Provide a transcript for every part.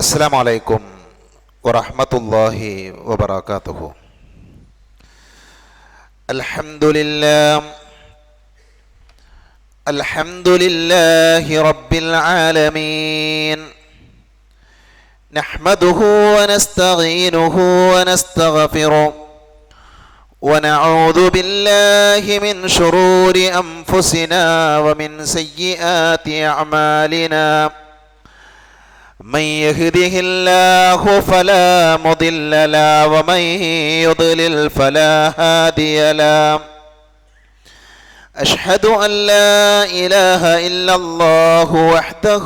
السلام عليكم ورحمة الله وبركاته. الحمد لله رب العالمين، نحمده ونستعينه ونستغفره ونعوذ بالله من شرور أنفسنا ومن سيئات أعمالنا. من يهده الله فلا مضل له ومن يضلل فلا هادي له. أشهد أن لا إله إلا الله وحده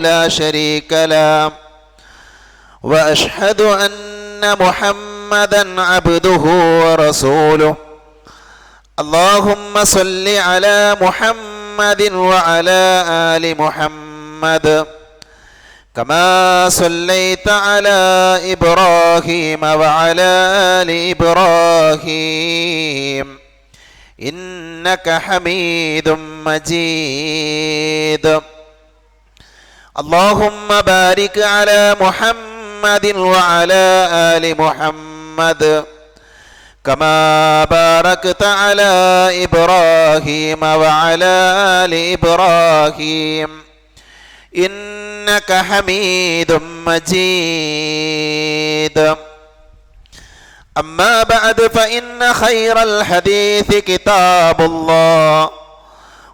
لا شريك له، وأشهد أن محمدا عبده ورسوله. اللهم صل على محمد وعلى آل محمد كما صليت على إبراهيم وعلى آل إبراهيم إنك حميد مجيد. اللهم بارك على محمد وعلى آل محمد كما باركت على إبراهيم وعلى آل إبراهيم إنك حميد مجيد. أما بعد فإن خير الحديث كتاب الله،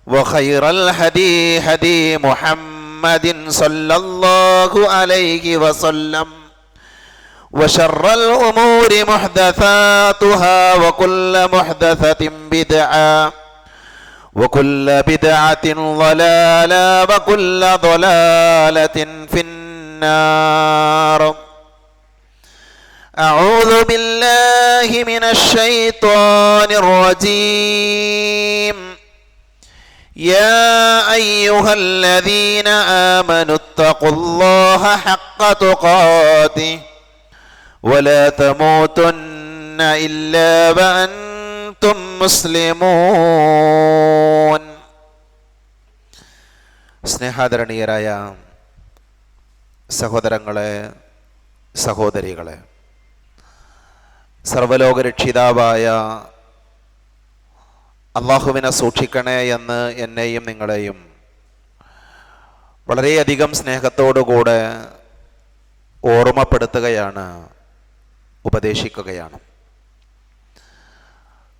وخير الهدي هدي محمد صلى الله عليه وسلم، وشر الأمور محدثاتها وكل محدثة بدعة وكل بدعة ضلالة وكل ضلالة في النار. أعوذ بالله من الشيطان الرجيم. يا أيها الذين آمنوا اتقوا الله حق تقاته ولا تموتن إلا وأنتم മുസ്ലിമൂൻ. സ്നേഹാദരണീയരായ സഹോദരങ്ങളെ, സഹോദരികളെ, സർവലോകരക്ഷിതാവായ അള്ളാഹുവിനെ സൂക്ഷിക്കണേ എന്ന് എന്നെയും നിങ്ങളെയും വളരെയധികം സ്നേഹത്തോടുകൂടെ ഓർമ്മപ്പെടുത്തുകയാണ്, ഉപദേശിക്കുകയാണ്.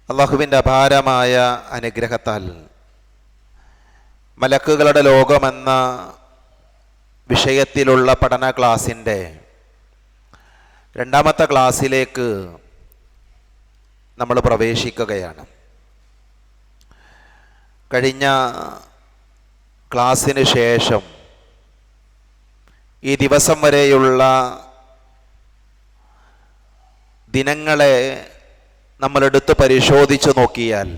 അള്ളാഹുവിൻ്റെ അപാരമായ അനുഗ്രഹത്താൽ മലക്കുകളുടെ ലോകമെന്ന വിഷയത്തിലുള്ള പഠന ക്ലാസ്സിൻ്റെ രണ്ടാമത്തെ ക്ലാസ്സിലേക്ക് നമ്മൾ പ്രവേശിക്കുകയാണ്. കഴിഞ്ഞ ക്ലാസ്സിന് ശേഷം ഈ ദിവസം വരെയുള്ള ദിനങ്ങളെ നമ്മളെടുത്ത് പരിശോധിച്ചു നോക്കിയാൽ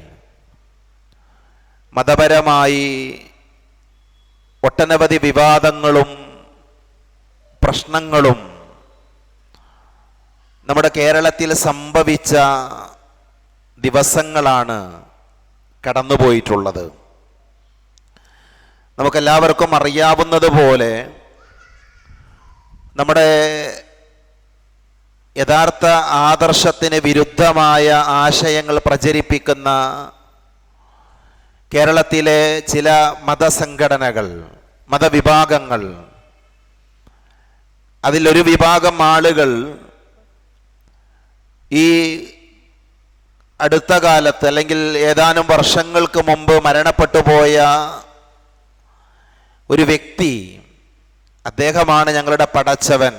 മതപരമായി ഒട്ടനവധി വിവാദങ്ങളും പ്രശ്നങ്ങളും നമ്മുടെ കേരളത്തിൽ സംഭവിച്ച ദിവസങ്ങളാണ് കടന്നുപോയിട്ടുള്ളത്. നമുക്കെല്ലാവർക്കും അറിയാവുന്നതുപോലെ നമ്മുടെ യഥാർത്ഥ ആദർശത്തിന് വിരുദ്ധമായ ആശയങ്ങൾ പ്രചരിപ്പിക്കുന്ന കേരളത്തിലെ ചില മതസംഘടനകൾ, മതവിഭാഗങ്ങൾ, അതിലൊരു വിഭാഗം ആളുകൾ ഈ അടുത്ത കാലത്ത് അല്ലെങ്കിൽ ഏതാനും വർഷങ്ങൾക്ക് മുമ്പ് മരണപ്പെട്ടു പോയ ഒരു വ്യക്തി, അദ്ദേഹമാണ് ഞങ്ങളുടെ പടച്ചവൻ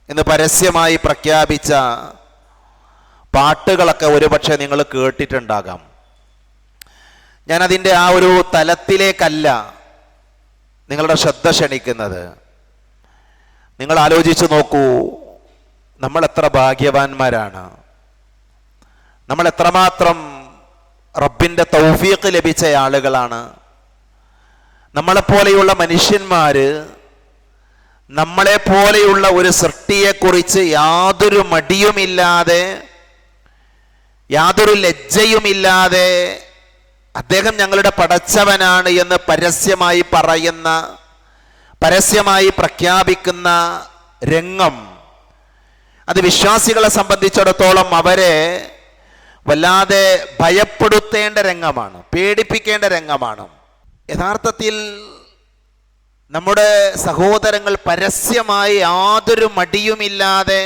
എന്ന് പരസ്യമായി പ്രഖ്യാപിച്ച പാട്ടുകളൊക്കെ ഒരുപക്ഷെ നിങ്ങൾ കേട്ടിട്ടുണ്ടാകാം. ഞാനതിൻ്റെ ആ ഒരു തലത്തിലേക്കല്ല നിങ്ങളുടെ ശ്രദ്ധ ക്ഷണിക്കുന്നത്. നിങ്ങൾ ആലോചിച്ച് നോക്കൂ, നമ്മൾ എത്ര ഭാഗ്യവാന്മാരാണ്, നമ്മൾ എത്രമാത്രം റബ്ബിൻ്റെ തൗഫീഖ് ലഭിച്ച ആളുകളാണ്. നമ്മളെപ്പോലെയുള്ള മനുഷ്യന്മാർ നമ്മളെപ്പോലെയുള്ള ഒരു സൃഷ്ടിയെക്കുറിച്ച് യാതൊരു മടിയുമില്ലാതെ, യാതൊരു ലജ്ജയുമില്ലാതെ അദ്ദേഹം ഞങ്ങളുടെ പടച്ചവനാണ് എന്ന് പരസ്യമായി പറയുന്ന പരസ്യമായി പ്രഖ്യാപിക്കുന്ന രംഗം അത് വിശ്വാസികളെ സംബന്ധിച്ചിടത്തോളം അവരെ വല്ലാതെ ഭയപ്പെടുത്തേണ്ട രംഗമാണ്, പേടിപ്പിക്കേണ്ട രംഗമാണ്. യഥാർത്ഥത്തിൽ നമ്മുടെ സഹോദരങ്ങൾ പരസ്യമായി യാതൊരു മടിയുമില്ലാതെ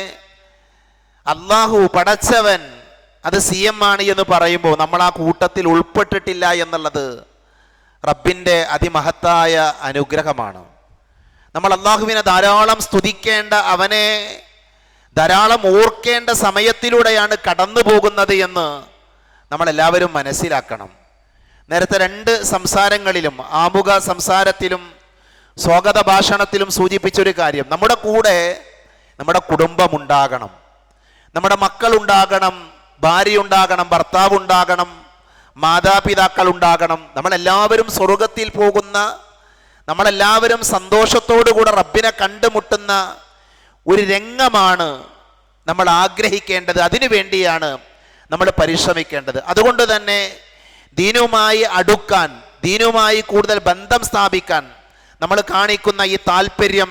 അള്ളാഹു പടച്ചവൻ അത് CM ആണ് എന്ന് പറയുമ്പോൾ നമ്മൾ ആ കൂട്ടത്തിൽ ഉൾപ്പെട്ടിട്ടില്ല എന്നുള്ളത് റബ്ബിൻ്റെ അതിമഹത്തായ അനുഗ്രഹമാണ്. നമ്മൾ അള്ളാഹുവിനെ ധാരാളം സ്തുതിക്കേണ്ട, അവനെ ധാരാളം ഓർക്കേണ്ട സമയത്തിലൂടെയാണ് കടന്നു പോകുന്നത് എന്ന് നമ്മളെല്ലാവരും മനസ്സിലാക്കണം. നേരത്തെ 2 സംസാരങ്ങളിലും, ആമുഖ സംസാരത്തിലും സ്വാഗത ഭാഷണത്തിലും സൂചിപ്പിച്ചൊരു കാര്യം, നമ്മുടെ കൂടെ നമ്മുടെ കുടുംബമുണ്ടാകണം, നമ്മുടെ മക്കളുണ്ടാകണം, ഭാര്യയുണ്ടാകണം, ഭർത്താവുണ്ടാകണം, മാതാപിതാക്കൾ ഉണ്ടാകണം. നമ്മളെല്ലാവരും സ്വർഗത്തിൽ പോകുന്ന, നമ്മളെല്ലാവരും സന്തോഷത്തോടുകൂടെ റബ്ബിനെ കണ്ടുമുട്ടുന്ന ഒരു രംഗമാണ് നമ്മൾ ആഗ്രഹിക്കേണ്ടത്. അതിനു വേണ്ടിയാണ് നമ്മൾ പരിശ്രമിക്കേണ്ടത്. അതുകൊണ്ട് തന്നെ ദീനുമായി അടുക്കാൻ, ദീനുമായി കൂടുതൽ ബന്ധം സ്ഥാപിക്കാൻ നമ്മൾ കാണിക്കുന്ന ഈ താല്പര്യം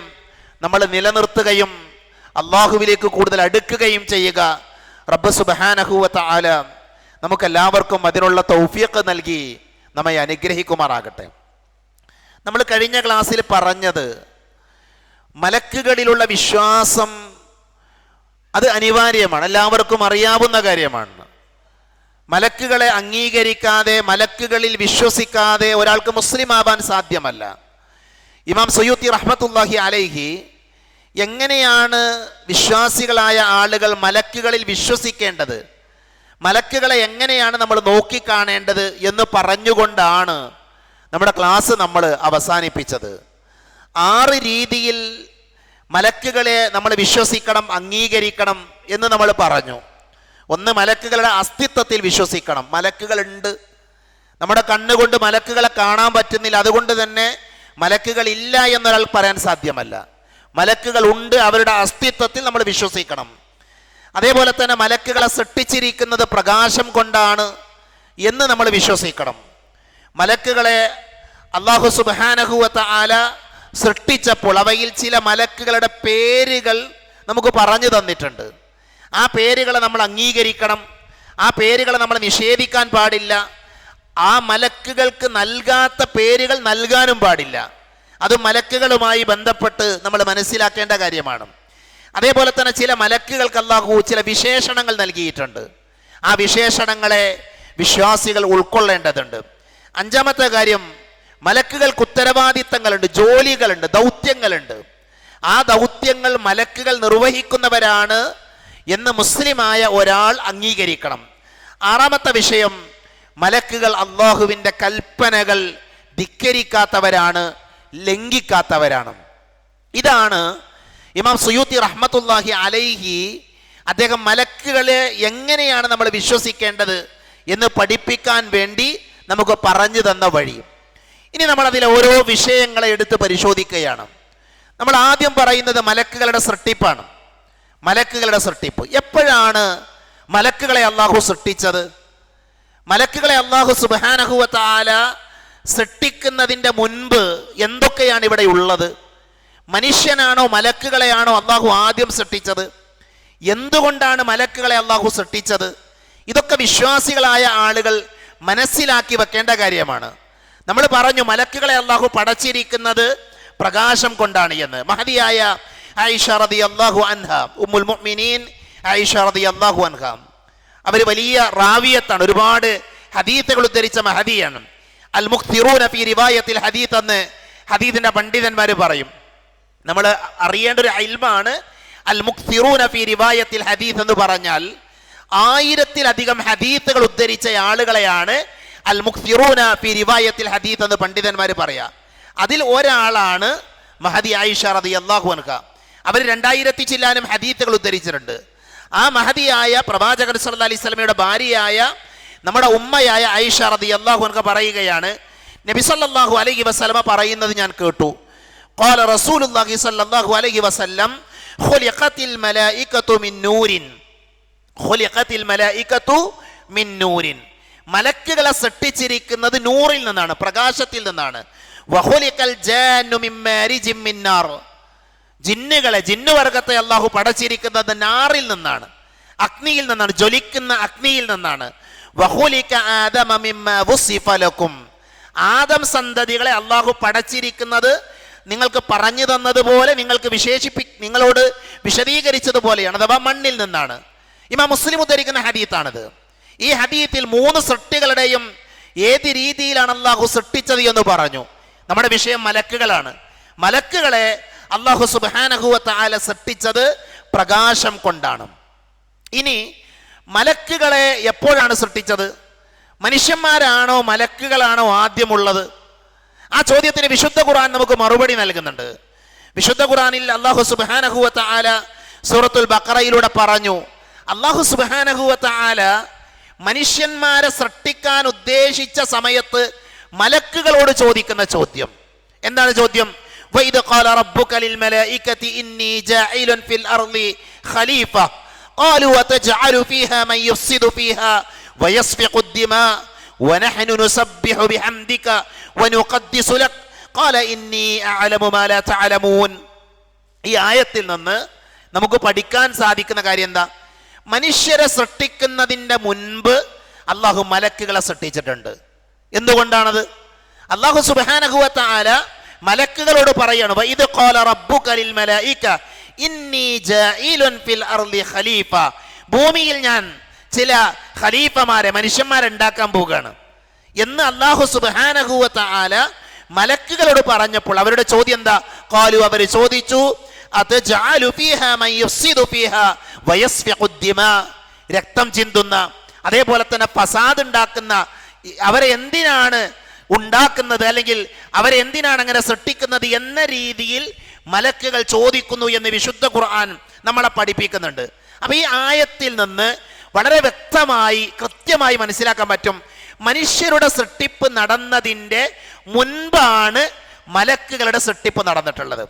നമ്മൾ നിലനിർത്തുകയും അള്ളാഹുവിലേക്ക് കൂടുതൽ അടുക്കുകയും ചെയ്യുക. റബ്ബ് സുബ്ഹാനഹു വ തആല നമുക്കെല്ലാവർക്കും അതിനുള്ള തൗഫീഖ് നൽകി നമ്മെ അനുഗ്രഹിക്കുമാറാകട്ടെ. നമ്മൾ കഴിഞ്ഞ ക്ലാസ്സിൽ പറഞ്ഞത് മലക്കുകളിലുള്ള വിശ്വാസം അത് അനിവാര്യമാണ്, എല്ലാവർക്കും അറിയാവുന്ന കാര്യമാണ്. മലക്കുകളെ അംഗീകരിക്കാതെ, മലക്കുകളിൽ വിശ്വസിക്കാതെ ഒരാൾക്ക് മുസ്ലിം ആവാൻ സാധ്യമല്ല. ഇമാം സുയൂത്തി റഹ്മത്തുള്ളാഹി അലൈഹി എങ്ങനെയാണ് വിശ്വാസികളായ ആളുകൾ മലക്കുകളിൽ വിശ്വസിക്കേണ്ടത്, മലക്കുകളെ എങ്ങനെയാണ് നമ്മൾ നോക്കിക്കാണേണ്ടത് എന്ന് പറഞ്ഞുകൊണ്ടാണ് നമ്മുടെ ക്ലാസ് നമ്മൾ അവസാനിപ്പിച്ചത്. 6 രീതിയിൽ മലക്കുകളെ നമ്മൾ വിശ്വസിക്കണം, അംഗീകരിക്കണം എന്ന് നമ്മൾ പറഞ്ഞു. 1, മലക്കുകളുടെ അസ്തിത്വത്തിൽ വിശ്വസിക്കണം. മലക്കുകളുണ്ട്, നമ്മുടെ കണ്ണുകൊണ്ട് മലക്കുകളെ കാണാൻ പറ്റുന്നില്ല, അതുകൊണ്ട് തന്നെ മലക്കുകൾ ഇല്ല എന്നൊരാൾ പറയാൻ സാധ്യമല്ല. മലക്കുകൾ ഉണ്ട്, അവരുടെ അസ്തിത്വത്തിൽ നമ്മൾ വിശ്വസിക്കണം. അതേപോലെ തന്നെ മലക്കുകളെ സൃഷ്ടിച്ചിരിക്കുന്നത് പ്രകാശം കൊണ്ടാണ് എന്ന് നമ്മൾ വിശ്വസിക്കണം. മലക്കുകളെ അല്ലാഹു സുബ്ഹാനഹു വ തആല സൃഷ്ടിച്ചപ്പോൾ അവയിൽ ചില മലക്കുകളുടെ പേരുകൾ നമുക്ക് പറഞ്ഞു തന്നിട്ടുണ്ട്. ആ പേരുകളെ നമ്മൾ അംഗീകരിക്കണം, ആ പേരുകളെ നമ്മൾ നിഷേധിക്കാൻ പാടില്ല. ആ മലക്കുകൾക്ക് നൽകാത്ത പേരുകൾ നൽകാനും പാടില്ല. അത് മലക്കുകളുമായി ബന്ധപ്പെട്ട് നമ്മൾ മനസ്സിലാക്കേണ്ട കാര്യമാണ്. അതേപോലെ തന്നെ ചില മലക്കുകൾക്ക് അല്ലാഹു ചില വിശേഷണങ്ങൾ നൽകിയിട്ടുണ്ട്. ആ വിശേഷണങ്ങളെ വിശ്വാസികൾ ഉൾക്കൊള്ളേണ്ടതുണ്ട്. 5ാമത്തെ കാര്യം, മലക്കുകൾക്ക് ഉത്തരവാദിത്തങ്ങളുണ്ട്, ജോലികളുണ്ട്, ദൗത്യങ്ങളുണ്ട്. ആ ദൗത്യങ്ങൾ മലക്കുകൾ നിർവഹിക്കുന്നവരാണ് എന്ന് മുസ്ലിമായ ഒരാൾ അംഗീകരിക്കണം. 6ാമത്തെ വിഷയം, മലക്കുകൾ അള്ളാഹുവിൻ്റെ കൽപ്പനകൾ ധിക്കരിക്കാത്തവരാണ്, ലംഘിക്കാത്തവരാണ്. ഇതാണ് ഇമാം സുയൂത്തി റഹ്മത്തുള്ളാഹി അലൈഹി അദ്ദേഹം മലക്കുകളെ എങ്ങനെയാണ് നമ്മൾ വിശ്വസിക്കേണ്ടത് എന്ന് പഠിപ്പിക്കാൻ വേണ്ടി നമുക്ക് പറഞ്ഞു തന്ന വഴി. ഇനി നമ്മൾ അതിലെ ഓരോ വിഷയങ്ങളെ എടുത്ത് പരിശോധിക്കുകയാണ്. നമ്മൾ ആദ്യം പറയുന്നത് മലക്കുകളുടെ സൃഷ്ടിപ്പാണ്. മലക്കുകളുടെ സൃഷ്ടിപ്പ് എപ്പോഴാണ് മലക്കുകളെ അള്ളാഹു സൃഷ്ടിച്ചത്? മലക്കുകളെ അള്ളാഹു സുബ്ഹാനഹു വ തആല സൃഷ്ടിക്കുന്നതിൻ്റെ മുൻപ് എന്തൊക്കെയാണ് ഇവിടെ ഉള്ളത്? മനുഷ്യനാണോ മലക്കുകളെയാണോ അള്ളാഹു ആദ്യം സൃഷ്ടിച്ചത്? എന്തുകൊണ്ടാണ് മലക്കുകളെ അള്ളാഹു സൃഷ്ടിച്ചത്? ഇതൊക്കെ വിശ്വാസികളായ ആളുകൾ മനസ്സിലാക്കി വെക്കേണ്ട കാര്യമാണ്. നമ്മൾ പറഞ്ഞു മലക്കുകളെ അള്ളാഹു പടച്ചിരിക്കുന്നത് പ്രകാശം കൊണ്ടാണ് എന്ന്. മഹദിയായ ആയിഷ റളിയല്ലാഹു അൻഹ, ഉമ്മുൽ മുഅ്മിനീൻ ആയിഷ റളിയല്ലാഹു അൻഹ, അവർ വലിയ റാവിയത്താണ്, ഒരുപാട് ഹദീസുകൾ ഉദ്ധരിച്ച മഹദിയാണ്. അൽ മുഖ്തിറൂന ഫീ റിവായത്തിൽ ഹദീസ് എന്ന് ഹദീസിന്റെ പണ്ഡിതന്മാർ പറയും. നമ്മൾ അറിയേണ്ട ഒരു ഇൽമാണ് അൽ മുഖ്തിറൂന ഫീ റിവായത്തിൽ ഹദീസ് എന്ന് പറഞ്ഞാൽ 1000-ലധികം ഹദീസുകൾ ഉദ്ധരിച്ച ആളുകളെയാണ് അൽ മുഖ്തിറൂന ഫീ റിവായത്തിൽ ഹദീസ് എന്ന് പണ്ഡിതന്മാർ പറയാ. അതിൽ ഒരാളാണ് മഹദി ആയിഷ റളിയല്ലാഹു അൻഹ. അവർ 2000 ചില്ലാനും ഹദീസുകൾ ഉദ്ധരിച്ചിട്ടുണ്ട്. ആ മഹദിയായ പ്രവാചകൻ സല്ലല്ലാഹു അലൈഹി വസല്ലമയുടെ ഭാര്യയായ നമ്മുടെ ഉമ്മയായ ആയിഷ റളിയല്ലാഹു അൻഹ പറയുകയാണ്, നബി സല്ലല്ലാഹു അലൈഹി വസല്ലമ പറയുന്നത് ഞാൻ കേട്ടു. ഖാല റസൂലുള്ളാഹി സല്ലല്ലാഹു അലൈഹി വസല്ലം ഖുലിഖത്തിൽ മലായികതു മിൻ നൂരിൻ. ഖുലിഖത്തിൽ മലായികതു മിൻ നൂരിൻ. മലക്കുകളെ സൃഷ്ടിച്ചിരിക്കുന്നത് നൂറിൽ നിന്നാണ്, പ്രകാശത്തിൽ നിന്നാണ്. വഖുലിഖൽ ജാന്നു മിൻ മാരിജിൻ മിൻ നാർ. ജിന്നുവർഗത്തെ അള്ളാഹു പടച്ചിരിക്കുന്നത് നാറിൽ നിന്നാണ്, അഗ്നിയിൽ നിന്നാണ്, ജ്വലിക്കുന്ന അഗ്നിയിൽ നിന്നാണ്. വഖുലിക ആദമ മിമ്മാ വുസിഫ ലക്കും. ആദം സന്തതികളെ അള്ളാഹു പടച്ചിരിക്കുന്നത് നിങ്ങൾക്ക് പറഞ്ഞു തന്നതുപോലെ, നിങ്ങളോട് വിശദീകരിച്ചതുപോലെയാണ്, അഥവാ മണ്ണിൽ നിന്നാണ്. ഇമാം മുസ്ലിം ഉദ്ധരിക്കുന്ന ഹദീത്താണിത്. ഈ ഹദീത്തിൽ 3 സൃഷ്ടികളുടെയും ഏത് രീതിയിലാണ് അള്ളാഹു സൃഷ്ടിച്ചത് എന്ന് പറഞ്ഞു. നമ്മുടെ വിഷയം മലക്കുകളാണ്. മലക്കുകളെ അള്ളാഹു സുബ്ഹാനഹു വ തആല സൃഷ്ടിച്ചത് പ്രകാശം കൊണ്ടാണ്. ഇനി മലക്കുകളെ എപ്പോഴാണ് സൃഷ്ടിച്ചത്? മനുഷ്യന്മാരാണോ മലക്കുകളാണോ ആദ്യമുള്ളത്? ആ ചോദ്യത്തിന് വിശുദ്ധ ഖുർആൻ നമുക്ക് മറുപടി നൽകുന്നുണ്ട്. വിശുദ്ധ ഖുർആനിൽ അല്ലാഹു സുബ്ഹാനഹു വ തആല സൂറത്തുൽ ബഖറയിലൂടെ പറഞ്ഞു, അല്ലാഹു സുബ്ഹാനഹു വ തആല മനുഷ്യന്മാരെ സൃഷ്ടിക്കാൻ ഉദ്ദേശിച്ച സമയത്ത് മലക്കുകളോട് ചോദിക്കുന്ന ചോദ്യം എന്താണ്? ചോദ്യം വഇദ ഖാല റബ്ബുക ലിൽ മലായികതി ഇന്നി ജാഇലുൻ ഫിൽ അർളി ഖലീഫ ഖാലു വതജഅലു ഫീഹാ മൻ യുഫ്സിദു ഫീഹാ വയസ്ഫിഖു അദ്ദിമാ വനഹ്നു നുസബ്ബിഹു ബിഹംദിക വനുഖദ്ദിസു ലക് ഖാല ഇന്നി അഅലമു മാ ലാ തഅലമൂൻ. ഈ ആയത്തിൽ നിന്ന് നമുക്ക് പഠിക്കാൻ സാധിക്കുന്ന കാര്യം എന്താ? മനുഷ്യരെ സൃഷ്ടിക്കുന്നതിൻ്റെ മുൻപ് അള്ളാഹു മലക്കുകളെ സൃഷ്ടിച്ചിട്ടുണ്ട്. എന്തുകൊണ്ടാണത്? അള്ളാഹു സുബ്ഹാനഹു വ തആല മലക്കുകളോട് പറയാണ്, വഇദ് ഖാല റബ്ബുക ലിൽ മലായിക ഇന്നി ജാഇലുൻ ഫിൽ അർളി ഖലീഫ. ഭൂമിയിൽ ഞാൻ ചില ഖലീഫമാരെ, മനുഷ്യന്മാരെ ഉണ്ടാക്കാൻ പോവുകയാണ് എന്ന് അള്ളാഹു സുബ്ഹാനഹു വ തആല മലക്കുകളോട് പറഞ്ഞപ്പോൾ അവരുടെ ചോദ്യം എന്താ? ഖാലു, അവർ ചോദിച്ചു, അതജഅലു ഫീഹാ മൻ യുഫ്സിദു ഫീഹാ വയസ്ഫിഖു അദ്ദിമാ. രക്തം ചിന്തുന്ന, അതേപോലെ തന്നെ ഫസാദ് ഉണ്ടാക്കുന്ന, അവരെ എന്തിനാണ് ഉണ്ടാക്കുന്നത്, അല്ലെങ്കിൽ അവരെ എന്തിനാണ് അങ്ങനെ സൃഷ്ടിക്കുന്നത് എന്ന രീതിയിൽ മലക്കുകൾ ചോദിക്കുന്നു എന്ന് വിശുദ്ധ ഖുർആൻ നമ്മളെ പഠിപ്പിക്കുന്നുണ്ട്. അപ്പൊ ഈ ആയത്തിൽ നിന്ന് വളരെ വ്യക്തമായി കൃത്യമായി മനസ്സിലാക്കാൻ പറ്റും, മനുഷ്യരുടെ സൃഷ്ടിപ്പ് നടന്നതിൻ്റെ മുൻപാണ് മലക്കുകളുടെ സൃഷ്ടിപ്പ് നടന്നിട്ടുള്ളത്.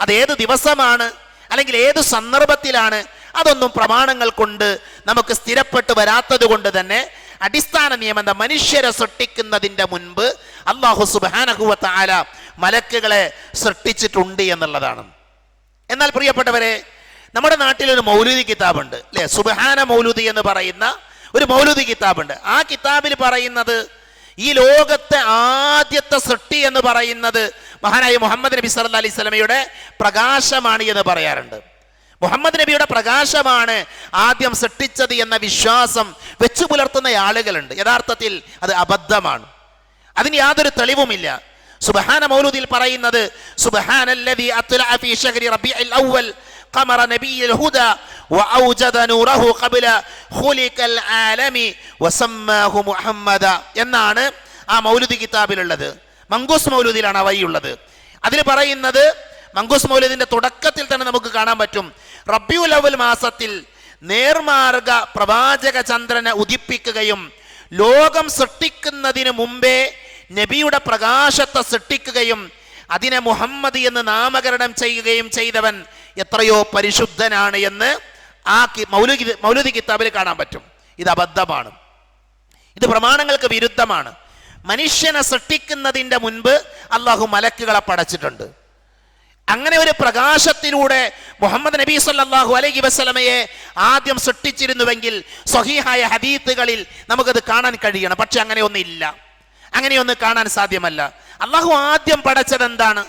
അതേത് ദിവസമാണ് അല്ലെങ്കിൽ ഏത് സന്ദർഭത്തിലാണ് അതൊന്നും പ്രമാണങ്ങൾ കൊണ്ട് നമുക്ക് സ്ഥിരപ്പെട്ട് വരാത്തത് കൊണ്ട് തന്നെ അടിസ്ഥാന നിയമം എന്താ? മനുഷ്യരെ സൃഷ്ടിക്കുന്നതിൻ്റെ മുൻപ് അല്ലാഹു സുബ്ഹാനഹു വ തആല മലക്കുകളെ സൃഷ്ടിച്ചിട്ടുണ്ട് എന്നുള്ളതാണ്. എന്നാൽ പ്രിയപ്പെട്ടവരെ, നമ്മുടെ നാട്ടിലൊരു മൗലൂദി കിതാബുണ്ട് അല്ലേ? സുബ്ഹാന മൗലൂദി എന്ന് പറയുന്ന ഒരു മൗലൂദി കിതാബുണ്ട്. ആ കിതാബിൽ പറയുന്നത് ഈ ലോകത്തെ ആദ്യത്തെ സൃഷ്ടി എന്ന് പറയുന്നത് മഹാനായ മുഹമ്മദ് നബി സല്ലല്ലാഹു അലൈഹി വസല്ലമയുടെ പ്രകാശമാണ് എന്ന് പറയാറുണ്ട്. മുഹമ്മദ് നബിയുടെ പ്രകാശമാണ് ആദ്യം സൃഷ്ടിച്ചത് എന്ന വിശ്വാസം വെച്ചു പുലർത്തുന്ന ആളുകളുണ്ട്. യഥാർത്ഥത്തിൽ അത് അബദ്ധമാണ്, അതിന് യാതൊരു തെളിവുമില്ല. സുബ്ഹാന മൗലൂദിൽ പറയുന്നത്, സുബ്ഹാനല്ലദീ അത്ലഅ ഫീ ശഹ്രി റബീഉൽ അവ്വൽ ഖമറ നബിയ്യുൽ ഹുദാ വഔജദ നൂറഹു ഖബ്ല ഖുലിഖൽ ആലമി വസമ്മാഹു മുഹമ്മദ എന്നാണ് ആ മൗലൂദി കിതാബിലുള്ളത്. മങ്കൂസ് മൗലൂദിലാണ് ആ വഴിയുള്ളത്. അതിൽ പറയുന്നത്, മങ്കൂസ് മൗലൂദിന്റെ തുടക്കത്തിൽ തന്നെ നമുക്ക് കാണാൻ പറ്റും, റബീഉൽ അവ്വൽ മാസത്തിൽ നേർമാർഗ പ്രവാചക ചന്ദ്രനെ ഉദിപ്പിക്കുകയും ലോകം സൃഷ്ടിക്കുന്നതിന് മുമ്പേ നബിയുടെ പ്രകാശത്തെ സൃഷ്ടിക്കുകയും അതിനെ മുഹമ്മദ് എന്ന് നാമകരണം ചെയ്യുകയും ചെയ്തവൻ എത്രയോ പരിശുദ്ധനാണ് എന്ന് ആ മൗലൂദി കിതാബിൽ കാണാൻ പറ്റും. ഇത് അബദ്ധമാണ്, ഇത് പ്രമാണങ്ങൾക്ക് വിരുദ്ധമാണ്. മനുഷ്യനെ സൃഷ്ടിക്കുന്നതിൻ്റെ മുൻപ് അള്ളാഹു മലക്കുകളെ പടച്ചിട്ടുണ്ട്. അങ്ങനെ ഒരു പ്രകാശത്തിലൂടെ മുഹമ്മദ് നബി സല്ലല്ലാഹു അലൈഹി വസല്ലമയെ ആദ്യം സൃഷ്ടിച്ചിരുന്നുവെങ്കിൽ സ്വഹീഹായ ഹദീത്തുകളിൽ നമുക്കത് കാണാൻ കഴിയണം. പക്ഷെ അങ്ങനെയൊന്നില്ല, അങ്ങനെയൊന്നും കാണാൻ സാധ്യമല്ല. അള്ളാഹു ആദ്യം പടച്ചത് എന്താണ്,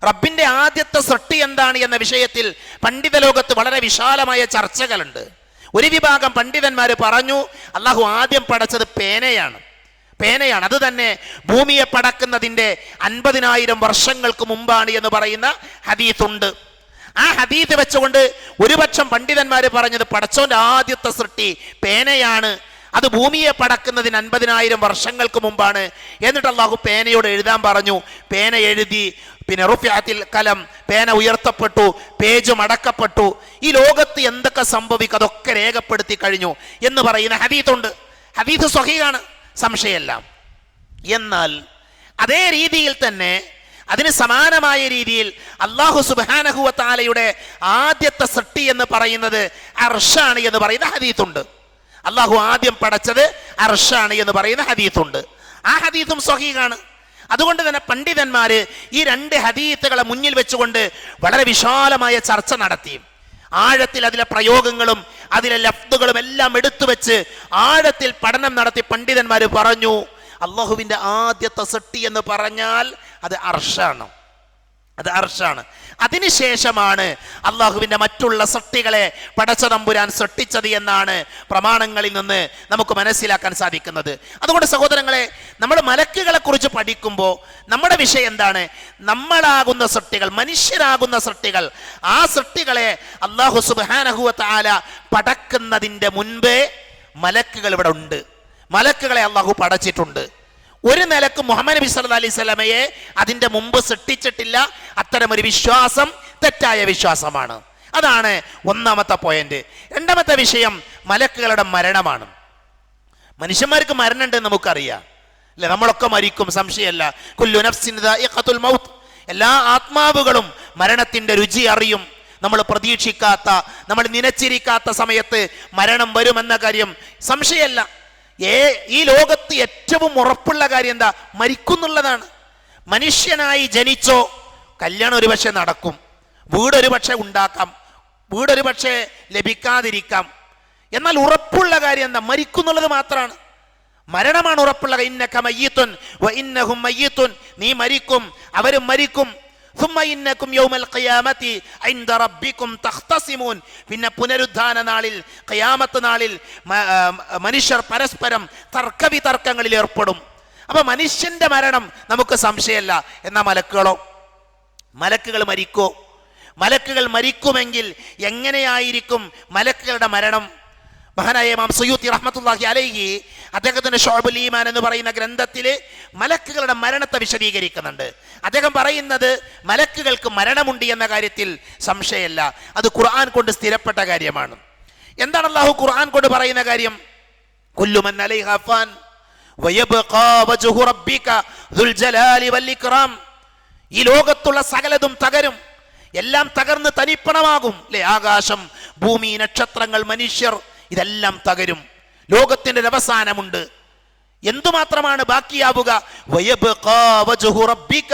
റബ്ബിന്റെ ആദ്യത്തെ സൃഷ്ടി എന്താണ് എന്ന വിഷയത്തിൽ പണ്ഡിത ലോകത്ത് വളരെ വിശാലമായ ചർച്ചകളുണ്ട്. ഒരു വിഭാഗം പണ്ഡിതന്മാർ പറഞ്ഞു, അള്ളാഹു ആദ്യം പടച്ചത് പേനയാണ്. അത് തന്നെ ഭൂമിയെ പടക്കുന്നതിൻ്റെ 50,000 വർഷങ്ങൾക്ക് മുമ്പാണ് എന്ന് പറയുന്ന ഹദീത്തുണ്ട്. ആ ഹദീത്ത് വെച്ചുകൊണ്ട് ഒരുപക്ഷം പണ്ഡിതന്മാർ പറഞ്ഞത് പടച്ചോന്റെ ആദ്യത്തെ സൃഷ്ടി പേനയാണ്, അത് ഭൂമിയെ പടക്കുന്നതിന് 50,000 വർഷങ്ങൾക്ക് മുമ്പാണ്. എന്നിട്ട് അള്ളാഹു പേനയോട് എഴുതാൻ പറഞ്ഞു. പേന എഴുതി, പിന്നെ റുഫിഅത്തിൽ കലം, പേന ഉയർത്തപ്പെട്ടു, പേജ് മടക്കപ്പെട്ടു. ഈ ലോകത്ത് എന്തൊക്കെ സംഭവിക്കും അതൊക്കെ രേഖപ്പെടുത്തി കഴിഞ്ഞു എന്ന് പറയുന്ന ഹദീത്തുണ്ട്. ഹദീത്ത് സ്വഹീഹാണ്, സംശയമല്ല. എന്നാൽ അതേ രീതിയിൽ തന്നെ അതിന് സമാനമായ രീതിയിൽ അല്ലാഹു സുബ്ഹാനഹു വ തആലയുടെ ആദ്യത്തെ സൃഷ്ടി എന്ന് പറയുന്നത് അർശാണ് എന്ന് പറയുന്ന ഹദീത്തുണ്ട്. അള്ളാഹു ആദ്യം പടച്ചത് അർശാണ് എന്ന് പറയുന്ന ഹദീത്തുണ്ട്. ആ ഹദീത്തും സ്വഹീഹാണ്. അതുകൊണ്ട് തന്നെ പണ്ഡിതന്മാര് ഈ രണ്ട് ഹദീത്തുകളെ മുന്നിൽ വെച്ചുകൊണ്ട് വളരെ വിശാലമായ ചർച്ച നടത്തി. ആഴത്തിൽ അതിലെ പ്രയോഗങ്ങളും അതിലെ ലഫ്ദുകളും എല്ലാം എടുത്തു വെച്ച് ആഴത്തിൽ പഠനം നടത്തി പണ്ഡിതന്മാർ പറഞ്ഞു, അള്ളാഹുവിന്റെ ആദ്യത്തെ സൃഷ്ടി എന്ന് പറഞ്ഞാൽ അത് അർശാണ്. അത് അർശാണ്. അതിനുശേഷമാണ് അള്ളാഹുവിന്റെ മറ്റുള്ള സൃഷ്ടികളെ പടച്ച തമ്പുരാൻ സൃഷ്ടിച്ചത് എന്നാണ് പ്രമാണങ്ങളിൽ നിന്ന് നമുക്ക് മനസ്സിലാക്കാൻ സാധിക്കുന്നത്. അതുകൊണ്ട് സഹോദരങ്ങളെ, നമ്മൾ മലക്കുകളെ കുറിച്ച് പഠിക്കുമ്പോൾ നമ്മുടെ വിഷയം എന്താണ്? നമ്മളാകുന്ന സൃഷ്ടികൾ, മനുഷ്യരാകുന്ന സൃഷ്ടികൾ, ആ സൃഷ്ടികളെ അള്ളാഹു സുബ്ഹാനഹു വ തആല പടക്കുന്നതിന്റെ മുൻപേ മലക്കുകൾ ഇവിടെ ഉണ്ട്. മലക്കുകളെ അള്ളാഹു പടച്ചിട്ടുണ്ട്. ഒരു നിലക്ക് മുഹമ്മദ് നബി സല്ലല്ലാഹു അലൈഹി വസല്ലമയെ അതിന്റെ മുമ്പ് സൃഷ്ടിച്ചിട്ടില്ല. അത്തരമൊരു വിശ്വാസം തെറ്റായ വിശ്വാസമാണ്. അതാണ് ഒന്നാമത്തെ പോയിന്റ്. രണ്ടാമത്തെ വിഷയം മലക്കുകളുടെ മരണമാണ്. മനുഷ്യന്മാർക്ക് മരണമുണ്ട് നമുക്കറിയാം, അല്ലെ? നമ്മളൊക്കെ മരിക്കും, സംശയമല്ല. കുല്ലു നഫ്സിൻ ദാഇഖത്തുൽ മൗത്ത്, എല്ലാ ആത്മാവുകളും മരണത്തിന്റെ രുചി അറിയും. നമ്മൾ പ്രതീക്ഷിക്കാത്ത, നമ്മൾ നനച്ചിരിക്കാത്ത സമയത്ത് മരണം വരുമെന്ന കാര്യം സംശയമല്ല. ഈ ലോകത്ത് ഏറ്റവും ഉറപ്പുള്ള കാര്യം എന്താ? മരിക്കുന്നുള്ളതാണ്. മനുഷ്യനായി ജനിച്ചോ, കല്യാണം ഒരു പക്ഷെ നടക്കും, വീടൊരു പക്ഷെ ഉണ്ടാക്കാം, വീടൊരു പക്ഷെ ലഭിക്കാതിരിക്കാം. എന്നാൽ ഉറപ്പുള്ള കാര്യം എന്താ? മരിക്കുന്നുള്ളത് മാത്രമാണ്. മരണമാണ് ഉറപ്പുള്ള. ഇന്നക മയ്യിത്തുൻ വ ഇന്നഹും മയ്യിത്തുൻ, നീ മരിക്കും, അവരും മരിക്കും. ثم إنكم يوم القيامة عند ربكم تختصمون, പിന്നെ പുനരുദ്ധാന നാളിൽ, ഖിയാമത്ത് നാളിൽ മനുഷ്യർ പരസ്പരം തർക്കവിതർക്കങ്ങളിൽ ഏർപ്പെടും. അപ്പൊ മനുഷ്യന്റെ മരണം നമുക്ക് സംശയമല്ല. എന്നാൽ മലക്കുകളോ? മലക്കുകൾ മരിക്കോ? മലക്കുകൾ മരിക്കുമെങ്കിൽ എങ്ങനെയായിരിക്കും മലക്കുകളുടെ മരണം? മഹാനായ ഇമാം സുയൂത്തി റഹ്മത്തുള്ളാഹി അലൈഹി അദ്ദേഹത്തിന്റെ ശുഅബുൽ ഈമാൻ എന്ന് പറയുന്ന ഗ്രന്ഥത്തിൽ മലക്കുകളുടെ മരണത്തെ വിശദീകരിക്കുന്നുണ്ട്. അദ്ദേഹം പറയുന്നത് മലക്കുകൾക്ക് മരണമുണ്ട് എന്ന കാര്യത്തിൽ സംശയമല്ല. അത് ഖുർആൻ കൊണ്ട് സ്ഥിരപ്പെട്ട കാര്യമാണ്. എന്താണ് അല്ലാഹു ഖുർആൻ കൊണ്ട് പറയുന്ന കാര്യം? കുല്ലു മൻ അലൈഹാ ഫാൻ വയബ്ഖാ വജ്ഹു റബ്ബിക ദുൽ ജലാലി വൽ ഇക്റാം. ഈ ലോകത്തുള്ള സകലതും തകരും, എല്ലാം തകർന്ന് തനിപ്പണമാകും, അല്ലേ? ആകാശം, ഭൂമി, നക്ഷത്രങ്ങൾ, മനുഷ്യർ, ഇതെല്ലാം തകരും. ലോകത്തിന്റെ ഒരു അവസാനമുണ്ട്. എന്തുമാത്രമാണ് ബാക്കിയാവുക? വയബ്ഖാ വജ്ഹു റബ്ബിക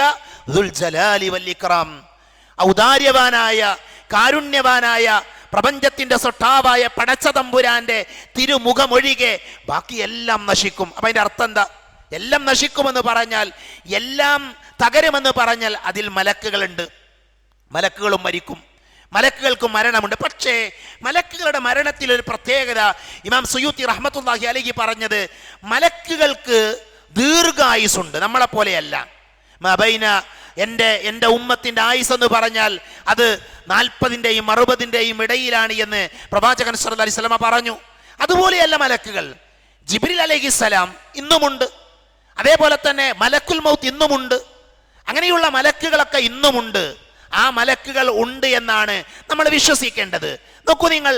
ദുൽ ജലാലി വൽ ഇക്റാം. ഔദാര്യവാനായ, കാരുണ്യവാനായ, പ്രപഞ്ചത്തിന്റെ സൃഷ്ടാവായ പടച്ച തമ്പുരാന്റെ തിരുമുഖമൊഴികെ ബാക്കി എല്ലാം നശിക്കും. അപ്പൊ അതിന്റെ അർത്ഥം എന്താ? എല്ലാം നശിക്കുമെന്ന് പറഞ്ഞാൽ, എല്ലാം തകരുമെന്ന് പറഞ്ഞാൽ അതിൽ മലക്കുകളുണ്ട്. മലക്കുകളും മരിക്കും, മലക്കുകൾക്ക് മരണമുണ്ട്. പക്ഷേ മലക്കുകളുടെ മരണത്തിൽ ഒരു പ്രത്യേകത ഇമാം സുയൂത്തി റഹ്മത്തുള്ളാഹി അലൈഹി പറഞ്ഞത്, മലക്കുകൾക്ക് ദീർഘായുസുണ്ട്, നമ്മളെ പോലെയല്ല. മബൈന, എൻ്റെ ഉമ്മത്തിന്റെ ആയുസ് എന്ന് പറഞ്ഞാൽ അത് 40-ന്റെയും 60-ന്റെയും ഇടയിലാണ് എന്ന് പ്രവാചകൻ സല്ലല്ലാഹു അലൈഹി വസല്ലം പറഞ്ഞു. അതുപോലെയല്ല മലക്കുകൾ. ജിബ്രീൽ അലൈഹിസ്സലാം ഇന്നുമുണ്ട്, അതേപോലെ തന്നെ മലക്കുൽ മൗത്ത് ഇന്നുമുണ്ട്. അങ്ങനെയുള്ള മലക്കുകളൊക്കെ ഇന്നുമുണ്ട്. ആ മലക്കുകൾ ഉണ്ട് എന്നാണ് നമ്മൾ വിശ്വസിക്കേണ്ടത്. നോക്കൂ നിങ്ങൾ,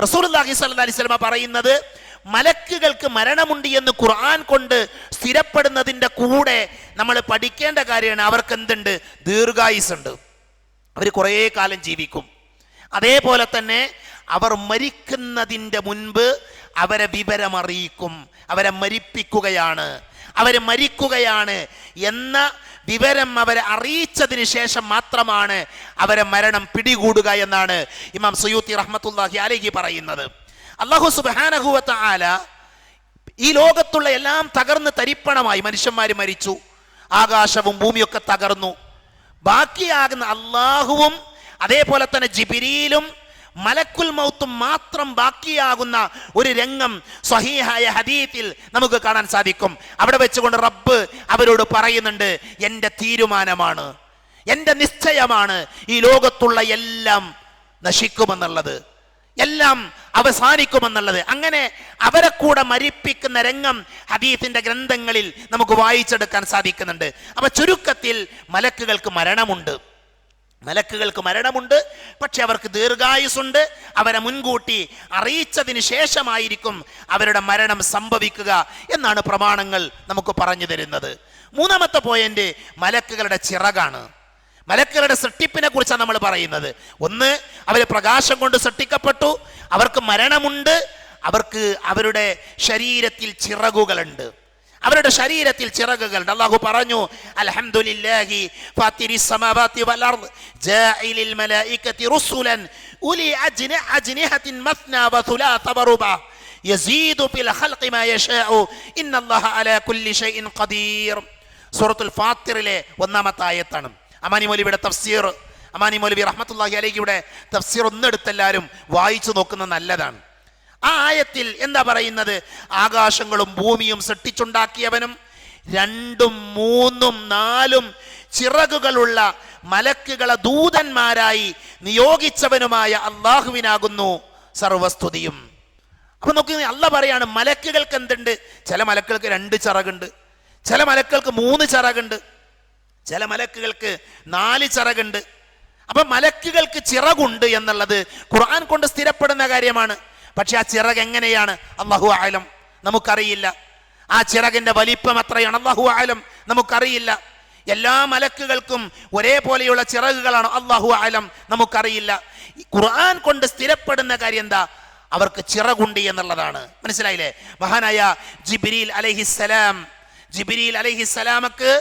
റസൂലുള്ളാഹി സ്വല്ലല്ലാഹി അലൈഹി വസല്ലം പറയുന്നത് മലക്കുകൾക്ക് മരണമുണ്ട് എന്ന് ഖുർആൻ കൊണ്ട് സ്ഥിരപ്പെടുന്നതിൻ്റെ കൂടെ നമ്മൾ പഠിക്കേണ്ട കാര്യമാണ്, അവർക്ക് എന്തുണ്ട്? ദീർഘായുസുണ്ട്. അവർ കുറേ കാലം ജീവിക്കും. അതേപോലെ തന്നെ അവർ മരിക്കുന്നതിൻ്റെ മുൻപ് അവരെ വിവരമറിയിക്കും. അവരെ മരിപ്പിക്കുകയാണ്, അവർ മരിക്കുകയാണ് എന്ന വിവരം അവരെ അറിയിച്ചതിന് ശേഷം മാത്രമാണ് അവരെ മരണം പിടികൂടുക എന്നാണ് ഇമാം സുയൂത്തി റഹ്മത്തുള്ളാഹി അലൈഹി പറയുന്നത്. അല്ലാഹു സുബ്ഹാനഹു വ തആല ഈ ലോകത്തുള്ള എല്ലാം തകർന്ന് തരിപ്പണമായി. മനുഷ്യന്മാർ മരിച്ചു, ആകാശവും ഭൂമിയൊക്കെ തകർന്നു. ബാക്കിയാകുന്ന അള്ളാഹുവും അതേപോലെ തന്നെ ജിബ്രീലും മലക്കുൽ മൗത്തും മാത്രം ബാക്കിയാകുന്ന ഒരു രംഗം സ്വഹീഹായ ഹദീത്തിൽ നമുക്ക് കാണാൻ സാധിക്കും. അവിടെ വെച്ചുകൊണ്ട് റബ്ബ് അവരോട് പറയുന്നുണ്ട്, എൻ്റെ തീരുമാനമാണ്, എൻ്റെ നിശ്ചയമാണ് ഈ ലോകത്തുള്ള എല്ലാം നശിക്കുമെന്നുള്ളത്, എല്ലാം അവസാനിക്കുമെന്നുള്ളത്. അങ്ങനെ അവരെ കൂടെ മരിപ്പിക്കുന്ന രംഗം ഹദീത്തിന്റെ ഗ്രന്ഥങ്ങളിൽ നമുക്ക് വായിച്ചെടുക്കാൻ സാധിക്കുന്നുണ്ട്. അപ്പൊ ചുരുക്കത്തിൽ മലക്കുകൾക്ക് മരണമുണ്ട്, മലക്കുകൾക്ക് മരണമുണ്ട്. പക്ഷെ അവർക്ക് ദീർഘായുസുണ്ട്. അവരെ മുൻകൂട്ടി അറിയിച്ചതിന് ശേഷമായിരിക്കും അവരുടെ മരണം സംഭവിക്കുക എന്നാണ് പ്രമാണങ്ങൾ നമുക്ക് പറഞ്ഞു തരുന്നത്. മൂന്നാമത്തെ പോയിന്റ് മലക്കുകളുടെ ചിറകാണ്. മലക്കുകളുടെ സൃഷ്ടിപ്പിനെ കുറിച്ചാണ് നമ്മൾ പറയുന്നത്. ഒന്ന്, അവർ പ്രകാശം കൊണ്ട് സൃഷ്ടിക്കപ്പെട്ടു, അവർക്ക് മരണമുണ്ട്, അവർക്ക് അവരുടെ ശരീരത്തിൽ ചിറകുകളുണ്ട്. അവരുടെ ശരീരത്തിൽ ചിറകുകൾ. അല്ലാഹു പറഞ്ഞു, അൽഹംദുലില്ലാഹി ഫാത്തിരിസ് സമാവാതി വൽ അർദ് ജാഇലിൽ മലായികതി റുസുലൻ ഉലി അജ്നിഹത്തിൻ മസ്നാ വസുലാസ വറുബ യസീദു ഫിൽ ഖൽഖി മാ യശാഉ ഇന്നല്ലാഹ അലാ കുല്ലി ഷൈഇൻ ഖദീർ. സൂറത്തുൽ ഫാത്തിറിലെ 1-ാമത്തെ ആയത്താണ്. അമാനി മൗലവിയുടെ തഫ്സീർ, അമാനി മൗലവി റഹ്മത്തുള്ളാഹി അലൈഹിയുടെ തഫ്സീർ ഒന്നെടുത്തെല്ലാവരും വായിച്ചു നോക്കുന്നത് നല്ലതാണ്. ആ ആയത്തിൽ എന്താ പറയുന്നത്? ആകാശങ്ങളും ഭൂമിയും സൃഷ്ടിച്ചുണ്ടാക്കിയവനും 2, 3, 4 ചിറകുകളുള്ള മലക്കുകളെ ദൂതന്മാരായി നിയോഗിച്ചവനുമായ അള്ളാഹുവിനാകുന്നു സർവസ്തുതിയും. അപ്പൊ നോക്കി, അല്ല പറയാണ് മലക്കുകൾക്ക് എന്തുണ്ട്? ചില മലക്കുകൾക്ക് 2 ചിറകുണ്ട്, ചില മലക്കുകൾക്ക് 3 ചിറകുണ്ട്, ചില മലക്കുകൾക്ക് 4 ചിറകുണ്ട്. അപ്പൊ മലക്കുകൾക്ക് ചിറകുണ്ട് എന്നുള്ളത് ഖുർആൻ കൊണ്ട് സ്ഥിരപ്പെടുന്ന കാര്യമാണ്. പക്ഷെ ആ ചിറക് എങ്ങനെയാണ്? അല്ലാഹു അഅലം, നമുക്കറിയില്ല. ആ ചിറകിന്റെ വലിപ്പം എത്രയാണ്? അല്ലാഹു അഅലം, നമുക്കറിയില്ല. എല്ലാ മലക്കുകൾക്കും ഒരേപോലെയുള്ള ചിറകുകളാണ്? അല്ലാഹു അഅലം, നമുക്കറിയില്ല. ഖുർആൻ കൊണ്ട് സ്ഥിരപ്പെടുന്ന കാര്യം എന്താ? അവർക്ക് ചിറകുണ്ട് എന്നുള്ളതാണ്. മനസ്സിലായില്ലേ? മഹാനായ ജിബ്രീൽ അലൈഹിസ്സലാമക്ക്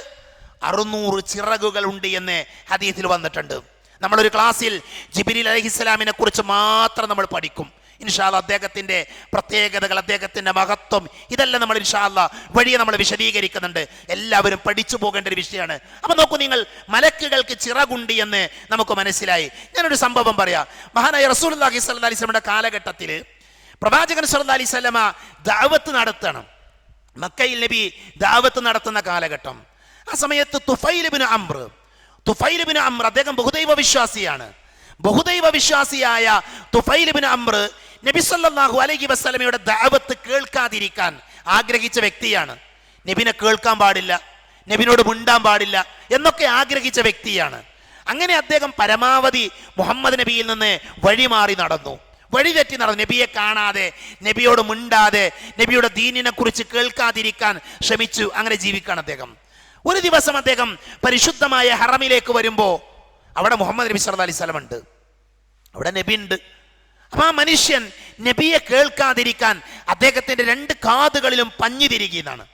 600 ചിറകുകൾ ഉണ്ട് എന്ന് ഹദീസിൽ വന്നിട്ടുണ്ട്. നമ്മളൊരു ക്ലാസ്സിൽ ജിബ്രീൽ അലൈഹിസ്സലാമിനെ കുറിച്ച് മാത്രം നമ്മൾ പഠിക്കും ഇൻഷാ അല്ലാഹ്. അദ്ദേഹത്തിന്റെ പ്രത്യേകതകൾ, അദ്ദേഹത്തിന്റെ മഹത്വം, ഇതെല്ലാം നമ്മൾ ഇൻഷാ അല്ലാഹ് വഴിയെ നമ്മൾ വിശദീകരിക്കുന്നുണ്ട്. എല്ലാവരും പഠിച്ചു പോകേണ്ട ഒരു വിഷയമാണ്. അപ്പൊ നോക്കൂ നിങ്ങൾ, മലക്കുകൾക്ക് ചിറകുണ്ട് എന്ന് നമുക്ക് മനസ്സിലായി. ഞാനൊരു സംഭവം പറയാം. മഹാനായ റസൂലുള്ളാഹി സ്വല്ലല്ലാഹി അലൈഹി വസല്ലമയുടെ കാലഘട്ടത്തിൽ പ്രവാചകൻ സ്വല്ലല്ലാഹി അലൈഹി വസല്ലമ ദഅവത്ത് നടത്തണം. മക്കയിൽ നബി ദഅവത്ത് നടത്തുന്ന കാലഘട്ടം. ആ സമയത്ത് തുഫൈൽ ഇബ്നു അംർ അദ്ദേഹം ബഹുദൈവ വിശ്വാസിയാണ്. ബഹുദൈവ വിശ്വാസിയായ തുഫൈൽ ഇബ്നു അംർ നബി സല്ലല്ലാഹു അലൈഹി വസല്ലമയുടെ ദഅവത്ത് കേൾക്കാതിരിക്കാൻ ആഗ്രഹിച്ച വ്യക്തിയാണ്. നബിനെ കേൾക്കാൻ പാടില്ല, നബിനോട് മിണ്ടാൻ പാടില്ല എന്നൊക്കെ ആഗ്രഹിച്ച വ്യക്തിയാണ്. അങ്ങനെ അദ്ദേഹം പരമാവധി മുഹമ്മദ് നബിയിൽ നിന്ന് വഴിമാറി നടന്നു, വഴിതെറ്റി നടന്നു. നബിയെ കാണാതെ, നബിയോട് മിണ്ടാതെ, നബിയുടെ ദീനിനെ കുറിച്ച് കേൾക്കാതിരിക്കാൻ ശ്രമിച്ചു. അങ്ങനെ ജീവിക്കാണ് അദ്ദേഹം. ഒരു ദിവസം അദ്ദേഹം പരിശുദ്ധമായ ഹറമിലേക്ക് വരുമ്പോൾ അവിടെ മുഹമ്മദ് നബി സല്ലല്ലാഹു അലൈഹി വസല്ലം ഉണ്ട്, അവിടെ നബി ഉണ്ട്. അപ്പൊ ആ മനുഷ്യൻ നബിയെ കേൾക്കാതിരിക്കാൻ അദ്ദേഹത്തിന്റെ 2 കാതുകളിലും പഞ്ഞി തിരികുന്നതാണ്.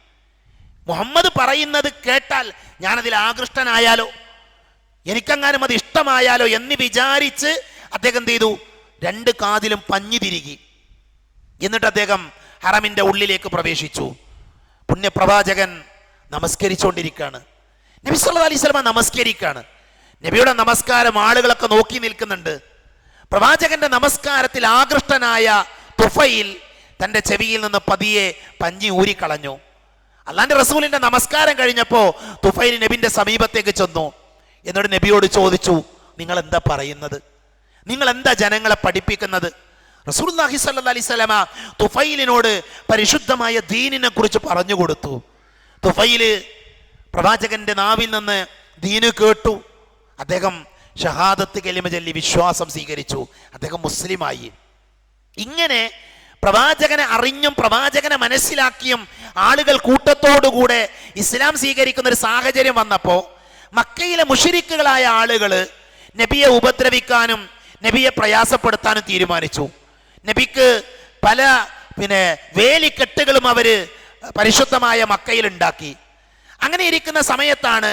മുഹമ്മദ് പറയുന്നത് കേട്ടാൽ ഞാനതിൽ ആകൃഷ്ടനായാലോ, എനിക്കങ്ങാനും അത് ഇഷ്ടമായാലോ എന്ന് വിചാരിച്ച് അദ്ദേഹം എന്ത് ചെയ്തു? 2 കാതിലും പഞ്ഞി തിരികി. എന്നിട്ട് അദ്ദേഹം ഹറമിന്റെ ഉള്ളിലേക്ക് പ്രവേശിച്ചു. പുണ്യപ്രവാചകൻ നമസ്കരിച്ചുകൊണ്ടിരിക്കുകയാണ്. നബി സല്ലല്ലാഹു അലൈഹി വസല്ലം നമസ്കരിക്കുകയാണ്. നബിയുടെ നമസ്കാരം ആളുകളൊക്കെ നോക്കി നിൽക്കുന്നുണ്ട്. പ്രവാചകന്റെ നമസ്കാരത്തിൽ ആകൃഷ്ടനായ തുഫൈൽ തന്റെ ചെവിയിൽ നിന്ന് പതിയെ പഞ്ഞി ഊരിക്കളഞ്ഞു. അല്ലാഹുവിന്റെ റസൂലിന്റെ നമസ്കാരം കഴിഞ്ഞപ്പോ തുഫൈൽ നബിന്റെ സമീപത്തേക്ക് ചെന്നു. എന്നിട്ട് നബിയോട് ചോദിച്ചു, നിങ്ങൾ എന്താ പറയുന്നത്? നിങ്ങൾ എന്താ ജനങ്ങളെ പഠിപ്പിക്കുന്നത്? റസൂലുള്ളാഹി സ്വല്ലല്ലാഹി അലൈഹി വസല്ലമ തുഫൈലിനോട് പരിശുദ്ധമായ ദീനിനെ കുറിച്ച് പറഞ്ഞു കൊടുത്തു. തുഫൈല് പ്രവാചകന്റെ നാവിൽ നിന്ന് ദീന് കേട്ടു. അദ്ദേഹം ഷഹാദത്ത് കലിമ ചൊല്ലി വിശ്വാസം സ്വീകരിച്ചു. അദ്ദേഹം മുസ്ലിമായി. ഇങ്ങനെ പ്രവാചകനെ അറിഞ്ഞും പ്രവാചകനെ മനസ്സിലാക്കിയും ആളുകൾ കൂട്ടത്തോടുകൂടെ ഇസ്ലാം സ്വീകരിക്കുന്ന ഒരു സാഹചര്യം വന്നപ്പോൾ മക്കയിലെ മുശ്രിക്കുകളായ ആളുകൾ നബിയെ ഉപദ്രവിക്കാനും നബിയെ പ്രയാസപ്പെടുത്താനും തീരുമാനിച്ചു. നബിക്ക് പല വേലിക്കെട്ടുകളും അവര് പരിശുദ്ധമായ മക്കയിൽ ഉണ്ടാക്കി. അങ്ങനെ ഇരിക്കുന്ന സമയത്താണ്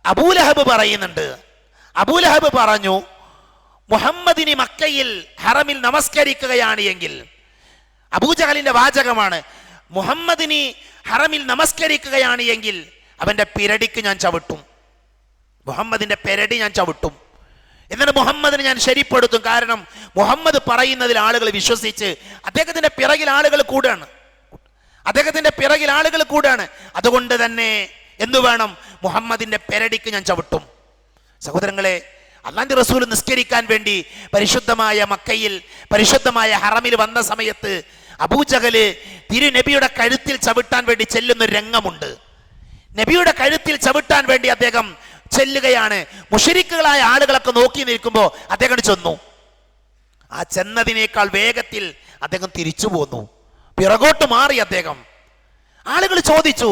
അബൂലഹബ് പറയുന്നുണ്ട്. അബൂലഹബ് പറഞ്ഞു, മുഹമ്മദിന് മക്കയിൽ ഹറമിൽ നമസ്കരിക്കുകയാണ് എങ്കിൽ, അബൂജഹലിന്റെ വാചകമാണ്, മുഹമ്മദിന് ഹറമിൽ നമസ്കരിക്കുകയാണ് എങ്കിൽ അവന്റെ പിരടിക്ക് ഞാൻ ചവിട്ടും, മുഹമ്മദിന്റെ പെരടി ഞാൻ ചവിട്ടും. എന്നിട്ട് മുഹമ്മദിനെ ഞാൻ ശരിപ്പെടുത്തും. കാരണം മുഹമ്മദ് പറയുന്നതിൽ ആളുകൾ വിശ്വസിച്ച് അദ്ദേഹത്തിന്റെ പിറകിൽ ആളുകൾ കൂടാണ്. അതുകൊണ്ട് തന്നെ എന്തു വേണം? മുഹമ്മദിന്റെ പെരടിക്ക് ഞാൻ ചവിട്ടും. സഹോദരങ്ങളെ, അല്ലാഹുവിന്റെ റസൂൽ നിസ്കരിക്കാൻ വേണ്ടി പരിശുദ്ധമായ മക്കയിൽ പരിശുദ്ധമായ ഹറമിൽ വന്ന സമയത്ത് അബൂജഹല് തിരുനബിയുടെ കഴുത്തിൽ ചവിട്ടാൻ വേണ്ടി ചെല്ലുന്ന രംഗമുണ്ട്. നബിയുടെ കഴുത്തിൽ ചവിട്ടാൻ വേണ്ടി അദ്ദേഹം ചെല്ലുകയാണ്. മുശ്രിക്കുകളായ ആളുകളൊക്കെ നോക്കി നിൽക്കുമ്പോൾ അദ്ദേഹം ചെന്നു. ആ ചെന്നതിനേക്കാൾ വേഗത്തിൽ അദ്ദേഹം തിരിച്ചു പോന്നു, പിറകോട്ട് മാറി അദ്ദേഹം. ആളുകൾ ചോദിച്ചു,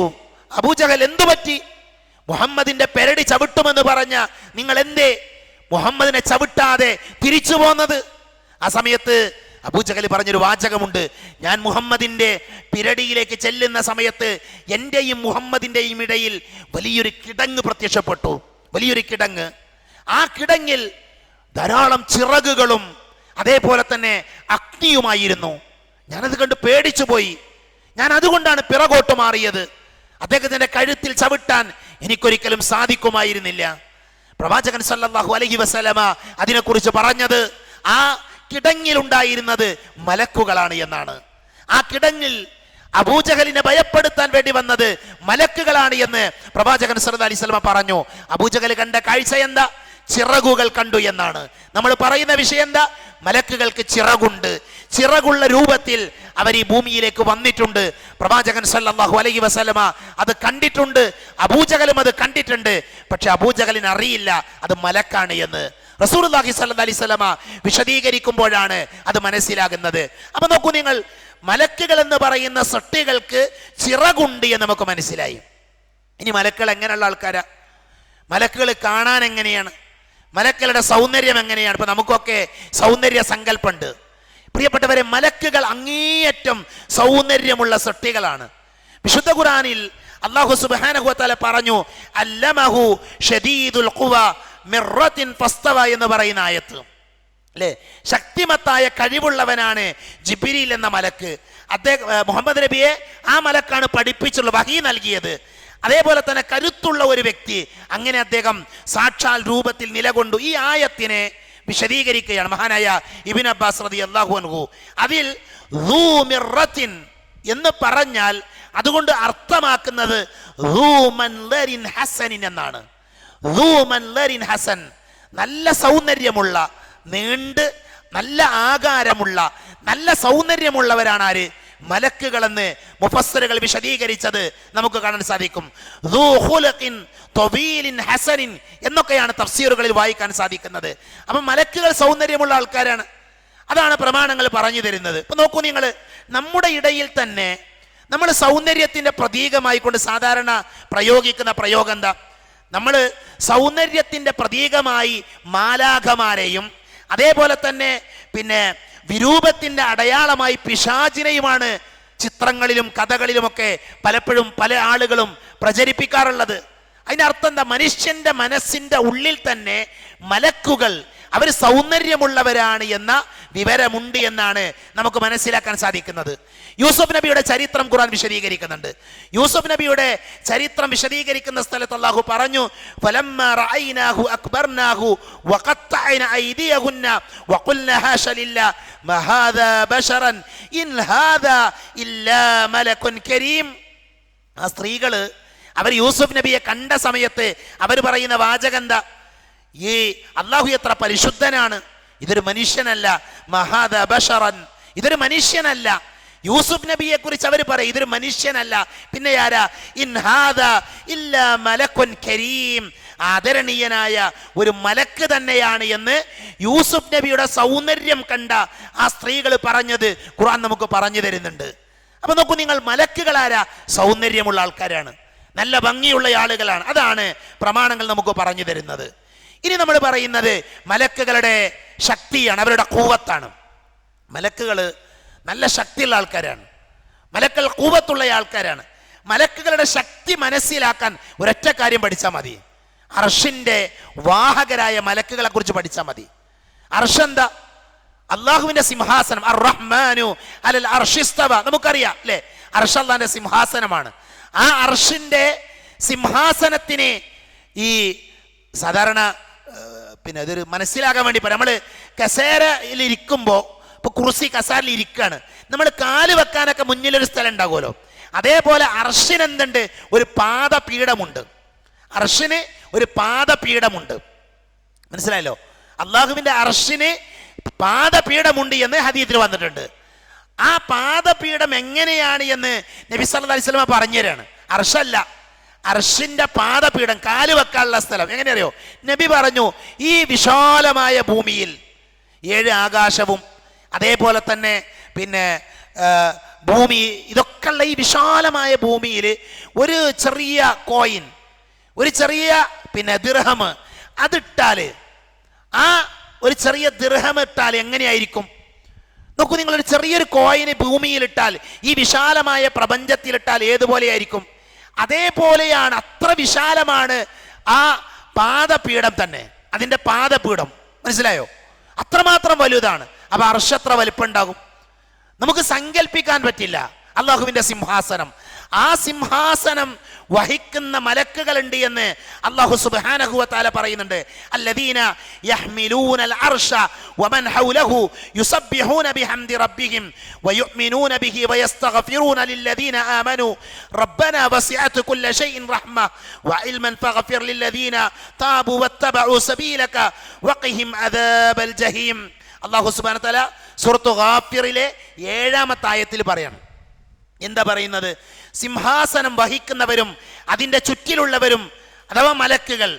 അബൂജഹൽ എന്തു പറ്റി? മുഹമ്മദിന്റെ പെരടി ചവിട്ടുമെന്ന് പറഞ്ഞ നിങ്ങൾ എന്തേ മുഹമ്മദിനെ ചവിട്ടാതെ തിരിച്ചു പോന്നത്? ആ സമയത്ത് അബൂജഹൽ പറഞ്ഞൊരു വാചകമുണ്ട്, ഞാൻ മുഹമ്മദിന്റെ പിരടിയിലേക്ക് ചെല്ലുന്ന സമയത്ത് എന്റെയും മുഹമ്മദിന്റെയും ഇടയിൽ വലിയൊരു കിടങ്ങ് പ്രത്യക്ഷപ്പെട്ടു, വലിയൊരു കിടങ്ങ്. ആ കിടങ്ങിൽ ധാരാളം ചിറകുകളും അതേപോലെ തന്നെ അഗ്നിയുമായിരുന്നു. ഞാനത് കണ്ട് പേടിച്ചു പോയി. ഞാൻ അതുകൊണ്ടാണ് പിറകോട്ട് മാറിയത്. അദ്ദേഹത്തിന്റെ കഴുത്തിൽ ചവിട്ടാൻ എനിക്കൊരിക്കലും സാധിക്കുമായിരുന്നില്ല. പ്രവാചകൻ സല്ലല്ലാഹു അലൈഹി വസല്ലമ അതിനെക്കുറിച്ച് പറഞ്ഞത് ആ കിടങ്ങിലുണ്ടായിരുന്നത് മലക്കുകളാണ് എന്നാണ്. ആ കിടങ്ങിൽ അബൂജഹലിനെ ഭയപ്പെടുത്താൻ വേണ്ടി വന്നത് മലക്കുകളാണ് എന്ന് പ്രവാചകൻ സല്ലല്ലാഹു അലൈഹി വസല്ലമ പറഞ്ഞു. അബൂജഹൽ കണ്ട കാഴ്ച എന്താ? ചിറകുകൾ കണ്ടു എന്നാണ്. നമ്മൾ പറയുന്ന വിഷയം എന്താ? മലക്കുകൾക്ക് ചിറകുണ്ട്, ചിറകുള്ള രൂപത്തിൽ അവർ ഈ ഭൂമിയിലേക്ക് വന്നിട്ടുണ്ട്. പ്രവാചകൻ സല്ലല്ലാഹു അലൈഹി വസല്ലമ അത് കണ്ടിട്ടുണ്ട്, അബൂജഹലും അത് കണ്ടിട്ടുണ്ട്. പക്ഷെ അബൂജഹലിന് അറിയില്ല അത് മലക്കാണ് എന്ന്. റസൂലുള്ളാഹി സ്വല്ലല്ലാഹി അലൈഹി വസല്ലമ വിശദീകരിക്കുമ്പോഴാണ് അത് മനസ്സിലാകുന്നത്. അപ്പൊ നോക്കൂ നിങ്ങൾ, മലക്കുകൾ എന്ന് പറയുന്ന സൃഷ്ടികൾക്ക് ചിറകുണ്ട് എന്ന് നമുക്ക് മനസ്സിലായി. ഇനി മലക്കുകൾ എങ്ങനെയുള്ള ആൾക്കാരാ? മലക്കുകൾ കാണാൻ എങ്ങനെയാണ്? മലക്കുകളുടെ സൗന്ദര്യം എങ്ങനെയാണ്? ഇപ്പൊ നമുക്കൊക്കെ സൗന്ദര്യ സങ്കല്പമുണ്ട്. പ്രിയപ്പെട്ടവരെ, മലക്കുകൾ അങ്ങേയറ്റം സൗന്ദര്യമുള്ള സൃഷ്ടികളാണ്. വിശുദ്ധ ഖുർആനിൽ അല്ലാഹു സുബ്ഹാനഹു വ തആല പറഞ്ഞു, അല്ലമഹു ശദീദുൽ ഖുവ മിർറത്തിൻ ഫസ്തവ എന്ന് പറയുന്ന ആയത്ത് അല്ലേ. ശക്തിമത്തായ കഴിവുള്ളവനാണ് ജിബ്രീൽ എന്ന മലക്ക്. അദ്ദേഹം മുഹമ്മദ് നബിയെ ആ മലക്കാണ് പഠിപ്പിച്ചുള്ള വഹി നൽകിയത്. അതേപോലെ തന്നെ കരുത്തുള്ള ഒരു വ്യക്തി, അങ്ങനെ അദ്ദേഹം സാക്ഷാൽ രൂപത്തിൽ നിലകൊണ്ടു. ഈ ആയത്തിനെ വിശദീകരിക്കുകയാണ് മഹാനായ ഇബ്നു അബ്ബാസ് റളിയല്ലാഹു അൻഹു. അതിൽ ദൂ മിർറത്തിൻ എന്ന് പറഞ്ഞാൽ അതുകൊണ്ട് അർത്ഥമാക്കുന്നത് ദൂ മൻലരിൻ ഹസനിൻ എന്നാണ്. ദൂ മൻലരിൻ ഹസൻ, നല്ല സൗന്ദര്യമുള്ള, നീണ്ട് നല്ല ആകാരമുള്ള, നല്ല സൗന്ദര്യമുള്ളവരാണ് ആര്? മലക്കുകളെന്ന് മുഫസ്സിറുകൾ വിശദീകരിച്ചത് നമുക്ക് കാണാൻ സാധിക്കും. ദൂ ഖുലഖിൻ തവീലിൻ ഹസനിൻ എന്നൊക്കെയാണ് തഫ്സീറുകളിൽ വായിക്കാൻ സാധിക്കുന്നത്. അപ്പം മലക്കുകൾ സൗന്ദര്യമുള്ള ആൾക്കാരാണ്. അതാണ് പ്രമാണങ്ങൾ പറഞ്ഞു തരുന്നത്. ഇപ്പൊ നോക്കൂ നിങ്ങൾ, നമ്മുടെ ഇടയിൽ തന്നെ നമ്മൾ സൗന്ദര്യത്തിന്റെ പ്രതീകമായി കൊണ്ട് സാധാരണ പ്രയോഗിക്കുന്ന പ്രയോഗം എന്താ? നമ്മൾ സൗന്ദര്യത്തിന്റെ പ്രതീകമായി മാലാഖമാരെയും അതേപോലെ തന്നെ പിന്നെ വിരൂപത്തിന്റെ അടയാളമായി പിശാചിനെയുമാണ് ചിത്രങ്ങളിലും കഥകളിലുമൊക്കെ പലപ്പോഴും പല ആളുകളും പ്രചരിപ്പിക്കാറുള്ളത്. അതിന്റെ അർത്ഥം എന്താ? മനുഷ്യന്റെ മനസ്സിന്റെ ഉള്ളിൽ തന്നെ മലക്കുകൾ അവർ സൗന്ദര്യമുള്ളവരാണ് എന്ന വിവരമുണ്ട് എന്നാണ് നമുക്ക് മനസ്സിലാക്കാൻ സാധിക്കുന്നത്. യൂസുഫ് നബിയുടെ ചരിത്രം ഖുർആൻ വിശദീകരിക്കുന്നുണ്ട്. യൂസുഫ് നബിയുടെ ചരിത്രം വിശദീകരിക്കുന്ന സ്ഥലത്ത് അല്ലാഹു പറഞ്ഞു, ഫലമ്മാ റഅയ്നാഹു അക്ബർനാഹു വഖത്തഅന ഐദിയഹുന്ന വഖുൽന ഹാശ ലില്ലാ മാ ഹാദാ ബശറൻ ഇൻ ഹാദാ ഇല്ലാ മലകുൻ കരീം. ആ സ്ത്രീകള് അവർ യൂസുഫ് നബിയെ കണ്ട സമയത്ത് അവർ പറയുന്ന വാചകം എന്താ? ഈ അല്ലാഹു എത്ര പരിശുദ്ധനാണ്, ഇതൊരു മനുഷ്യനല്ല. മഹാദ ബശറൻ, ഇതൊരു മനുഷ്യനല്ല. യൂസുഫ് നബിയെ കുറിച്ച് അവർ പറയും ഇതൊരു മനുഷ്യനല്ല, പിന്നെ ആരാ? ഇൻ ഹാദാ ഇല്ലാ മലകുൻ കരീം, ആദരണീയനായ ഒരു മലക്ക് തന്നെയാണ് എന്ന് യൂസുഫ് നബിയുടെ സൗന്ദര്യം കണ്ട ആ സ്ത്രീകൾ പറഞ്ഞത് ഖുർആൻ നമുക്ക് പറഞ്ഞു തരുന്നുണ്ട്. അപ്പൊ നോക്കൂ നിങ്ങൾ, മലക്കുകൾ ആരാ? സൗന്ദര്യമുള്ള ആൾക്കാരാണ്, നല്ല ഭംഗിയുള്ള ആളുകളാണ്. അതാണ് പ്രമാണങ്ങൾ നമുക്ക് പറഞ്ഞു തരുന്നത്. ഇനി നമ്മൾ പറയുന്നത് മലക്കുകളുടെ ശക്തിയാണ്, അവരുടെ കൂവത്താണ്. മലക്കുകൾ നല്ല ശക്തിയുള്ള ആൾക്കാരാണ്, മലക്കുകൾ കൂവത്തുള്ള ആൾക്കാരാണ്. മലക്കുകളുടെ ശക്തി മനസ്സിലാക്കാൻ ഒരൊറ്റ കാര്യം പഠിച്ചാൽ മതി. അർഷിന്റെ വാഹകരായ മലക്കുകളെ കുറിച്ച് പഠിച്ചാൽ മതി. അർഷ് എന്താ? അള്ളാഹുവിന്റെ സിംഹാസനം. അർ-റഹ്മാനു അലൽ അർശിസ്തവ, നമുക്കറിയാം അല്ലെ? അർഷ് അള്ളാഹിന്റെ സിംഹാസനമാണ്. ആ അർഷിന്റെ സിംഹാസനത്തിന് ഈ സാധാരണ പിന്നെ ഇതൊരു മനസ്സിലാകാൻ വേണ്ടി പറയാം. നമ്മൾ കസേരയിൽ ഇരിക്കുമ്പോൾ, ഇപ്പൊ കുർസി കസേരയിൽ ഇരിക്കുകയാണ്, നമ്മൾ കാല് വെക്കാനൊക്കെ മുന്നിലൊരു സ്ഥലം ഉണ്ടാകുമല്ലോ. അതേപോലെ അർഷിന് എന്തുണ്ട്? ഒരു പാദപീഠമുണ്ട്. അർഷിന് ഒരു പാദപീഠമുണ്ട്, മനസ്സിലായല്ലോ? അള്ളാഹുവിന്റെ അർഷിന് പാദപീഠമുണ്ട് എന്ന് ഹദീസിൽ വന്നിട്ടുണ്ട്. ആ പാദപീഠം എങ്ങനെയാണ് എന്ന് നബി സല്ലല്ലാഹു അലൈഹി വസല്ലം പറഞ്ഞു തരാണ്. അർഷല്ല, അർഷിന്റെ പാദപീഠം, കാല് വെക്കാനുള്ള സ്ഥലം എങ്ങനെ അറിയോ? നബി പറഞ്ഞു, ഈ വിശാലമായ ഭൂമിയിൽ 7 ആകാശവും അതേപോലെ തന്നെ പിന്നെ ഭൂമി, ഇതൊക്കെയുള്ള ഈ വിശാലമായ ഭൂമിയിൽ ഒരു ചെറിയ കോയിൻ, ഒരു ചെറിയ പിന്നെ ദിർഹം അതിട്ടാല്, ആ ഒരു ചെറിയ ദിർഹം ഇട്ടാൽ എങ്ങനെയായിരിക്കും? നോക്കൂ, നിങ്ങളൊരു ചെറിയൊരു കോയിന് ഭൂമിയിലിട്ടാൽ, ഈ വിശാലമായ പ്രപഞ്ചത്തിലിട്ടാൽ ഏതുപോലെയായിരിക്കും? അതേപോലെയാണ്, അത്ര വിശാലമാണ് ആ പാദപീഠം തന്നെ, അതിൻ്റെ പാദപീഠം. മനസ്സിലായോ? അത്രമാത്രം വലുതാണ്. അപ്പൊ അർശ് എത്ര വലിപ്പം ഉണ്ടാകും? നമുക്ക് സങ്കല്പിക്കാൻ പറ്റില്ല. അള്ളാഹുവിന്റെ സിംഹാസനം, ആ സിംഹാസനം വഹിക്കുന്ന മലക്കുകളുണ്ട് എന്ന് അല്ലാഹു സുബ്ഹാനഹു വ തആല പറയുന്നുണ്ട്. അല്ലദീന യഹ്മിലൂനൽ അർശ വമൻ ഹൗലഹു യുസബ്ബിഹൂന ബിഹംദി റബ്ബിഹിം വയുഅ്മിനൂന ബിഹി വയസ്തഗ്ഫിറൂന ലില്ലദീന ആമനൂ റബ്ബനാ വസിഅത കുല്ല ശൈഇൻ റഹ്മ വഇൽമൻ ഫഗ്ഫിർ ലില്ലദീന താബു വത്തബഉ സബീലക വഖിഹിം അദാബൽ ജഹീം. അല്ലാഹു സുബ്ഹാനഹു വ തആല സൂറത്തു ഗാഫിറിലെ 7-ാമത്തെ ആയത്തിൽ പറയാണ്. എന്താ പറയുന്നത്? സിംഹാസനം വഹിക്കുന്നവരും അതിൻ്റെ ചുറ്റിലുള്ളവരും അഥവാ മലക്കുകൾ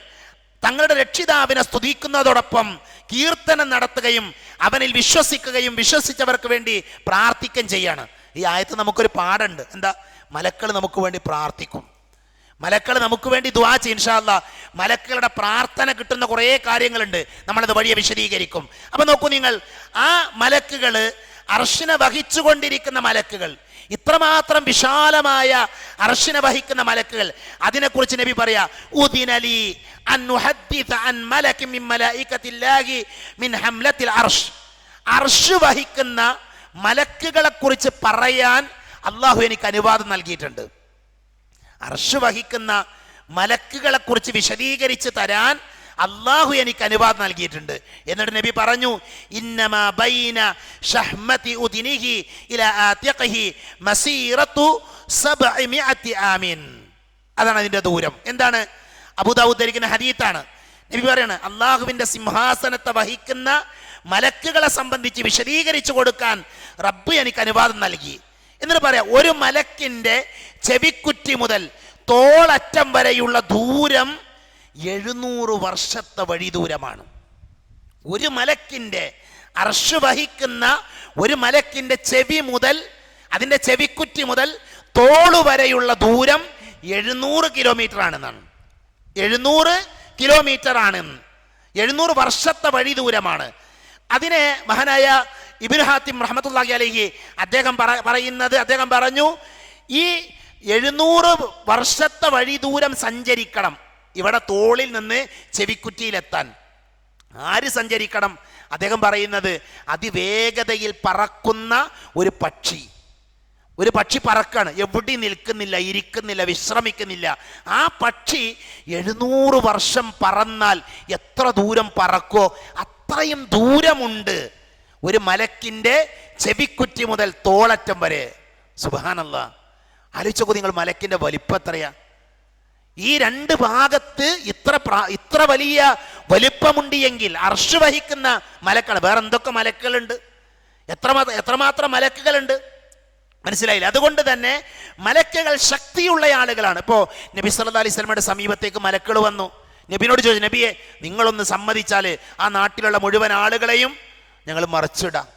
തങ്ങളുടെ രക്ഷിതാവിനെ സ്തുതിക്കുന്നതോടൊപ്പം കീർത്തനം നടത്തുകയും അവനിൽ വിശ്വസിക്കുകയും വിശ്വസിച്ചവർക്ക് വേണ്ടി പ്രാർത്ഥിക്കുകയും ചെയ്യാണ്. ഈ ആയത്ത് നമുക്കൊരു പാഠമുണ്ട്. എന്താ? മലക്കൾ നമുക്ക് വേണ്ടി പ്രാർത്ഥിക്കും, മലക്കൾ നമുക്ക് വേണ്ടി ദുആ ചെയ്യും. ഇൻഷാ അല്ലാഹ് മലക്കളുടെ പ്രാർത്ഥന കിട്ടുന്ന കുറേ കാര്യങ്ങളുണ്ട്, നമ്മളത് വഴിയെ വിശദീകരിക്കും. അപ്പൊ നോക്കൂ നിങ്ങൾ, ആ മലക്കുകൾ, അർശിനെ വഹിച്ചുകൊണ്ടിരിക്കുന്ന മലക്കുകൾ, ഇത്രമാത്രം വിശാലമായ അർശിനെ വഹിക്കുന്ന മലക്കുകൾ, അതിനെക്കുറിച്ച് നബി പറയാ, ഉദിനലി അൻ ഉഹദ്ദിസ അൻ മലകിൻ മിൻ മലായികത്തില്ലാഹി മിൻ ഹംലത്തിൽ അർശ്. അർശ് വഹിക്കുന്ന മലക്കുകളെ കുറിച്ച് പറയാൻ അള്ളാഹു എനിക്ക് അനുവാദം നൽകിയിട്ടുണ്ട്. അർശ് വഹിക്കുന്ന മലക്കുകളെ കുറിച്ച് വിശദീകരിച്ച് തരാൻ അള്ളാഹു എനിക്ക് അനുവാദം നൽകിയിട്ടുണ്ട്. എന്നിട്ട് നബി പറഞ്ഞു, ഇന്നമാ ബൈന ശഹ്മതി ഉദിനിഹി ഇലാ ആതിഖിഹി മസീറത്തു 700 ആമിൻ. അതാണ് അതിന്റെ ദൂരം. എന്താണ്? അബൂദാവൂദ് ധരിക്കുന്ന ഹദീത്താണ്. നബി പറയാണ്, അള്ളാഹുവിന്റെ സിംഹാസനത്തെ വഹിക്കുന്ന മലക്കുകളെ സംബന്ധിച്ച് വിശദീകരിച്ചു കൊടുക്കാൻ റബ്ബ് എനിക്ക് അനുവാദം നൽകി. എന്നിട്ട് പറയാം, ഒരു മലക്കിന്റെ ചെവിക്കുറ്റി മുതൽ തോളറ്റം വരെയുള്ള ദൂരം 700 വർഷത്തെ വഴി ദൂരമാണ്. ഒരു മലക്കിന്റെ, അർശ് വഹിക്കുന്ന ഒരു മലക്കിന്റെ ചെവി മുതൽ, അതിന്റെ ചെവിക്കുറ്റി മുതൽ തോളു വരെയുള്ള ദൂരം 700 കിലോമീറ്റർ ആണെന്നാണ്. 700 കിലോമീറ്റർ ആണ്, 700 വർഷത്തെ വഴി ദൂരമാണ്. അതിനെ മഹാനായ ഇബ്നു ഹാത്തിം റഹ്മത്തുള്ളാഹി അലൈഹി അദ്ദേഹം പറഞ്ഞു, ഈ 700 വർഷത്തെ വഴി ദൂരം സഞ്ചരിക്കണം ഇവിടെ തോളിൽ നിന്ന് ചെവിക്കുറ്റിയിലെത്താൻ. ആര് സഞ്ചരിക്കണം? അദ്ദേഹം പറയുന്നത്, അതിവേഗതയിൽ പറക്കുന്ന ഒരു പക്ഷി പറക്കാണ്, എവിടെയും നിൽക്കുന്നില്ല, ഇരിക്കുന്നില്ല, വിശ്രമിക്കുന്നില്ല. ആ പക്ഷി 700 വർഷം പറന്നാൽ എത്ര ദൂരം പറക്കോ അത്രയും ദൂരമുണ്ട് ഒരു മലക്കിന്റെ ചെവിക്കുറ്റി മുതൽ തോളറ്റം വരെ. സുബ്ഹാനല്ലാഹ്, ആലോചിച്ചോക്കൂ നിങ്ങൾ, മലക്കിന്റെ വലിപ്പം എത്രയാ? ഈ രണ്ട് ഭാഗത്ത് ഇത്ര വലിയ വലിപ്പമുണ്ട് എങ്കിൽ അർശ് വഹിക്കുന്ന മലക്കൾ, വേറെ എന്തൊക്കെ മലക്കുകളുണ്ട്, എത്രമാത്രം മലക്കുകളുണ്ട്, മനസ്സിലായില്ല? അതുകൊണ്ട് തന്നെ മലക്കുകൾ ശക്തിയുള്ള ആളുകളാണ്. ഇപ്പോൾ നബി സല്ലല്ലാഹു അലൈഹി വസല്ലമയുടെ സമീപത്തേക്ക് മലക്കുകൾ വന്നു. നബിനോട് ചോദിച്ചു, നബിയെ, നിങ്ങളൊന്ന് സമ്മതിച്ചാൽ ആ നാട്ടിലുള്ള മുഴുവൻ ആളുകളെയും ഞങ്ങൾ മറിച്ചിടാം,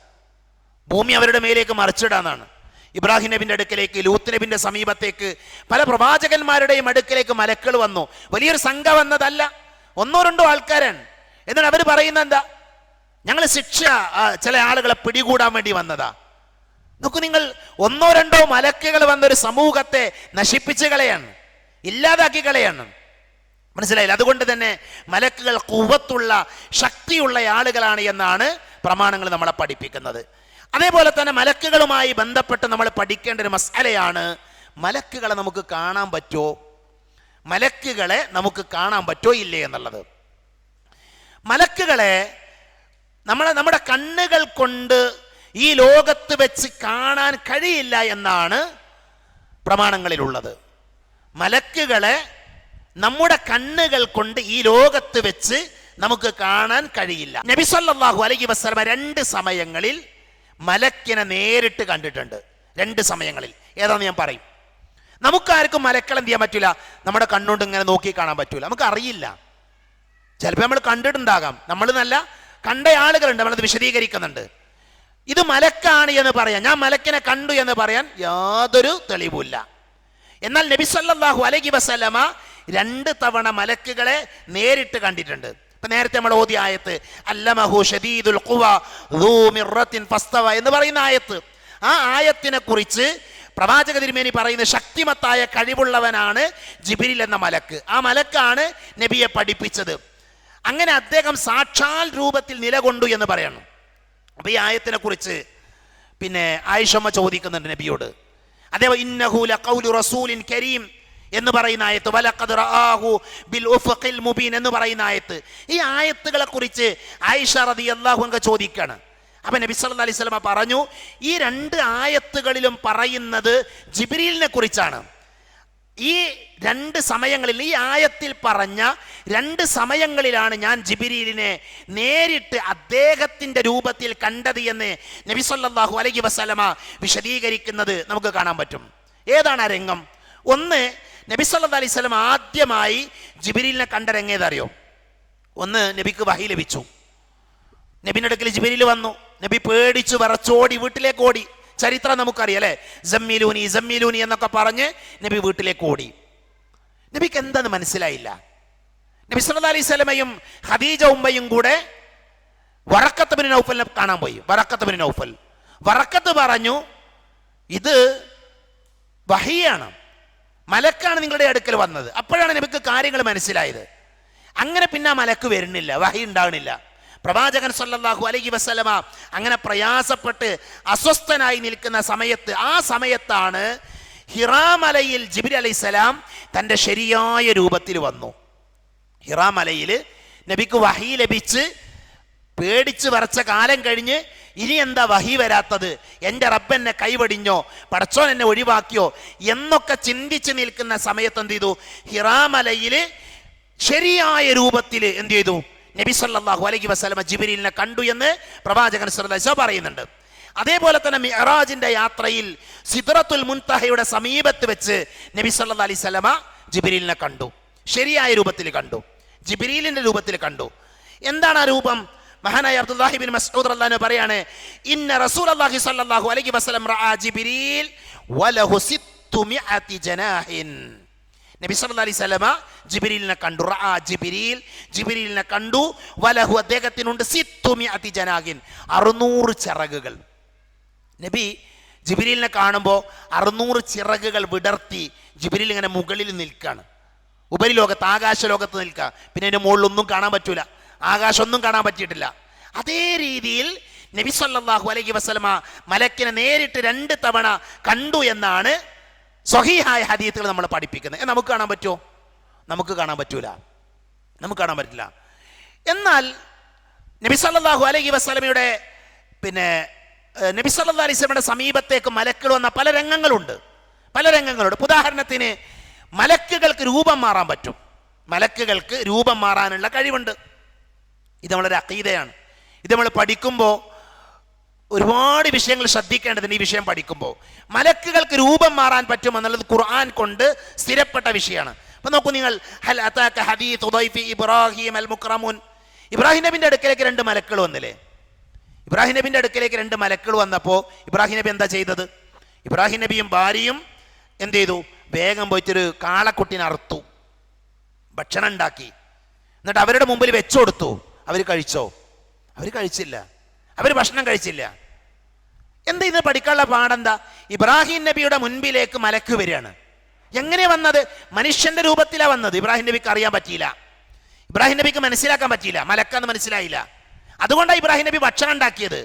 ഭൂമി അവരുടെ മേലേക്ക് മറിച്ചിടാന്നാണ്. ഇബ്രാഹിം നബിന്റെ അടുക്കലേക്ക്, ലൂത്ത് നബിന്റെ സമീപത്തേക്ക്, പല പ്രവാചകന്മാരുടെയും അടുക്കലേക്ക് മലക്കൾ വന്നു. വലിയൊരു സംഘം വന്നതല്ല, 1-2 ആൾക്കാരാണ്. എന്നിട്ട് അവർ പറയുന്നത് എന്താ? ഞങ്ങൾ ശിക്ഷ ചില ആളുകളെ പിടികൂടാൻ വേണ്ടി വന്നതാ. നോക്കൂ നിങ്ങൾ, 1-2 മലക്കുകൾ വന്നൊരു സമൂഹത്തെ നശിപ്പിച്ച് കളയാണ്, ഇല്ലാതാക്കി കളയാണ്. മനസ്സിലായില്ല? അതുകൊണ്ട് തന്നെ മലക്കുകൾ ഖുവ്വത്തുള്ള, ശക്തിയുള്ള ആളുകളാണ് എന്നാണ് പ്രമാണങ്ങൾ നമ്മളെ പഠിപ്പിക്കുന്നത്. അതേപോലെ തന്നെ മലക്കുകളുമായി ബന്ധപ്പെട്ട് നമ്മൾ പഠിക്കേണ്ട ഒരു മസ്അലയാണ്, മലക്കുകളെ നമുക്ക് കാണാൻ പറ്റുമോ, മലക്കുകളെ നമുക്ക് കാണാൻ പറ്റുമോ ഇല്ലേ എന്നുള്ളത്. മലക്കുകളെ നമ്മുടെ കണ്ണുകൾ കൊണ്ട് ഈ ലോകത്ത് വെച്ച് കാണാൻ കഴിയില്ല എന്നാണ് പ്രമാണങ്ങളിലുള്ളത്. മലക്കുകളെ നമ്മുടെ കണ്ണുകൾ കൊണ്ട് ഈ ലോകത്ത് വെച്ച് നമുക്ക് കാണാൻ കഴിയില്ല. നബി സല്ലല്ലാഹു അലൈഹി വസല്ലം 2 സമയങ്ങളിൽ മലക്കിനെ നേരിട്ട് കണ്ടിട്ടുണ്ട്. 2 സമയങ്ങളിൽ. ഏതാന്ന് ഞാൻ പറയും. നമുക്കാർക്കും മലക്കളെ എന്ത് ചെയ്യാൻ പറ്റില്ല, നമ്മുടെ കണ്ണുകൊണ്ട് ഇങ്ങനെ നോക്കി കാണാൻ പറ്റൂല, നമുക്ക് അറിയില്ല. ചിലപ്പോൾ നമ്മൾ കണ്ടിട്ടുണ്ടാകാം, നമ്മൾ നല്ല കണ്ട ആളുകളുണ്ട്, നമ്മളത് വിശദീകരിക്കുന്നുണ്ട്. ഇത് മലക്കാണ് എന്ന് പറയാൻ, ഞാൻ മലക്കിനെ കണ്ടു എന്ന് പറയാൻ യാതൊരു തെളിവുമില്ല. എന്നാൽ നബി സല്ലല്ലാഹു അലൈഹി വസല്ലമ 2 തവണ മലക്കുകളെ നേരിട്ട് കണ്ടിട്ടുണ്ട്. ഇപ്പൊ നേരത്തെ നമ്മൾ ഓതിയ ആയത്ത് അല്ലമഹു ശദീദുൽ ഖുവ ദൂ മിർറത്തിൻ ഫസ്തവ എന്ന് പറയുന്ന ആയത്ത്, ആ ആയത്തിനെ കുറിച്ച് പ്രവാചക തിരുമേനി പറയുന്ന ശക്തിമത്തായ കഴിവുള്ളവനാണ് ജിബ്രീൽ എന്ന മലക്ക്. ആ മലക്കാണ് നബിയെ പഠിപ്പിച്ചത്. അങ്ങനെ അദ്ദേഹം സാക്ഷാൽ രൂപത്തിൽ നിലകൊണ്ടു എന്ന് പറയണം. അപ്പൊ ഈ ആയത്തിനെ കുറിച്ച് പിന്നെ ആയിഷമ്മ ചോദിക്കുന്നുണ്ട് നബിയോട്. അതേപോലെ ഇന്നഹു ലഖൗലു റസൂലിൻ കരീം എന്ന് പറയുന്ന ആയത്ത്, വലഖദ് റആഹു ബിൽ ഉഫഖിൽ മുബീൻ എന്ന് പറയുന്ന ആയത്ത്, ഈ ആയത്തുകളെ കുറിച്ച് ആയിഷ റളിയല്ലാഹു അൻഹ ചോദിക്കാണ്. അപ്പൊ നബി സല്ലല്ലാഹു അലൈഹി വസല്ലം പറഞ്ഞു, ഈ രണ്ട് ആയത്തുകളിലും പറയുന്നത് ജിബ്രീലിനെ കുറിച്ചാണ്. ഈ രണ്ട് സമയങ്ങളിൽ, ഈ ആയത്തിൽ പറഞ്ഞ രണ്ട് സമയങ്ങളിലാണ് ഞാൻ ജിബ്രീലിനെ നേരിട്ട് അദ്ദേഹത്തിന്റെ രൂപത്തിൽ കണ്ടത് എന്ന് നബി സല്ലല്ലാഹു അലൈഹി വസല്ലമ വിശദീകരിക്കുന്നത് നമുക്ക് കാണാൻ പറ്റും. ഏതാണ് ആ രംഗം? ഒന്ന്, നബി സല്ലല്ലാഹു അലൈഹി വസല്ലം ആദ്യമായി ജിബ്രീലിനെ കണ്ട രംഗം ഏതറിയോ? ഒന്ന്, നബിക്ക് വഹി ലഭിച്ചു. നബിന്റെ അടുക്കൽ ജിബ്രീൽ വന്നു. നബി പേടിച്ചു വിറച്ചോടി വീട്ടിലേക്ക് ഓടി. ചരിത്രം നമുക്കറിയാം അല്ലെ, സമ്മിലൂനി സമ്മിലൂനി എന്നൊക്കെ പറഞ്ഞ് നബി വീട്ടിലേക്ക് ഓടി. നബിക്ക് എന്താന്ന് മനസ്സിലായില്ല. നബി സല്ലല്ലാഹു അലൈഹി വസല്ലമയും ഖദീജ ഉമ്മയും കൂടെ വറഖത്ത് ബിൻ നൗഫലിനെ കാണാൻ പോയി. വറഖത്ത് ബിൻ നൗഫൽ, വറഖത്ത് പറഞ്ഞു, ഇത് വഹിയാണ്, മലക്കാണ് നിങ്ങളുടെ അടുക്കൽ വന്നത്. അപ്പോഴാണ് നബിക്ക് കാര്യങ്ങൾ മനസ്സിലായത്. അങ്ങനെ പിന്നെ ആ മലക്ക് വരുന്നില്ല, വഹി ഉണ്ടാകുന്നില്ല. പ്രവാചകൻ സല്ലല്ലാഹു അലൈഹി വസല്ലമ അങ്ങനെ പ്രയാസപ്പെട്ട് അസ്വസ്ഥനായി നിൽക്കുന്ന സമയത്ത്, ആ സമയത്താണ് ഹിറാ മലയിൽ ജിബ്രീൽ അലൈഹിസ്സലാം തൻ്റെ ശരിയായ രൂപത്തിൽ വന്നു. ഹിറാ മലയിൽ നബിക്ക് വഹി ലഭിച്ച് പേടിച്ച് വരച്ച കാലം കഴിഞ്ഞ് ഇനി എന്താ വഹി വരാത്തത്, എൻ്റെ റബ്ബ് എന്നെ കൈവടിഞ്ഞോ, പടച്ചോൻ എന്നെ ഒഴിവാക്കിയോ എന്നൊക്കെ ചിന്തിച്ച് നിൽക്കുന്ന സമയത്ത് എന്ത് ചെയ്തു? ഹിറാ മലയിൽ ശരിയായ രൂപത്തിൽ എന്ത് ചെയ്തു? നബി സല്ലല്ലാഹു അലൈഹി വസല്ലമ ജിബ്രീലിനെ കണ്ടു എന്ന് പ്രവാചകൻ സല്ലല്ലാഹു അലൈഹി വസല്ലം പറയുന്നുണ്ട്. അതേപോലെ തന്നെ മിഅ്റാജിന്റെ യാത്രയിൽ സിദ്റത്തുൽ മുൻതഹയുടെ സമീപത്ത് വെച്ച് നബി സല്ലല്ലാഹു അലൈഹി വസല്ലമ ജിബ്രീലിനെ കണ്ടു. ശരിയായ രൂപത്തിൽ കണ്ടു, ജിബ്രീലിന്റെ രൂപത്തിൽ കണ്ടു. എന്താണ് ആ രൂപം? മഹാനായ അബ്ദുല്ലാഹി ബിൻ മസ്ഊദ് റളിയല്ലാഹു അൻഹു പറയാണ്, ഇന്ന റസൂലുള്ളാഹി സ്വല്ലല്ലാഹു അലൈഹി വസല്ലം റഅ ജിബ്രീൽ വലഹു 600 ജനാഹിൻ. നബി സല്ലല്ലാഹു അലൈഹി വസല്ലമ ജിബ്രീലിനെ കണ്ടു. റഅ ജിബ്രീൽ, ജിബ്രീലിനെ കണ്ടു. വലഹു, അദ്ദേഹത്തിനുണ്ട് 600 ജനാഹിൻ, 600 ചിറകുകൾ. നബി ജിബ്രീലിനെ കാണുമ്പോൾ 600 ചിറകുകൾ വിടർത്തി ജിബ്രീൽ ഇങ്ങനെ മുകളിൽ നിൽക്കുകയാണ്. ഉപരിലോകത്ത്, ആകാശലോകത്ത് നിൽക്കുക. പിന്നെ അതിൻ്റെ മുകളിലൊന്നും കാണാൻ പറ്റൂല, ആകാശമൊന്നും കാണാൻ പറ്റിയിട്ടില്ല. അതേ രീതിയിൽ നബി സല്ലല്ലാഹു അലൈഹി വസല്ലമ മലക്കിനെ നേരിട്ട് 2 തവണ കണ്ടു എന്നാണ് സ്വഹീഹായ ഹദീസുകൾ നമ്മൾ പഠിപ്പിക്കുന്നത്. നമുക്ക് കാണാൻ പറ്റുമോ? നമുക്ക് കാണാൻ പറ്റൂല, നമുക്ക് കാണാൻ പറ്റില്ല. എന്നാൽ നബി സല്ലല്ലാഹു അലൈഹി വസല്ലമയുടെ നബി സല്ലല്ലാഹു അലൈഹി വസല്ലമയുടെ സമീപത്തേക്ക് മലക്കുകൾ വന്ന പല രംഗങ്ങളുണ്ട്. ഉദാഹരണത്തിന് മലക്കുകൾക്ക് രൂപം മാറാൻ പറ്റും. മലക്കുകൾക്ക് രൂപം മാറാനുള്ള കഴിവുണ്ട്. ഇത് നമ്മളൊരു അഖീദയാണ്. ഇത് നമ്മൾ പഠിക്കുമ്പോൾ ഒരുപാട് വിഷയങ്ങൾ ശ്രദ്ധിക്കേണ്ടതുണ്ട്. ഈ വിഷയം പഠിക്കുമ്പോൾ മലക്കുകൾക്ക് രൂപം മാറാൻ പറ്റുമെന്നുള്ളത് ഖുർആൻ കൊണ്ട് സ്ഥിരപ്പെട്ട വിഷയമാണ്. അപ്പൊ നോക്കൂ നിങ്ങൾ, ഹൽ അതാക ഹദീഥു ദൈഫി ഇബ്രാഹിം അൽ മുക്രമുൻ. ഇബ്രാഹിം നബിന്റെ അടുക്കലേക്ക് 2 മലക്കുകൾ വന്നില്ലേ? ഇബ്രാഹിം നബിന്റെ അടുക്കലേക്ക് 2 മലക്കുകൾ വന്നപ്പോൾ ഇബ്രാഹിം നബി എന്താ ചെയ്തത്? ഇബ്രാഹിം നബിയും ഭാര്യയും എന്ത് ചെയ്തു? വേഗം പോയിട്ടൊരു കാളക്കുട്ടിനെ അറുത്തു, ഭക്ഷണം ഉണ്ടാക്കി, എന്നിട്ട് അവരുടെ മുമ്പിൽ വെച്ചു കൊടുത്തു. അവർ കഴിച്ചോ? അവർ കഴിച്ചില്ല, അവർ ഭക്ഷണം കഴിച്ചില്ല. എന്താ ഇത് പഠിക്കാനുള്ള പാടെന്താ? ഇബ്രാഹിം നബിയുടെ മുൻപിലേക്ക് മലക്ക് വരികയാണ്. എങ്ങനെ വന്നത്? മനുഷ്യന്റെ രൂപത്തിലാണ് വന്നത്. ഇബ്രാഹിം നബിക്ക് അറിയാൻ പറ്റിയില്ല, ഇബ്രാഹിം നബിക്ക് മനസ്സിലാക്കാൻ പറ്റിയില്ല, മലക്കാന്ന് മനസ്സിലായില്ല. അതുകൊണ്ടാണ് ഇബ്രാഹിം നബി ഭക്ഷണം ഉണ്ടാക്കിയത്.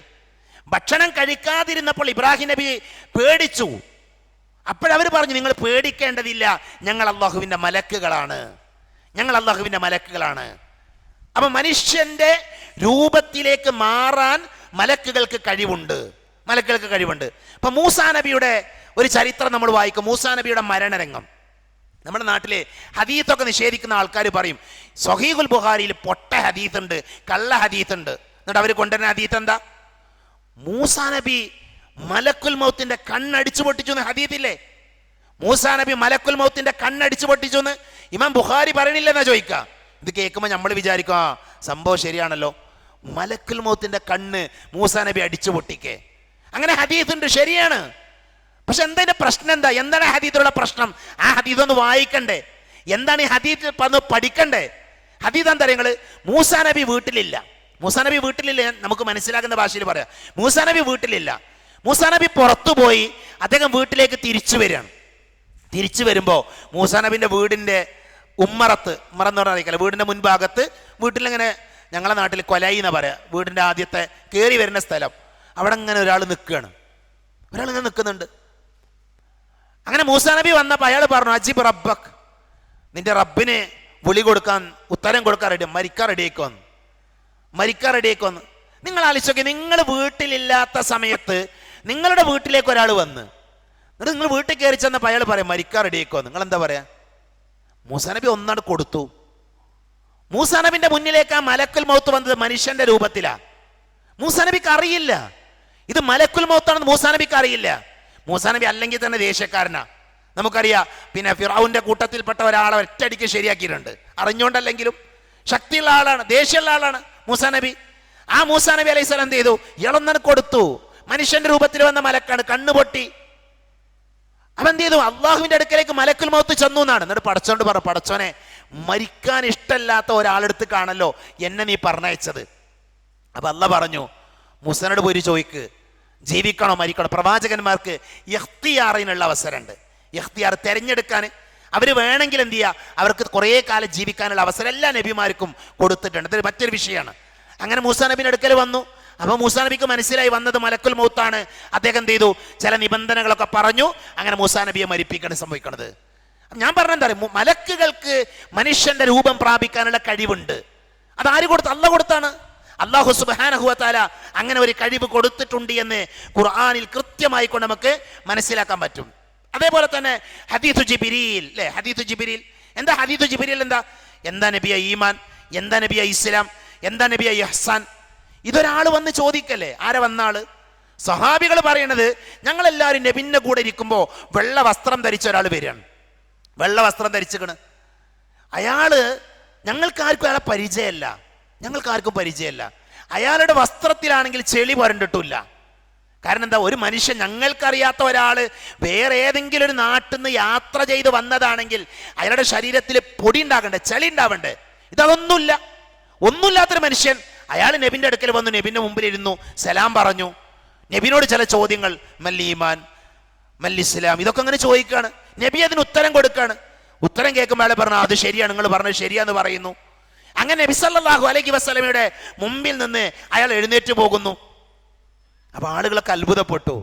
ഭക്ഷണം കഴിക്കാതിരുന്നപ്പോൾ ഇബ്രാഹിം നബി പേടിച്ചു. അപ്പോഴവർ പറഞ്ഞു, നിങ്ങൾ പേടിക്കേണ്ടതില്ല, ഞങ്ങൾ അള്ളാഹുവിൻ്റെ മലക്കുകളാണ്, ഞങ്ങൾ അള്ളാഹുവിൻ്റെ മലക്കുകളാണ്. അപ്പൊ മനുഷ്യന്റെ രൂപത്തിലേക്ക് മാറാൻ മലക്കുകൾക്ക് കഴിവുണ്ട്, മലക്കുകൾക്ക് കഴിവുണ്ട്. അപ്പൊ മൂസാ നബിയുടെ ഒരു ചരിത്രം നമ്മൾ വായിക്കും. മൂസാ നബിയുടെ മരണരംഗം. നമ്മുടെ നാട്ടിലെ ഹദീത്തൊക്കെ നിഷേധിക്കുന്ന ആൾക്കാർ പറയും, സ്വഹീഹുൽ ബുഖാരിയിൽ പൊട്ട ഹദീത്തുണ്ട്, കള്ള ഹദീത്തുണ്ട്. എന്നിട്ട് അവർ കൊണ്ടുവരുന്ന ഹദീത്ത് എന്താ? മൂസാ നബി മലക്കുൽ മൗത്തിന്റെ കണ്ണടിച്ചു പൊട്ടിച്ചു എന്ന് ഹദീത്തില്ലേ? മൂസാ നബി മലക്കുൽ മൗത്തിന്റെ കണ്ണടിച്ചു പൊട്ടിച്ചു എന്ന് ഇമാം ബുഖാരി പറയണില്ലെന്നാ ചോദിക്കുക. ഇത് കേൾക്കുമ്പോൾ നമ്മൾ വിചാരിക്കും, ആ സംഭവം ശരിയാണല്ലോ, മലക്കുൽ മൗത്തിന്റെ കണ്ണ് മൂസാ നബി അടിച്ചു പൊട്ടിക്കേ. അങ്ങനെ ഹദീത്തുണ്ട്, ശരിയാണ്. പക്ഷെ എന്താ പ്രശ്നം? എന്താണ് ഹദീത്തിലുള്ള പ്രശ്നം? ആ ഹദീത്ത് ഒന്ന് വായിക്കണ്ടേ? എന്താണ് ഈ ഹദീത്ത് പഠിക്കണ്ടേ? ഹദീസ് എന്താ നിങ്ങൾ, മൂസാ നബി വീട്ടിലില്ല. മൂസാ നബി വീട്ടിലില്ല, നമുക്ക് മനസ്സിലാക്കുന്ന ഭാഷയിൽ പറയാം. മൂസാ നബി വീട്ടിലില്ല. മൂസാ നബി പുറത്തുപോയി, അദ്ദേഹം വീട്ടിലേക്ക് തിരിച്ചു വരികയാണ്. തിരിച്ചു വരുമ്പോൾ മൂസാ നബിൻ്റെ വീടിൻ്റെ ഉമ്മറത്ത്, ഉമ്മറെന്ന് പറഞ്ഞാൽ അറിയിക്കല്ല, വീടിൻ്റെ മുൻഭാഗത്ത്, വീട്ടിലിങ്ങനെ ഞങ്ങളുടെ നാട്ടിൽ കൊലായി എന്നാ പറയാം, വീടിൻ്റെ ആദ്യത്തെ കയറി വരുന്ന സ്ഥലം, അവിടെ ഇങ്ങനെ ഒരാൾ നിൽക്കുകയാണ്. ഒരാൾ ഇങ്ങനെ നിൽക്കുന്നുണ്ട്. അങ്ങനെ മൂസാ നബി വന്നപ്പോൾ അയാൾ പറഞ്ഞു, അജിബ് റബ്ബക്, നിന്റെ റബ്ബിന് വിളി കൊടുക്കാൻ, ഉത്തരം കൊടുക്കാൻ റെഡി, മരിക്കാൻ റെഡിയാക്കുമെന്ന്, മരിക്കാൻ റെഡിയാക്കുമെന്ന്. നിങ്ങൾ ആലോചിച്ചോക്കെ, നിങ്ങൾ വീട്ടിലില്ലാത്ത സമയത്ത് നിങ്ങളുടെ വീട്ടിലേക്ക് ഒരാൾ വന്ന്, എന്നിട്ട് നിങ്ങൾ വീട്ടിൽ കയറി ചെന്നപ്പോൾ അയാൾ പറയാം മരിക്കാൻ റെഡിയാക്കുമെന്ന്. നിങ്ങൾ എന്താ പറയാ? മൂസാ നബി ഒന്നാണ് കൊടുത്തു. മൂസാ നബിന്റെ മുന്നിലേക്ക് ആ മലക്കുൽ മൗത്ത് വന്നത് മനുഷ്യന്റെ രൂപത്തിലാ. മൂസാ നബിക്ക് അറിയില്ല ഇത് മലക്കുൽ മൗത്താണെന്ന്. മൂസാ നബിക്ക് അറിയില്ല. മൂസാ നബി അല്ലെങ്കിൽ തന്നെ ദേഷ്യക്കാരനാ, നമുക്കറിയാം. പിന്നെ ഫിറഔന്റെ കൂട്ടത്തിൽപ്പെട്ട ഒരാളെ ഒറ്റയടിക്ക് ശരിയാക്കിയിട്ടുണ്ട്, അറിഞ്ഞുകൊണ്ടല്ലെങ്കിലും. ശക്തിയുള്ള ആളാണ്, ദേഷ്യമുള്ള ആളാണ് മൂസാ നബി. ആ മൂസാ നബി അലൈഹി സ്വലാം എന്ത് ചെയ്തു? ഇളന്നൻ കൊടുത്തു. മനുഷ്യന്റെ രൂപത്തിൽ വന്ന മലക്കാണ്, കണ്ണുപൊട്ടി. അവൻ എന്ത് ചെയ്തു? അള്ളാഹുവിന്റെ അടുക്കലേക്ക് മലക്കുൽ മൗത്ത് ചെന്നു എന്നാണ്. എന്നിട്ട് പടച്ചോണ്ട് പറ, പടച്ചോനെ, മരിക്കാൻ ഇഷ്ടമല്ലാത്ത ഒരാളെടുത്ത് കാണല്ലോ എന്നെ നീ പറഞ്ഞയച്ചത്. അപ്പൊ അള്ളാഹ് പറഞ്ഞു, മൂസനോട് പോയി ചോദിക്ക്, ജീവിക്കണോ മരിക്കണോ? പ്രവാചകന്മാർക്ക് ഇഖ്തിയാറിനുള്ള അവസരമുണ്ട്. ഇഖ്തിയാർ തിരഞ്ഞെടുക്കാൻ അവർ വേണമെങ്കിൽ എന്ത് ചെയ്യുക, അവർക്ക് കുറേ കാലം ജീവിക്കാനുള്ള അവസരം എല്ലാ നബിമാർക്കും കൊടുത്തിട്ടുണ്ട്. ഇത് മറ്റൊരു വിഷയമാണ്. അങ്ങനെ മൂസാ നബിയുടെ അടുക്കൽ വന്നു. അപ്പോൾ മൂസാ നബിക്ക് മനസ്സിലായി വന്നത് മലക്കുൽ മൗത്താണ്. അദ്ദേഹം എന്ത് ചെയ്തു? ചില നിബന്ധനകളൊക്കെ പറഞ്ഞു. അങ്ങനെ മൂസാ നബിയെ മരിപ്പിക്കണം സംഭവിക്കണത്. ഞാൻ പറഞ്ഞെന്താ പറയുക, മലക്കുകൾക്ക് മനുഷ്യന്റെ രൂപം പ്രാപിക്കാനുള്ള കഴിവുണ്ട്. അത് ആര് കൊടുത്തു? അള്ളാഹ് കൊടുത്താണ്. അല്ലാഹു സുബ്ഹാനഹു വ തആല അങ്ങനെ ഒരു കഴിവ് കൊടുത്തിട്ടുണ്ട് എന്ന് ഖുർആനിൽ കൃത്യമായി കൊണ്ട് നമുക്ക് മനസ്സിലാക്കാൻ പറ്റും. അതേപോലെ തന്നെ ഹദീഥു ജിബ്രീൽ, അല്ലേ? ഹദീഥു ജിബ്രീൽ എന്താ? ഹദീഥു ജിബ്രീൽ എന്താ? എന്താ നബിയ ഈമാൻ, എന്താ നബിയ ഇസ്ലാം, എന്താ നബിയ ഇഹ്സാൻ? ഇതൊരാൾ വന്ന് ചോദിക്കല്ലേ. ആരെ വന്നാള്? സഹാബികൾ പറയണത്, ഞങ്ങളെല്ലാവരും നബിന്റെ കൂടെ ഇരിക്കുമ്പോൾ വെള്ള വസ്ത്രം ധരിച്ച ഒരാൾ വരികയാണ്. വെള്ള വസ്ത്രം ധരിച്ചിക്കണ്. അയാള് ഞങ്ങൾക്കാർക്കും അയാളെ പരിചയമല്ല, ഞങ്ങൾക്കാർക്കും പരിചയമല്ല. അയാളുടെ വസ്ത്രത്തിലാണെങ്കിൽ ചെളി പുരണ്ടിട്ടില്ല. കാരണം എന്താ? ഒരു മനുഷ്യൻ, ഞങ്ങൾക്കറിയാത്ത ഒരാൾ വേറെ ഏതെങ്കിലും ഒരു നാട്ടിൽ നിന്ന് യാത്ര ചെയ്ത് വന്നതാണെങ്കിൽ അയാളുടെ ശരീരത്തിൽ പൊടി ഉണ്ടാകണ്ടേ, ചെളി ഉണ്ടാവണ്ടേ? ഇതൊന്നുമില്ല. ഒന്നുമില്ലാത്തൊരു മനുഷ്യൻ അയാൾ നബിന്റെ അടുക്കൽ വന്നു, നബിന്റെ മുമ്പിൽ ഇരുന്നു, സലാം പറഞ്ഞു. നബിനോട് ചില ചോദ്യങ്ങൾ, മല്ലീമാൻ, മല്ലിസ്ലാം, ഇതൊക്കെ അങ്ങനെ ചോദിക്കുകയാണ്. നബി അതിന് ഉത്തരം കൊടുക്കുകയാണ്. ഉത്തരം കേൾക്കുമ്പോൾ അയാൾ പറഞ്ഞു, അത് ശരിയാണ്, നിങ്ങൾ പറഞ്ഞത് ശരിയാന്ന് പറയുന്നു. അങ്ങനെ നബി സല്ലല്ലാഹു അലൈഹി വസല്ലമയുടെ മുമ്പിൽ നിന്ന് അയാൾ എഴുന്നേറ്റ് പോകുന്നു. അപ്പൊ ആളുകളൊക്കെ അത്ഭുതപ്പെട്ടു.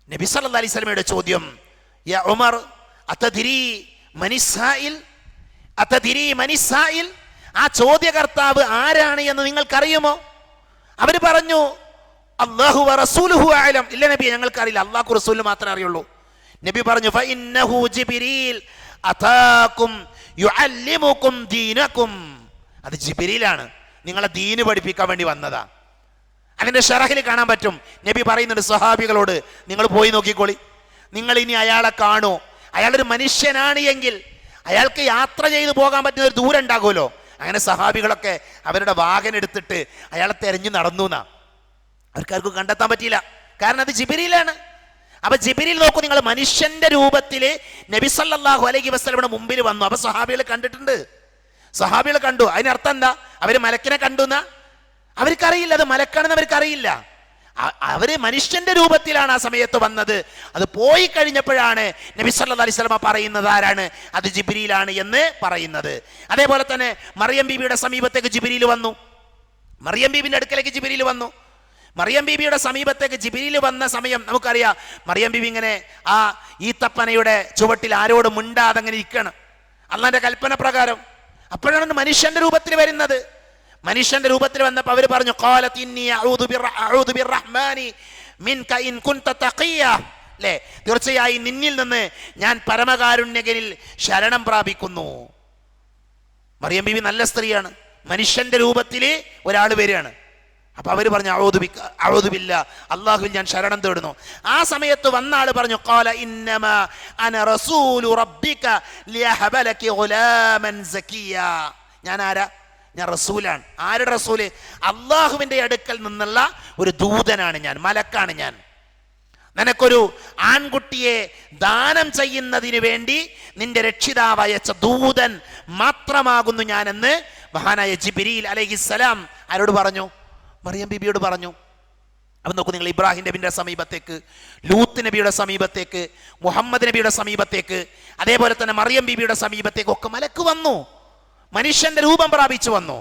നബി സല്ലല്ലാഹു അലൈഹി വസല്ലമയുടെ ചോദ്യം, യാ ഉമർ അതദ്രി മനിസ്സായിൽ, അതദ്രി മനിസ്സായിൽ, ആ ചോദ്യകർത്താവ് ആരാണ് എന്ന് നിങ്ങൾക്കറിയുമോ? അവർ പറഞ്ഞു, അല്ലാഹു വ റസൂലുഹു അഅലം. ഇല്ല നബി, ഞങ്ങൾക്കറിയില്ല, അല്ലാഹു റസൂലിന് മാത്രമേ അറിയുള്ളൂ. നബി പറഞ്ഞു, ഫഇന്നഹു ജിബ്രീൽ അതാകും യുഅല്ലിമുകും ദീനകും. അത് ജിബ്രീലാണ്, നിങ്ങളെ ദീന് പഠിപ്പിക്കാൻ വേണ്ടി വന്നതാ. അതിന്റെ ഷറഹിൽ കാണാൻ പറ്റും. നബി പറയുന്നുണ്ട് സഹാബികളോട്, നിങ്ങൾ പോയി നോക്കിക്കോളി, നിങ്ങൾ ഇനി അയാളെ കാണൂ. അയാളൊരു മനുഷ്യനാണ് എങ്കിൽ അയാൾക്ക് യാത്ര ചെയ്ത് പോകാൻ പറ്റുന്ന ഒരു ദൂരം ഉണ്ടാകുമല്ലോ. അങ്ങനെ സഹാബികളൊക്കെ അവരുടെ വാഹനം എടുത്തിട്ട് അയാളെ തെരഞ്ഞു നടന്നു എന്നാ. അവർക്കാർക്കും കണ്ടെത്താൻ പറ്റിയില്ല, കാരണം അത് ജിബ്രീലാണ്. അപ്പൊ ജിബ്രീൽ നോക്കൂ, നിങ്ങൾ മനുഷ്യന്റെ രൂപത്തിൽ നബി സല്ലല്ലാഹു അലൈഹി വസല്ലമയുടെ മുമ്പിൽ വന്നു. അപ്പൊ സഹാബികൾ കണ്ടിട്ടുണ്ട്, സഹാബികൾ കണ്ടു. അതിനർത്ഥം എന്താ? അവര് മലക്കിനെ കണ്ടു എന്നാ? അവർക്കറിയില്ല അത് മലക്കാണെന്ന് അവർക്കറിയില്ല. അവര് മനുഷ്യന്റെ രൂപത്തിലാണ് ആ സമയത്ത് വന്നത്. അത് പോയി കഴിഞ്ഞപ്പോഴാണ് നബി സല്ലല്ലാഹു അലൈഹി വസല്ലമ പറയുന്നത് ആരാണ്, അത് ജിബ്രീലാണ് എന്ന് പറയുന്നത്. അതേപോലെ തന്നെ മറിയം ബീബിയുടെ സമീപത്തേക്ക് ജിബ്രീൽ വന്നു. മറിയം ബീബിന്റെ അടുക്കലേക്ക് ജിബ്രീൽ വന്നു. മറിയം ബീബിയുടെ സമീപത്തേക്ക് ജിബ്രീൽ വന്ന സമയം നമുക്കറിയാം. മറിയം ബീബി ഇങ്ങനെ ആ ഈത്തപ്പനയുടെ ചുവട്ടിൽ ആരോടും മിണ്ടാതെ അങ്ങനെ ഇരിക്കണം, അള്ളാന്റെ കൽപ്പന പ്രകാരം. അപ്പോഴാണ് മനുഷ്യന്റെ രൂപത്തിൽ വരുന്നത്. മനുഷ്യന്റെ രൂപത്തിൽ വന്നപ്പോൾ അവർ പറഞ്ഞു, ഖാലത് ഇന്നി അഊദു ബിർറഹ്മാനി മിൻക ഇൻ കുൻത തഖിയ, അല്ലേ? തീർച്ചയായും നിന്നിൽ നിന്ന് ഞാൻ പരമകാരുണ്യകനിൽ ശരണം പ്രാപിക്കുന്നു. മറിയം ബീബി നല്ല സ്ത്രീയാണ്. മനുഷ്യന്റെ രൂപത്തിൽ ഒരാൾ വരികയാണ്. അപ്പൊ അവർ പറഞ്ഞു, അഊദു ബില്ലാ, അല്ലാഹുവിൽ ഞാൻ ശരണം തേടുന്നു. ആ സമയത്ത് വന്ന ആൾ പറഞ്ഞു, ഖാല ഇന്നമാ അന റസൂലു റബ്ബിക ലിയഹബ ലകി ഗുലാമൻ സക്കിയ. ഞാൻ ആരാ? ഞാൻ റസൂലാണ്. ആരുടെ റസൂല്? അള്ളാഹുവിന്റെ അടുക്കൽ നിന്നുള്ള ഒരു ദൂതനാണ് ഞാൻ, മലക്കാണ് ഞാൻ. നിനക്കൊരു ആൺകുട്ടിയെ ദാനം ചെയ്യുന്നതിന് വേണ്ടി നിന്റെ രക്ഷിതാവ് അയച്ച ദൂതൻ മാത്രമാകുന്നു ഞാനെന്ന് മഹാനായ ജിബ്രീൽ അലൈഹിസ്സലാം ആരോട് പറഞ്ഞു? മറിയം ബീബിയോട് പറഞ്ഞു. അപ്പം നോക്കൂ നിങ്ങൾ, ഇബ്രാഹിം നബിയുടെ സമീപത്തേക്ക്, ലൂത്ത് നബിയുടെ സമീപത്തേക്ക്, മുഹമ്മദ് നബിയുടെ സമീപത്തേക്ക്, അതേപോലെ തന്നെ മറിയം ബീബിയുടെ സമീപത്തേക്ക് ഒക്കെ മലക്ക് വന്നു, മനുഷ്യന്റെ രൂപം പ്രാപിച്ചു വന്നു.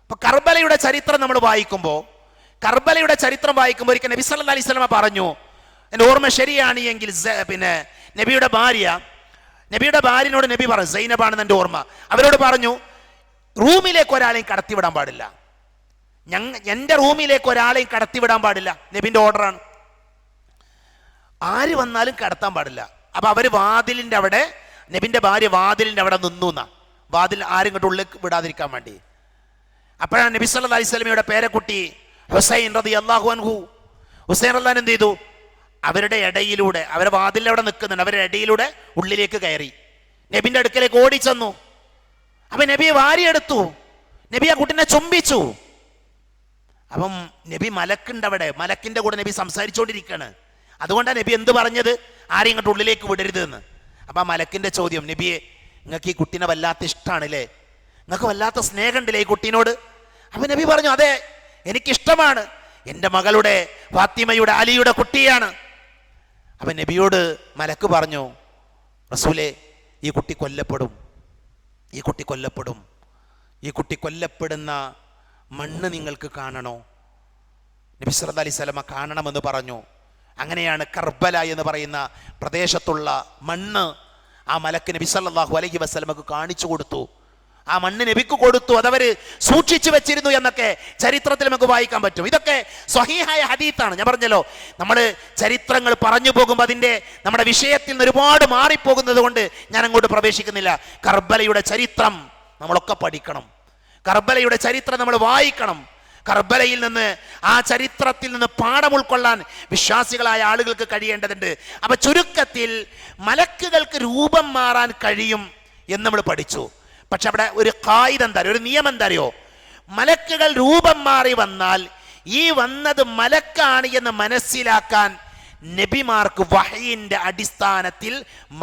അപ്പൊ കർബലയുടെ ചരിത്രം നമ്മൾ വായിക്കുമ്പോൾ ഒരിക്കൽ നബി സല്ലല്ലാഹു അലൈഹി വസല്ലം പറഞ്ഞു, എൻ്റെ ഓർമ്മ ശരിയാണ് എങ്കിൽ, പിന്നെ നബിയുടെ ഭാര്യനോട് നബി പറഞ്ഞു, സൈനബാണെന്ന് എൻ്റെ ഓർമ്മ, അവരോട് പറഞ്ഞു, റൂമിലേക്ക് ഒരാളെയും കടത്തിവിടാൻ പാടില്ല, എൻ്റെ റൂമിലേക്ക് ഒരാളെയും കടത്തിവിടാൻ പാടില്ല, നബിന്റെ ഓർഡറാണ്. ആര് വന്നാലും കടത്താൻ പാടില്ല. അപ്പൊ അവര് വാതിലിന്റെ അവിടെ, നബിന്റെ ഭാര്യ വാതിലിന്റെ അവിടെ നിന്നു എന്നാ, വാതിൽ ആരും ഇങ്ങോട്ട് ഉള്ളിൽ വിടാതിരിക്കാൻ വേണ്ടി. അപ്പോഴാണ് നബി സല്ലല്ലാഹു അലൈഹി വസല്ലമയുടെ പേരക്കുട്ടി ഹുസൈൻ റളിയല്ലാഹു അൻഹു, ഹുസൈൻ റളിയല്ലാഹു എന്ത് ചെയ്തു? അവരുടെ ഇടയിലൂടെ, അവരെ വാതിലിൽ അവിടെ നിൽക്കുന്നുണ്ട്, അവരുടെ ഇടയിലൂടെ ഉള്ളിലേക്ക് കയറി നബിന്റെ അടുക്കലേക്ക് ഓടിച്ചെന്നു. അപ്പൊ നബിയെ വാരിയെടുത്തു, നബി ആ കുട്ടിനെ ചുംബിച്ചു. അപ്പം നബി മലക്കുണ്ട് അവിടെ, മലക്കിന്റെ കൂടെ നബി സംസാരിച്ചുകൊണ്ടിരിക്കുകയാണ്. അതുകൊണ്ടാണ് നബി എന്ത് പറഞ്ഞത്? ആരെയും ഇങ്ങോട്ട് ഉള്ളിലേക്ക് വിടരുത് എന്ന്. അപ്പൊ ആ മലക്കിന്റെ ചോദ്യം, നബിയെ നിങ്ങൾക്ക് ഈ കുട്ടീനെ വല്ലാത്ത ഇഷ്ടമാണല്ലേ, നിങ്ങൾക്ക് വല്ലാത്ത സ്നേഹമുണ്ടല്ലേ ഈ കുട്ടീനോട്? അപ്പൊ നബി പറഞ്ഞു, അതെ എനിക്കിഷ്ടമാണ്, എൻ്റെ മകളുടെ ഫാത്തിമയുടെ അലിയുടെ കുട്ടിയാണ്. അപ്പൊ നബിയോട് മലക്ക് പറഞ്ഞു, റസൂലേ ഈ കുട്ടി കൊല്ലപ്പെടും, ഈ കുട്ടി കൊല്ലപ്പെടും, ഈ കുട്ടി കൊല്ലപ്പെടുന്ന മണ്ണ് നിങ്ങൾക്ക് കാണണോ? നബി സല്ലല്ലാഹു അലൈഹി വസല്ലം കാണണമെന്ന് പറഞ്ഞു. അങ്ങനെയാണ് കർബല എന്ന് പറയുന്ന പ്രദേശത്തുള്ള മണ്ണ് ആ മലക്ക് നബി സല്ലല്ലാഹു അലൈഹി വസല്ലമക്ക് കാണിച്ചു കൊടുത്തു. ആ മണ്ണ് നബിക്ക് കൊടുത്തു, അതവര് സൂക്ഷിച്ചു വെച്ചിരുന്നു എന്നൊക്കെ ചരിത്രത്തിൽ നമുക്ക് വായിക്കാൻ പറ്റും. ഇതൊക്കെ സ്വഹീഹായ ഹദീത്താണ്. ഞാൻ പറഞ്ഞല്ലോ, നമ്മൾ ചരിത്രങ്ങൾ പറഞ്ഞു പോകുമ്പോൾ അതിൻ്റെ നമ്മുടെ വിഷയത്തിൽ നിന്ന് ഒരുപാട് മാറിപ്പോകുന്നത് കൊണ്ട് ഞാൻ അങ്ങോട്ട് പ്രവേശിക്കുന്നില്ല. കർബലയുടെ ചരിത്രം നമ്മളൊക്കെ പഠിക്കണം, കർബലയുടെ ചരിത്രം നമ്മൾ വായിക്കണം. കർബലയിൽ നിന്ന്, ആ ചരിത്രത്തിൽ നിന്ന് പാഠം ഉൾക്കൊള്ളാൻ വിശ്വാസികളായ ആളുകൾക്ക് കഴിയേണ്ടതുണ്ട്. അപ്പൊ ചുരുക്കത്തിൽ മലക്കുകൾക്ക് രൂപം മാറാൻ കഴിയും എന്ന് നമ്മൾ പഠിച്ചു. പക്ഷെ അവിടെ ഒരു ഖായിദ എന്താ, ഒരു നിയമം എന്താ അറിയോ? മലക്കുകൾ രൂപം മാറി വന്നാൽ ഈ വന്നത് മലക്കാണ് എന്ന് മനസ്സിലാക്കാൻ നബിമാർക്ക് വഹയിന്റെ അടിസ്ഥാനത്തിൽ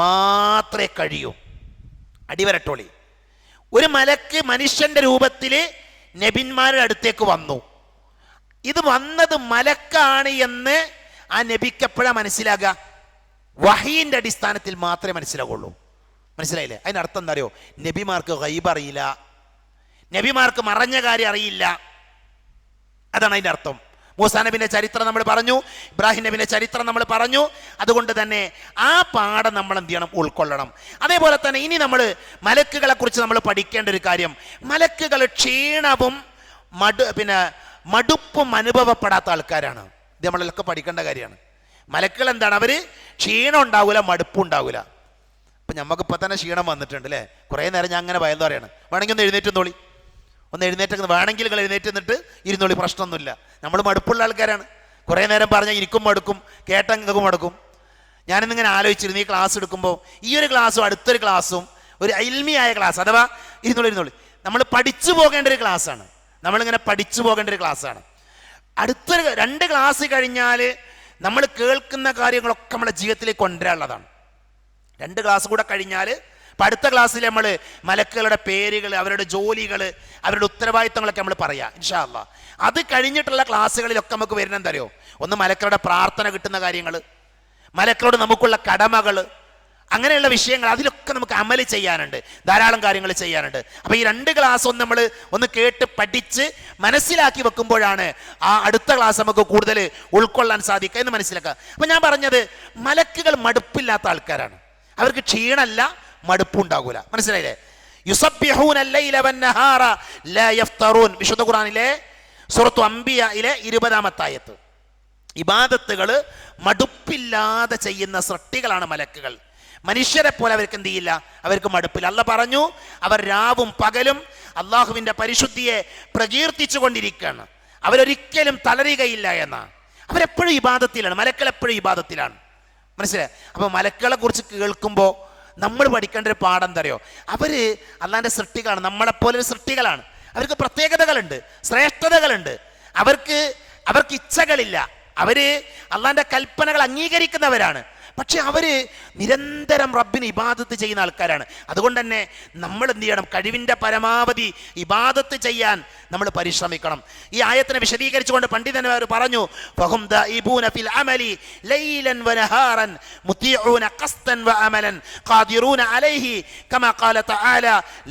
മാത്രമേ കഴിയൂ. അടിവരട്ടോളി, ഒരു മലക്ക് മനുഷ്യന്റെ രൂപത്തിൽ നബിന്മാരുടെ അടുത്തേക്ക് വന്നു, ഇത് വന്നത് മലക്കാണ് എന്ന് ആ നബിക്ക് എപ്പോഴാണ് മനസ്സിലാകുക? വഹയിന്റെ അടിസ്ഥാനത്തിൽ മാത്രമേ മനസ്സിലാകുള്ളൂ. മനസ്സിലായില്ലേ? അതിനർത്ഥം എന്താ അറിയോ? നബിമാർക്ക് ഗൈബ് അറിയില്ല, നബിമാർക്ക് മറഞ്ഞ കാര്യം അറിയില്ല, അതാണ് അതിൻ്റെ അർത്ഥം. മൂസാ നബിന്റെ ചരിത്രം നമ്മൾ പറഞ്ഞു, ഇബ്രാഹിം നബിന്റെ ചരിത്രം നമ്മൾ പറഞ്ഞു. അതുകൊണ്ട് തന്നെ ആ പാഠം നമ്മൾ എന്ത് ചെയ്യണം? ഉൾക്കൊള്ളണം. അതേപോലെ തന്നെ ഇനി നമ്മൾ മലക്കുകളെ കുറിച്ച് നമ്മൾ പഠിക്കേണ്ട ഒരു കാര്യം, മലക്കുകൾ ക്ഷീണവും മടുപ്പും അനുഭവപ്പെടാത്ത ആൾക്കാരാണ്. ഇത് നമ്മളൊക്കെ പഠിക്കേണ്ട കാര്യമാണ്. മലക്കുകൾ എന്താണ്? അവര് ക്ഷീണം ഉണ്ടാവില്ല, മടുപ്പും ഉണ്ടാവില്ല. അപ്പം നമുക്കിപ്പോൾ തന്നെ ക്ഷീണം വന്നിട്ടുണ്ട് അല്ലേ? കുറേ നേരം ഞാൻ അങ്ങനെ ഭയം പറയാണ്, വേണമെങ്കിൽ ഒന്ന് എഴുന്നേറ്റുന്നോളി, ഒന്ന് എഴുന്നേറ്റ്, വേണമെങ്കിൽ നിങ്ങൾ എഴുന്നേറ്റ് നിന്നിട്ട് ഇരുന്നോളി, പ്രശ്നമൊന്നുമില്ല. നമ്മൾ മടുപ്പുള്ള ആൾക്കാരാണ്. കുറേ നേരം പറഞ്ഞാൽ എനിക്കും മടുക്കും, കേട്ടെങ്കിലും മടുക്കും. ഞാനിന്നിങ്ങനെ ആലോചിച്ചിരുന്നു, ഈ ക്ലാസ് എടുക്കുമ്പോൾ ഈ ഒരു ക്ലാസ്സും അടുത്തൊരു ക്ലാസ്സും ഒരു ഇൽമിയായ ക്ലാസ്, അഥവാ ഇരുന്നോളി നമ്മൾ പഠിച്ചു പോകേണ്ട ഒരു ക്ലാസ്സാണ്, നമ്മളിങ്ങനെ പഠിച്ചു പോകേണ്ട ഒരു ക്ലാസ്സാണ്. അടുത്തൊരു 2 ക്ലാസ് കഴിഞ്ഞാൽ നമ്മൾ കേൾക്കുന്ന കാര്യങ്ങളൊക്കെ നമ്മുടെ ജീവിതത്തിലേക്ക് കൊണ്ടുവരാനുള്ളതാണ്. 2 ക്ലാസ് കൂടെ കഴിഞ്ഞാൽ അടുത്ത ക്ലാസ്സിൽ നമ്മൾ മലക്കുകളുടെ പേരുകൾ, അവരുടെ ജോലികൾ, അവരുടെ ഉത്തരവാദിത്തങ്ങളൊക്കെ നമ്മൾ പറയാം ഇൻഷാ അല്ലാഹ്. അത് കഴിഞ്ഞിട്ടുള്ള ക്ലാസ്സുകളിലൊക്കെ നമുക്ക് വരുന്നത് അറിയോ? ഒന്ന് മലക്കളുടെ പ്രാർത്ഥന കിട്ടുന്ന കാര്യങ്ങൾ, മലക്കളോട് നമുക്കുള്ള കടമകൾ, അങ്ങനെയുള്ള വിഷയങ്ങൾ, അതിലൊക്കെ നമുക്ക് അമല് ചെയ്യാനുണ്ട്, ധാരാളം കാര്യങ്ങൾ ചെയ്യാനുണ്ട്. അപ്പോൾ ഈ 2 ക്ലാസ് നമ്മൾ ഒന്ന് കേട്ട് പഠിച്ച് മനസ്സിലാക്കി വെക്കുമ്പോഴാണ് ആ അടുത്ത ക്ലാസ് നമുക്ക് കൂടുതൽ ഉൾക്കൊള്ളാൻ സാധിക്കുക എന്ന് മനസ്സിലാക്കുക. അപ്പം ഞാൻ പറഞ്ഞത്, മലക്കുകൾ മടുപ്പില്ലാത്ത ആൾക്കാരാണ്, അവർക്ക് ക്ഷീണമല്ല, മടുപ്പുണ്ടാകൂല. മനസ്സിലായില്ലേ? യുസബ്ബിഹൂന അൽ-ലൈല വൻ-നഹാറ ലാ യഫ്തറൂൻ, വിശുദ്ധ ഖുർആനിലെ സൂറത്തു അംബിയയിലെ 20-ാമത്തെ ആയത്ത്. ഇബാദത്തുകൾ മടുപ്പില്ലാതെ ചെയ്യുന്ന സൃഷ്ടികളാണ് മലക്കുകൾ. മനുഷ്യരെ പോലെ അവർക്ക് എന്ത് ചെയ്യില്ല, അവർക്ക് മടുപ്പില്ല. അല്ലാഹ് പറഞ്ഞു, അവർ രാവും പകലും അള്ളാഹുവിന്റെ പരിശുദ്ധിയെ പ്രകീർത്തിച്ചു കൊണ്ടിരിക്കുകയാണ്, അവരൊരിക്കലും തളരുകയില്ല എന്നാണ്. അവരെപ്പോഴും ഇബാദത്തിലാണ്, മലക്കൾ എപ്പോഴും ഇബാദത്തിലാണ്. മനസ്സിലായി? അപ്പൊ മലക്കുകളെ കുറിച്ച് കേൾക്കുമ്പോൾ നമ്മൾ പഠിക്കേണ്ട ഒരു പാഠം എന്താ അറിയോ? അവര് അള്ളാന്റെ സൃഷ്ടികളാണ്, നമ്മളെപ്പോലെ സൃഷ്ടികളാണ്. അവർക്ക് പ്രത്യേകതകളുണ്ട്, ശ്രേഷ്ഠതകളുണ്ട്. അവർക്ക് ഇച്ഛകളില്ല, അവര് അള്ളാന്റെ കൽപ്പനകൾ അംഗീകരിക്കുന്നവരാണ്. പക്ഷെ അവര് നിരന്തരം റബ്ബിന് ഇബാദത്ത് ചെയ്യുന്ന ആൾക്കാരാണ്. അതുകൊണ്ട് തന്നെ നമ്മൾ എന്ത് ചെയ്യണം? കഴിവിൻ്റെ പരമാവധി ഇബാദത്ത് ചെയ്യാൻ നമ്മൾ പരിശ്രമിക്കണം. ഈ ആയത്തിനെ വിശദീകരിച്ചുകൊണ്ട് പണ്ഡിതന്മാർ പറഞ്ഞു, ഫഹും ദാഇബൂന ഫിൽ അമലി ലൈലൻ വനഹാറൻ മുതീഊന ഖസ്തൻ വഅമലൻ ഖാദിറൂന അലൈഹി കമാ ഖാല തആല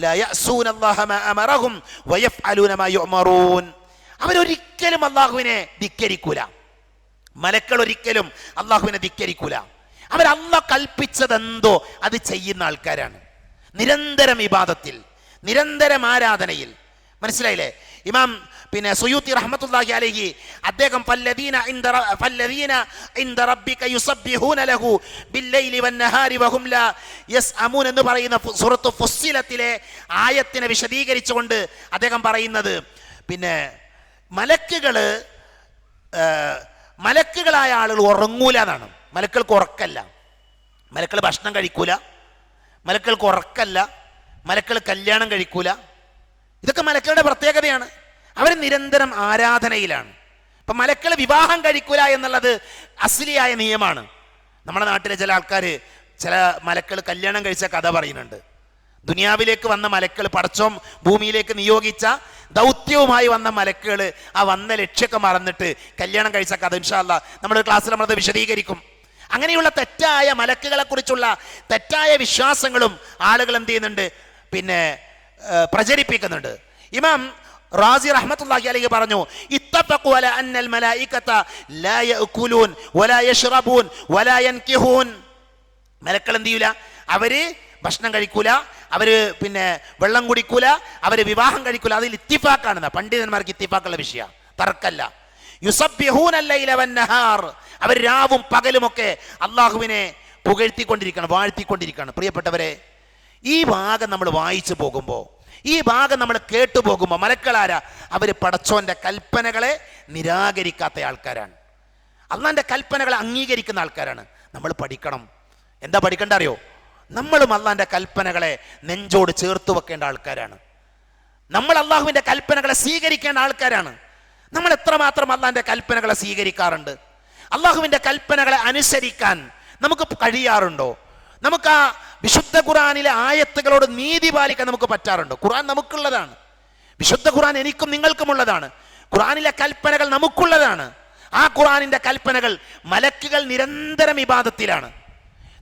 ലാ യഅസൂന അല്ലാഹ മാ അമറഹും വയഫ്അലൂന മാ യുഅമറൂൻ. അവരൊരിക്കലും അല്ലാഹുവിനെ ധിക്കരിക്കൂല. മലക്കൾ ഒരിക്കലും അല്ലാഹുവിനെ ധിക്കരിക്കൂല. അല്ലാഹ് കൽപ്പിച്ചതെന്തോ അത് ചെയ്യുന്ന ആൾക്കാരാണ്. നിരന്തരം ഇബാദത്തിൽ, നിരന്തരം ആരാധനയിൽ. മനസ്സിലായില്ലേ? ഇമാം സുയൂത്തി റഹ്മത്തുള്ളാഹി അലൈഹി അദ്ദേഹം ഫല്ലദീന ഇൻദ റബ്ബിക യുസബ്ബിഹൂന ലഹു ബില്ലൈലി വന്നഹാരി വഹും ലാ യസ്അമൂൻ എന്ന് പറയുന്ന സൂറത്ത് ഫുസ്സിലത്തിലെ ആയത്തിനെ വിശദീകരിച്ചുകൊണ്ട് അദ്ദേഹം പറയുന്നത്, മലക്കുകളായ ആളുകൾ ഉറങ്ങൂല എന്നാണ്. മലക്കൾക്ക് ഉറക്കല്ല, മലക്കൾ ഭക്ഷണം കഴിക്കൂല, മലക്കൾക്ക് ഉറക്കല്ല, മലക്കൾ കല്യാണം കഴിക്കൂല. ഇതൊക്കെ മലക്കളുടെ പ്രത്യേകതയാണ്. അവർ നിരന്തരം ആരാധനയിലാണ്. ഇപ്പം മലക്കൾ വിവാഹം കഴിക്കൂല എന്നുള്ളത് അസ്ലിയായ നിയമമാണ്. നമ്മുടെ നാട്ടിലെ ചില ആൾക്കാർ ചില മലക്കൾ കല്യാണം കഴിച്ച കഥ പറയുന്നുണ്ട്. ദുനിയാവിലേക്ക് വന്ന മലക്കൾ, പടച്ചോൻ ഭൂമിയിലേക്ക് നിയോഗിച്ച ദൗത്യവുമായി വന്ന മലക്കുകൾ ആ വന്ന ലക്ഷ്യമൊക്കെ മറന്നിട്ട് കല്യാണം കഴിച്ച കഥ ഇൻഷാ അല്ലാഹ് നമ്മുടെ ക്ലാസ്സിൽ നമ്മളത് വിശദീകരിക്കും. അങ്ങനെയുള്ള തെറ്റായ മലക്കുകളെ കുറിച്ചുള്ള തെറ്റായ വിശ്വാസങ്ങളും ആളുകൾ എന്ത് ചെയ്യുന്നുണ്ട്? പ്രചരിപ്പിക്കുന്നുണ്ട്. ഇമാം റാസി റഹ്മത്തുള്ളാഹി അലൈഹി പറഞ്ഞു, ഇത്തഫഖു അലാ അന്നൽ മലായികത ലാ യഅകുലൂൻ വലാ യശ്റബൂൻ വലാ യൻകിഹൂൻ. മലക്കൾ എന്ത് ചെയ്യൂല? അവര് ഭക്ഷണം കഴിക്കൂല, അവര് വെള്ളം കുടിക്കൂല, അവര് വിവാഹം കഴിക്കൂല. അതിൽ ഇത്തിഫാക്കാണ്. പണ്ഡിതന്മാർക്ക് ഇത്തിഫാക്കുള്ള വിഷയ, തർക്കല്ല. യുസബ്ബിഹൂന അല്ലൈല വന്നഹാർ. അവർ രാവും പകലുമൊക്കെ അള്ളാഹുവിനെ പുകഴ്ത്തിക്കൊണ്ടിരിക്കണം, വാഴ്ത്തിക്കൊണ്ടിരിക്കണം. പ്രിയപ്പെട്ടവരെ, ഈ ഭാഗം നമ്മൾ വായിച്ചു പോകുമ്പോൾ, ഈ ഭാഗം നമ്മൾ കേട്ടു പോകുമ്പോൾ മലക്കളാരാ? അവര് പടച്ചോന്റെ കൽപ്പനകളെ നിരാകരിക്കാത്ത ആൾക്കാരാണ്. അള്ളാന്റെ കൽപ്പനകളെ അംഗീകരിക്കുന്ന ആൾക്കാരാണ്. നമ്മൾ പഠിക്കണം. എന്താ പഠിക്കേണ്ട അറിയോ? നമ്മളും അള്ളാന്റെ കൽപ്പനകളെ നെഞ്ചോട് ചേർത്ത് വെക്കേണ്ട ആൾക്കാരാണ്. നമ്മൾ അള്ളാഹുവിന്റെ കൽപ്പനകളെ സ്വീകരിക്കേണ്ട ആൾക്കാരാണ്. നമ്മൾ എത്രമാത്രം അള്ളാന്റെ കൽപ്പനകളെ സ്വീകരിക്കാറുണ്ട്? അള്ളാഹുവിന്റെ കൽപ്പനകളെ അനുസരിക്കാൻ നമുക്ക് കഴിയാറുണ്ടോ? നമുക്ക് ആ വിശുദ്ധ ഖുർആനിലെ ആയത്തുകളോട് നീതി പാലിക്കാൻ നമുക്ക് പറ്റാറുണ്ടോ? ഖുർആൻ നമുക്കുള്ളതാണ്. വിശുദ്ധ ഖുർആൻ എനിക്കും നിങ്ങൾക്കുമുള്ളതാണ്. ഖുർആനിലെ കൽപ്പനകൾ നമുക്കുള്ളതാണ്. ആ ഖുർആനിന്റെ കൽപ്പനകൾ, മലക്കുകൾ നിരന്തരം ഇബാദത്തിലാണ്.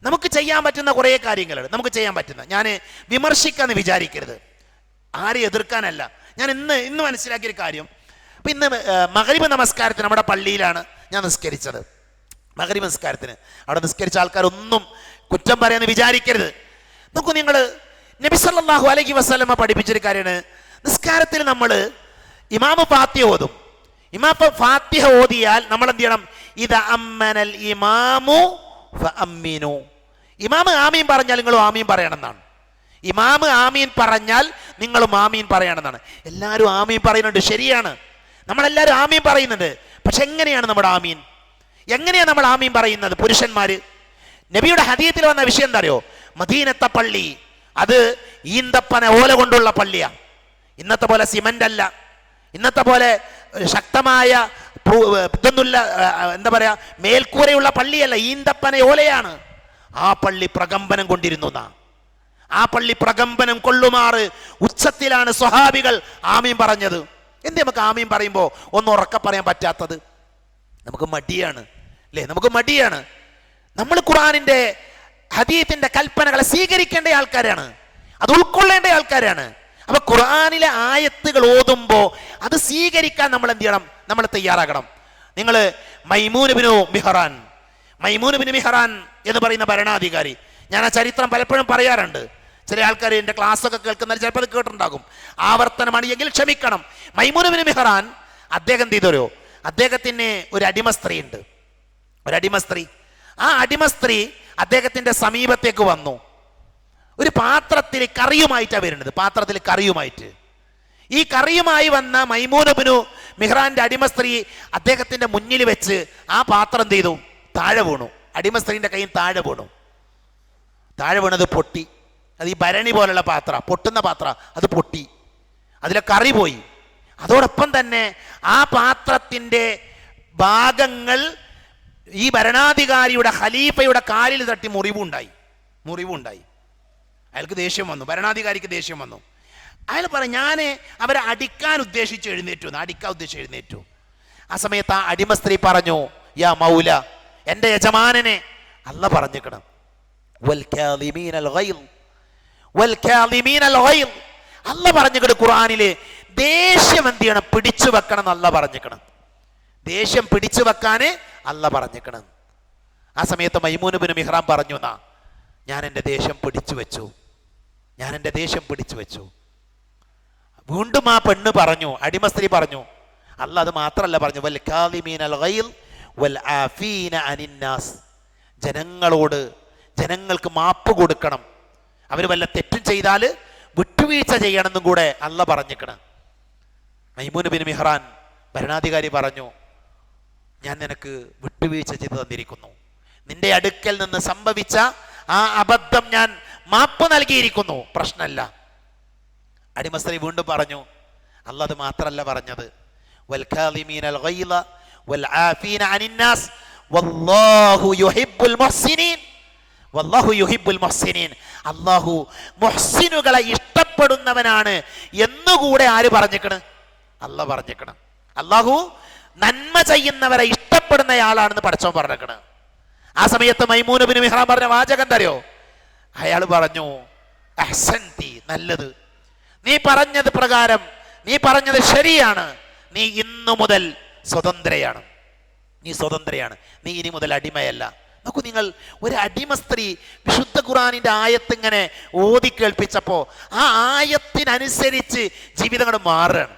നമുക്ക് ചെയ്യാൻ പറ്റുന്ന കുറേ കാര്യങ്ങളുണ്ട്. നമുക്ക് ചെയ്യാൻ പറ്റുന്ന, ഞാൻ വിമർശിക്കാന്ന് വിചാരിക്കരുത്, ആരെ എതിർക്കാനല്ല. ഞാൻ ഇന്ന് മനസ്സിലാക്കിയൊരു കാര്യം, ഇപ്പം ഇന്ന് മഗ്രിബ് നമസ്കാരത്തിന് നമ്മുടെ പള്ളിയിലാണ് ഞാൻ നിസ്കരിച്ചത്. മഗ്രിബ് നമസ്കാരത്തിന് അവിടെ നിസ്കരിച്ച ആൾക്കാരൊന്നും കുറ്റം പറയാന്ന് വിചാരിക്കരുത്. നോക്കൂ, നിങ്ങൾ നബി സല്ലല്ലാഹു അലൈഹി വസല്ലമ പഠിപ്പിച്ചൊരു കാര്യമാണ്, നിസ്കാരത്തിൽ നമ്മൾ ഇമാമ് ഫാത്തിഹ ഓതും. ഇമാം ഫാത്തിഹ ഓതിയാൽ നമ്മൾ എന്ത് ചെയ്യണം? ഇദാ അമ്മനൽ ഇമാമു ഫഅമ്മിനു. ഇമാമ് ആമീൻ പറഞ്ഞാൽ നിങ്ങളും ആമീൻ പറയണമെന്നാണ്. ഇമാമ് ആമീൻ പറഞ്ഞാൽ നിങ്ങളും ആമീൻ പറയണമെന്നാണ്. എല്ലാവരും ആമീൻ പറയുന്നുണ്ട്, ശരിയാണ്, നമ്മളെല്ലാവരും ആമീൻ പറയുന്നുണ്ട്. പക്ഷെ എങ്ങനെയാണ് നമ്മുടെ ആമീൻ? എങ്ങനെയാണ് നമ്മൾ ആമീൻ പറയുന്നത്? പുരുഷന്മാര്, നബിയുടെ ഹദീസിൽ വന്ന വിഷയം എന്താ അറിയോ? മദീനത്തെ പള്ളി അത് ഈന്തപ്പന ഓല കൊണ്ടുള്ള പള്ളിയാണ്. ഇന്നത്തെ പോലെ സിമന്റ് അല്ല, ഇന്നത്തെ പോലെ ശക്തമായ ഇതൊന്നുമില്ല, എന്താ പറയാ, മേൽക്കൂരയുള്ള പള്ളിയല്ല, ഈന്തപ്പന ഓലയാണ്. ആ പള്ളി പ്രകമ്പനം കൊണ്ടിരുന്നു. ആ പള്ളി പ്രകമ്പനം കൊള്ളുമാറ് ഉച്ചത്തിലാണ് സ്വഹാബികൾ ആമീൻ പറഞ്ഞത്. എന്തേ നമുക്ക് ആമീൻ പറയുമ്പോൾ ഒന്ന് ഉറക്കെ പറയാൻ പറ്റാത്തത്? നമുക്ക് മടിയാണ് അല്ലേ? നമുക്ക് മടിയാണ്. നമ്മൾ ഖുർആനിന്റെ ഹദീസിന്റെ കൽപ്പനകളെ സ്വീകരിക്കേണ്ട ആൾക്കാരാണ്, അത് ഉൾക്കൊള്ളേണ്ട ആൾക്കാരാണ്. അപ്പൊ ഖുർആനിലെ ആയത്തുകൾ ഓതുമ്പോൾ അത് സ്വീകരിക്കാൻ നമ്മൾ എന്ത് ചെയ്യണം? നമ്മൾ തയ്യാറാകണം. നിങ്ങൾ മൈമൂൻ ബിൻ മിഹ്റാൻ എന്ന് പറയുന്ന ഭരണാധികാരി, ഞാൻ ആ ചരിത്രം പലപ്പോഴും പറയാറുണ്ട്. ചില ആൾക്കാർ എൻ്റെ ക്ലാസ്സൊക്കെ കേൾക്കുന്നവർ ചിലപ്പോൾ അത് കേട്ടിട്ടുണ്ടാകും. ആവർത്തനമാണെങ്കിൽ ക്ഷമിക്കണം. മൈമൂൻ ബിൻ മിഹ്റാൻ അദ്ദേഹം എന്ത് ചെയ്തോ? അദ്ദേഹത്തിന് ഒരു അടിമ സ്ത്രീ ഉണ്ട്, ഒരു അടിമ സ്ത്രീ. ആ അടിമ സ്ത്രീ അദ്ദേഹത്തിന്റെ സമീപത്തേക്ക് വന്നു. ഒരു പാത്രത്തിൽ കറിയുമായിട്ടാണ് വരുന്നത്, പാത്രത്തിൽ കറിയുമായിട്ട്. ഈ കറിയുമായി വന്ന മൈമൂൻ ബിൻ മിഹ്റാന്റെ അടിമ സ്ത്രീ അദ്ദേഹത്തിന്റെ മുന്നിൽ വെച്ച് ആ പാത്രം എന്ത് ചെയ്തു? താഴെ വീണു. അടിമ സ്ത്രീന്റെ കയ്യിൽ താഴെ വീണു. താഴെ വീണത് പൊട്ടി. അത് ഈ ഭരണി പോലുള്ള പാത്രം, പൊട്ടുന്ന പാത്രം, അത് പൊട്ടി, അതിലെ കറി പോയി. അതോടൊപ്പം തന്നെ ആ പാത്രത്തിന്റെ ഭാഗങ്ങൾ ഈ ഭരണാധികാരിയുടെ ഖലീഫയുടെ കാലിൽ തട്ടി മുറിവുണ്ടായി. അയാൾക്ക് ദേഷ്യം വന്നു, ഭരണാധികാരിക്ക് ദേഷ്യം വന്നു. അയാൾ പറഞ്ഞു, ഞാൻ അവരെ അടിക്കാൻ ഉദ്ദേശിച്ച് എഴുന്നേറ്റു. ആ സമയത്ത് ആ അടിമ സ്ത്രീ പറഞ്ഞു, യാ മൗല, എൻ്റെ യജമാനനെ അല്ല പറഞ്ഞിക്കണം, അല്ല പറഞ്ഞിക്കണ് ഖുർആനില് ദേഷ്യം എന്ത് ചെയ്യണം, പിടിച്ചു വെക്കണം എന്നല്ല പറഞ്ഞിക്കണം. ദേഷ്യം പിടിച്ചു വെക്കാന് അല്ല പറഞ്ഞിക്കണം. ആ സമയത്ത് മൈമൂൻ ബിൻ മിഹ്റാൻ പറഞ്ഞു, ഞാൻ എൻ്റെ ദേഷ്യം പിടിച്ചു വെച്ചു. വീണ്ടും ആ പെണ്ണ് പറഞ്ഞു, അടിമ സ്ത്രീ പറഞ്ഞു, അല്ല അത് മാത്രല്ല പറഞ്ഞു, വൽ കാദിമീനൽ ഗൈൽ വൽ ആഫീന അനിന്നാസ്, ജനങ്ങൾക്ക് മാപ്പ് കൊടുക്കണം, അവർ വല്ല തെറ്റും ചെയ്താൽ വിട്ടുവീഴ്ച ചെയ്യണമെന്നും കൂടെ അല്ല പറഞ്ഞിക്കണം. മൈമൂൻ ബിൻ മിഹ്റാൻ ഭരണാധികാരി പറഞ്ഞു, ഞാൻ നിനക്ക് വിട്ടുവീഴ്ച ചെയ്തു തന്നിരിക്കുന്നു, നിന്റെ അടുക്കൽ നിന്ന് സംഭവിച്ച ആ അബദ്ധം ഞാൻ മാപ്പ് നൽകിയിരിക്കുന്നു, പ്രശ്നമല്ല. അടിമസ്ത്രീ വീണ്ടും പറഞ്ഞു, അല്ല അത് മാത്രല്ല പറഞ്ഞത്, വൽ കാദിമീനൽ ഗൈള വൽ ആഫീന അനിന്നാസ് വല്ലാഹു യുഹിബ്ബുൽ മുഹ്സിനീൻ, അല്ലാഹു മുഹ്സിനുകളെ ഇഷ്ടപ്പെടുന്നവനാണ് എന്നുകൂടെ ആര് പറഞ്ഞിക്കണ്? അല്ല പറഞ്ഞിക്കണ്. അല്ലാഹു നന്മ ചെയ്യുന്നവരെ ഇഷ്ടപ്പെടുന്നയാളാണെന്ന് പടച്ചോൻ പറഞ്ഞിക്കണ്. ആ സമയത്ത് മൈമൂൻ ബിൻ മിഹ്റാൻ പറഞ്ഞ വാചകം എന്തറിയോ? അയാൾ പറഞ്ഞു, അഹ്സൻതി, നല്ലത്, നീ പറഞ്ഞത് പ്രകാരം, നീ പറഞ്ഞത് ശരിയാണ്, നീ ഇന്നു മുതൽ സ്വതന്ത്രയാണ്, നീ ഇനി മുതൽ അടിമയല്ല. നോക്കൂ നിങ്ങൾ, ഒരു അടിമ സ്ത്രീ വിശുദ്ധ ഖുർആനിന്റെ ആയത്ത് ഇങ്ങനെ ഓതി കേൾപ്പിച്ചപ്പോ ആ ആയത്തിനനുസരിച്ച് ജീവിതങ്ങൾ മാറുകയാണ്.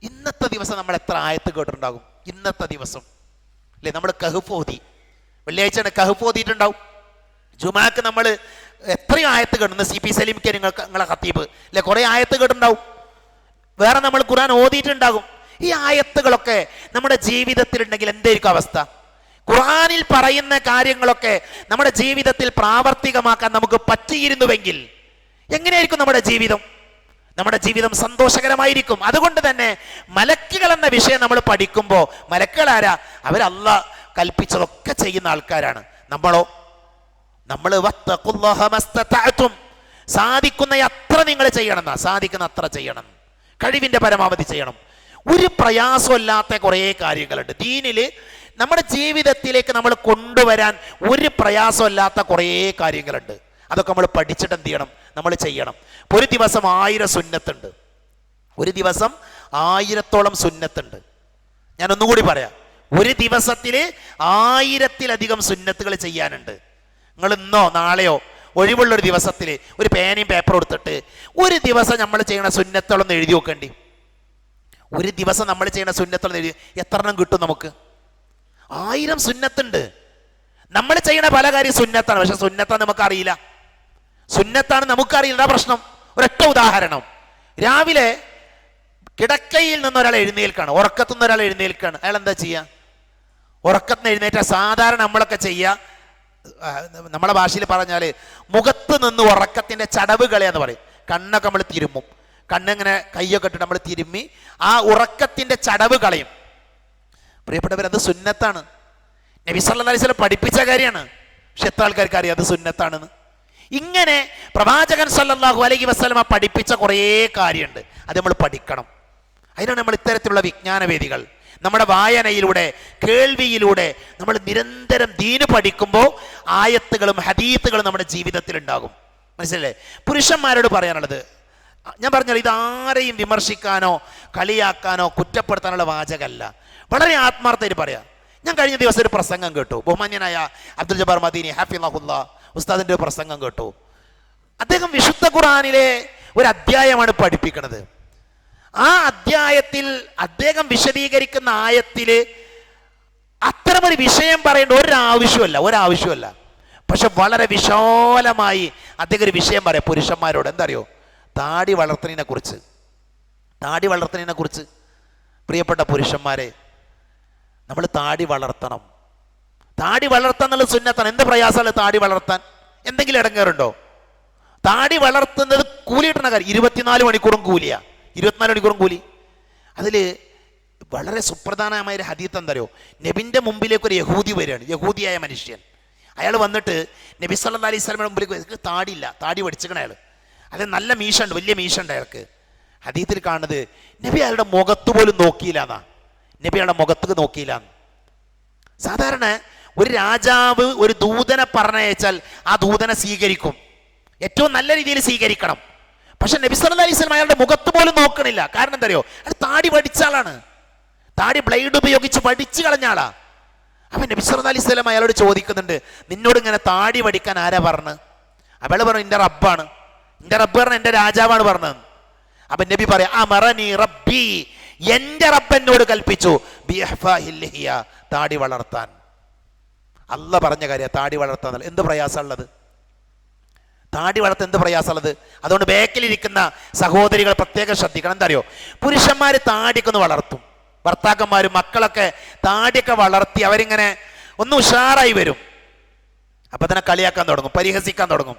ഇന്നത്തെ ദിവസം നമ്മൾ എത്ര ആയത്ത് കേട്ടിട്ടുണ്ടാകും? ഇന്നത്തെ ദിവസം അല്ലേ നമ്മൾ കഹ്ഫ് ഓതി, വെള്ളിയാഴ്ച കഹ്ഫ് ഓതിയിട്ടുണ്ടാവും. ജുമാക്ക് നമ്മൾ എത്രയും ആയത്ത് കേട്ടുന്നു. CP സലീംക്ക് നിങ്ങളെ ഖത്തീബ് അല്ലെ കുറെ ആയത്ത് കേട്ടിട്ടുണ്ടാവും. വേറെ നമ്മൾ ഖുർആൻ ഓതിയിട്ടുണ്ടാകും. ഈ ആയത്തുകളൊക്കെ നമ്മുടെ ജീവിതത്തിൽ ഉണ്ടെങ്കിൽ എന്തായിരിക്കും അവസ്ഥ? ഖുർആനിൽ പറയുന്ന കാര്യങ്ങളൊക്കെ നമ്മുടെ ജീവിതത്തിൽ പ്രാവർത്തികമാക്കാൻ നമുക്ക് പറ്റിയിരുന്നുവെങ്കിൽ എങ്ങനെയായിരിക്കും നമ്മുടെ ജീവിതം? നമ്മുടെ ജീവിതം സന്തോഷകരമായിരിക്കും. അതുകൊണ്ട് തന്നെ മലക്കുകൾ എന്ന വിഷയം നമ്മൾ പഠിക്കുമ്പോൾ, മലക്കുകൾ ആരാ? അവർ അല്ലാഹ് കൽപ്പിച്ചതൊക്കെ ചെയ്യുന്ന ആൾക്കാരാണ്. നമ്മളോ? നമ്മൾ സാധിക്കുന്ന അത്ര നിങ്ങൾ ചെയ്യണം, സാധിക്കുന്ന അത്ര ചെയ്യണം, കഴിവിന്റെ പരമാവധി ചെയ്യണം. ഒരു പ്രയാസമില്ലാത്ത കുറേ കാര്യങ്ങളുണ്ട് ദീനില്. നമ്മുടെ ജീവിതത്തിലേക്ക് നമ്മൾ കൊണ്ടുവരാൻ ഒരു പ്രയാസമില്ലാത്ത കുറേ കാര്യങ്ങളുണ്ട്. അതൊക്കെ നമ്മൾ പഠിച്ചിട്ട് എന്ത് ചെയ്യണം? നമ്മൾ ചെയ്യണം. ഒരു ദിവസം 1000 സുന്നത്തുണ്ട്. ഒരു ദിവസം 1000-ഓളം സുന്നത്തുണ്ട്. ഞാൻ ഒന്നുകൂടി പറയാം, ഒരു ദിവസത്തിൽ 1000-ലധികം സുന്നത്തുകൾ ചെയ്യാനുണ്ട്. നിങ്ങൾ ഇന്നോ നാളെയോ ഒഴിവുള്ളൊരു ദിവസത്തിൽ ഒരു പേനയും പേപ്പറും എടുത്തിട്ട് ഒരു ദിവസം നമ്മൾ ചെയ്യുന്ന സുന്നത്തുകളൊന്ന് എഴുതി നോക്കേണ്ടി. ഒരു ദിവസം നമ്മൾ ചെയ്യുന്ന സുന്നത്തുകൾ എഴുതി എത്ര എണ്ണം കിട്ടും നമുക്ക്? 1000 സുന്നത്തുണ്ട്. നമ്മൾ ചെയ്യുന്ന പല കാര്യം സുന്നത്താണ്, പക്ഷെ സുന്നത്താണ് നമുക്കറിയില്ല. സുന്നത്താണ് നമുക്കറിയില്ല. പ്രശ്നം ഒരൊറ്റ ഉദാഹരണം. രാവിലെ കിടക്കയിൽ നിന്ന് ഒരാൾ എഴുന്നേൽക്കാണ്, ഉറക്കത്തുനിന്ന് ഒരാൾ എഴുന്നേൽക്കാണ്. അയാൾ എന്താ ചെയ്യുക? ഉറക്കത്തിന് എഴുന്നേറ്റ സാധാരണ നമ്മളൊക്കെ ചെയ്യുക, നമ്മളെ ഭാഷയിൽ പറഞ്ഞാൽ മുഖത്ത് നിന്ന് ഉറക്കത്തിന്റെ ചടവ് കളയാന്ന് പറയും. കണ്ണൊക്കെ നമ്മൾ തിരുമ്മും, കണ്ണിങ്ങനെ കയ്യൊക്കെ ഇട്ടിട്ട് നമ്മൾ തിരുമ്മി ആ ഉറക്കത്തിന്റെ ചടവ് കളയും. പ്രിയപ്പെട്ടവർ, അത് സുന്നത്താണ്. നബി സല്ലല്ലാഹു അലൈഹി വസല്ലം പഠിപ്പിച്ച കാര്യമാണ്. പക്ഷെ എത്ര ആൾക്കാർക്ക് അറിയാം അത് സുന്നത്താണെന്ന്? ഇങ്ങനെ പ്രവാചകൻ സല്ലല്ലാഹു അലൈഹി വസല്ലം പഠിപ്പിച്ച കുറേ കാര്യമുണ്ട്. അത് നമ്മൾ പഠിക്കണം. അതിനാണ് നമ്മൾ ഇത്തരത്തിലുള്ള വിജ്ഞാനവേദികൾ, നമ്മുടെ വായനയിലൂടെ, കേൾവിയിലൂടെ നമ്മൾ നിരന്തരം ദീന് പഠിക്കുമ്പോൾ ആയത്തുകളും ഹദീത്തുകളും നമ്മുടെ ജീവിതത്തിൽ ഉണ്ടാകും. മനസ്സിലല്ലേ? പുരുഷന്മാരോട് പറയാനുള്ളത്, ഞാൻ പറഞ്ഞാൽ ഇത് ആരെയും വിമർശിക്കാനോ കളിയാക്കാനോ കുറ്റപ്പെടുത്താനുള്ള വാചകമല്ല. വളരെ ആത്മാർത്ഥമായിട്ട് പറയാം. ഞാൻ കഴിഞ്ഞ ദിവസം ഒരു പ്രസംഗം കേട്ടു. ബഹുമാന്യനായ അബ്ദുൽ ജബ്ബാർ മദീനി ഹഫിളഹുല്ലാ ഉസ്താദിന്റെ ഒരു പ്രസംഗം കേട്ടു. അദ്ദേഹം വിശുദ്ധ ഖുർആനിലെ ഒരു അധ്യായമാണ് പഠിപ്പിക്കുന്നത്. ആ അധ്യായത്തിൽ അദ്ദേഹം വിശദീകരിക്കുന്ന ആയത്തില് അത്തരമൊരു വിഷയം പറയേണ്ട ഒരാവശ്യമല്ല. പക്ഷെ വളരെ വിശാലമായി അദ്ദേഹം ഒരു വിഷയം പറയാം പുരുഷന്മാരോട്. എന്താ അറിയോ? താടി വളർത്തുന്നതിനെ കുറിച്ച്. പ്രിയപ്പെട്ട പുരുഷന്മാരെ, നമ്മൾ താടി വളർത്തണം. താടി വളർത്താൻ എന്നുള്ള സുന്നത്താണ്. എന്ത് പ്രയാസമല്ല താടി വളർത്താൻ? എന്തെങ്കിലും ഇടങ്ങേറുണ്ടോ? താടി വളർത്തുന്നത് കൂലി കിട്ടുന്ന കാര്യം. 24 മണിക്കൂറും കൂലിയാ. 24 മണിക്കൂറും കൂലി. അതിൽ വളരെ സുപ്രധാനമായ ഒരു ഹദീത്ത് എന്തറിയോ, നബിൻ്റെ മുമ്പിലേക്ക് ഒരു യഹൂദി വരികയാണ്, യഹൂദിയായ മനുഷ്യൻ. അയാൾ വന്നിട്ട് നബി സല്ലല്ലാഹു അലൈഹി വസല്ലമയുടെ മുമ്പിലേക്ക്, താടിയില്ല, താടി പഠിച്ചിക്കണ അയാൾ, അത് നല്ല മീശുണ്ട്, വലിയ മീശുണ്ട് അയാൾക്ക്. ഹദീത്തിൽ കാണുന്നത് നബി അയാളുടെ മുഖത്ത് പോലും നോക്കിയില്ല എന്നാ, നബി അയാളുടെ മുഖത്ത് നോക്കിയില്ല. സാധാരണ ഒരു രാജാവ് ഒരു ദൂതനെ പറഞ്ഞയച്ചാൽ ആ ദൂതനെ സ്വീകരിക്കും, ഏറ്റവും നല്ല രീതിയിൽ സ്വീകരിക്കണം. പക്ഷെ നബി സല്ലല്ലാഹു അലൈഹി വസല്ലം അയാളുടെ മുഖത്ത് പോലും നോക്കണില്ല. കാരണം എന്താ അറിയോ, അയാൾ താടി പഠിച്ച ആളാണ്, താടി ബ്ലേഡ് ഉപയോഗിച്ച് പഠിച്ചു കളഞ്ഞ ആളാ. അപ്പൊ നബി സല്ലല്ലാഹു അലൈഹി വസല്ലം അയാളോട് ചോദിക്കുന്നുണ്ട്, നിന്നോട് ഇങ്ങനെ താടി പഠിക്കാൻ ആരാ പറഞ്ഞ്? അയാൾ പറഞ്ഞു, എൻ്റെ റബ്ബാണ്, എൻ്റെ റബ്ബ് പറഞ്ഞ എൻ്റെ രാജാവാണ് പറഞ്ഞത്. അപ്പൊ നബി പറയാ, അമറനി റബ്ബി, എൻ്റെ റബ്ബ് എന്നോട് കൽപ്പിച്ചു ബിഇഹ്ഫാഇൽ താടി വളർത്താൻ. അല്ല പറഞ്ഞ കാര്യം താടി വളർത്താൻ എന്ത് പ്രയാസമുള്ളത്? താടി വളർത്താൻ എന്ത് പ്രയാസമുള്ളത്? അതുകൊണ്ട് ബേക്കിലിരിക്കുന്ന സഹോദരികൾ പ്രത്യേകം ശ്രദ്ധിക്കണം. എന്താ അറിയോ, പുരുഷന്മാർ താടിയൊക്കെ ഒന്ന് വളർത്തും, ഭർത്താക്കന്മാരും മക്കളൊക്കെ താടിയൊക്കെ വളർത്തി അവരിങ്ങനെ ഒന്ന് ഉഷാറായി വരും. അപ്പൊ തന്നെ കളിയാക്കാൻ തുടങ്ങും, പരിഹസിക്കാൻ തുടങ്ങും.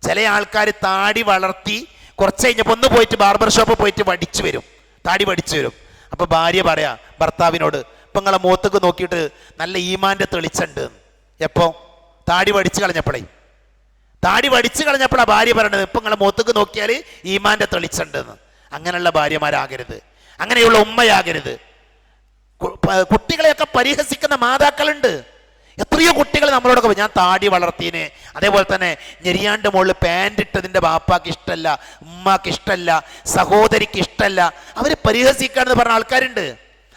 ചില ആൾക്കാർ താടി വളർത്തി കുറച്ച് കഴിഞ്ഞപ്പോൾ ഒന്ന് പോയിട്ട് ബാർബർ ഷോപ്പ് പോയിട്ട് പഠിച്ചു വരും, താടി പഠിച്ചു വരും. അപ്പൊ ഭാര്യ പറയാ ഭർത്താവിനോട്, ഇപ്പൊ നിങ്ങളെ മുഖത്തേക്ക് നോക്കിയിട്ട് നല്ല ഈമാന്റെ തെളിച്ചുണ്ട്. എപ്പോ? താടി പഠിച്ചു കളഞ്ഞപ്പോഴേ, താടി പഠിച്ചു കളഞ്ഞപ്പോഴാ ഭാര്യ പറയണത്, ഇപ്പൊ നിങ്ങളെ മുഖത്തേക്ക് നോക്കിയാൽ ഈമാന്റെ തെളിച്ചുണ്ടെന്ന്. അങ്ങനെയുള്ള ഭാര്യമാരാകരുത്, അങ്ങനെയുള്ള ഉമ്മയാകരുത്. കുട്ടികളെയൊക്കെ പരിഹസിക്കുന്ന മാതാക്കളുണ്ട്. എത്രയോ കുട്ടികൾ നമ്മളോടൊക്കെ, ഞാൻ താടി വളർത്തീന്, അതേപോലെ തന്നെ ഞെരിയാണ്ട് മുകളിൽ പാൻറ് ഇട്ടതിൻ്റെ ബാപ്പാക്ക് ഇഷ്ടമല്ല, ഉമ്മാക്ക് ഇഷ്ടമല്ല, സഹോദരിക്ക് ഇഷ്ടമല്ല, അവർ പരിഹസിക്കാണെന്ന് പറഞ്ഞ ആൾക്കാരുണ്ട്.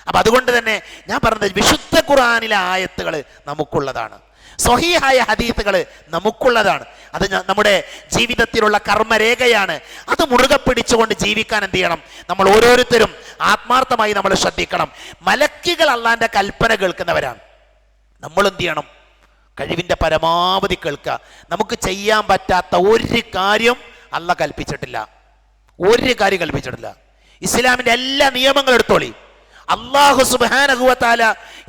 അപ്പൊ അതുകൊണ്ട് തന്നെ ഞാൻ പറഞ്ഞത്, വിശുദ്ധ ഖുർആനിലെ ആയത്തുകൾ നമുക്കുള്ളതാണ്, സ്വഹീഹായ ഹദീസുകൾ നമുക്കുള്ളതാണ്. അത് നമ്മുടെ ജീവിതത്തിലുള്ള കർമ്മരേഖയാണ്. അത് മുറുകെ പിടിച്ചുകൊണ്ട് ജീവിക്കാൻ എന്ത് ചെയ്യണം? നമ്മൾ ഓരോരുത്തരും ആത്മാർത്ഥമായി നമ്മൾ ശ്രദ്ധിക്കണം. മലക്കുകൾ അള്ളാന്റെ കൽപ്പന കേൾക്കുന്നവരാണ്. നമ്മൾ എന്ത് ചെയ്യണം? കഴിവിൻ്റെ പരമാവധി കേൾക്കുക. നമുക്ക് ചെയ്യാൻ പറ്റാത്ത ഒരു കാര്യം അള്ളാഹ് കൽപ്പിച്ചിട്ടില്ല, ഒരു കാര്യം കൽപ്പിച്ചിട്ടില്ല. ഇസ്ലാമിൻ്റെ എല്ലാ നിയമങ്ങളും എടുത്തോളി. അല്ലാഹു സുബ്ഹാനഹു വ തആല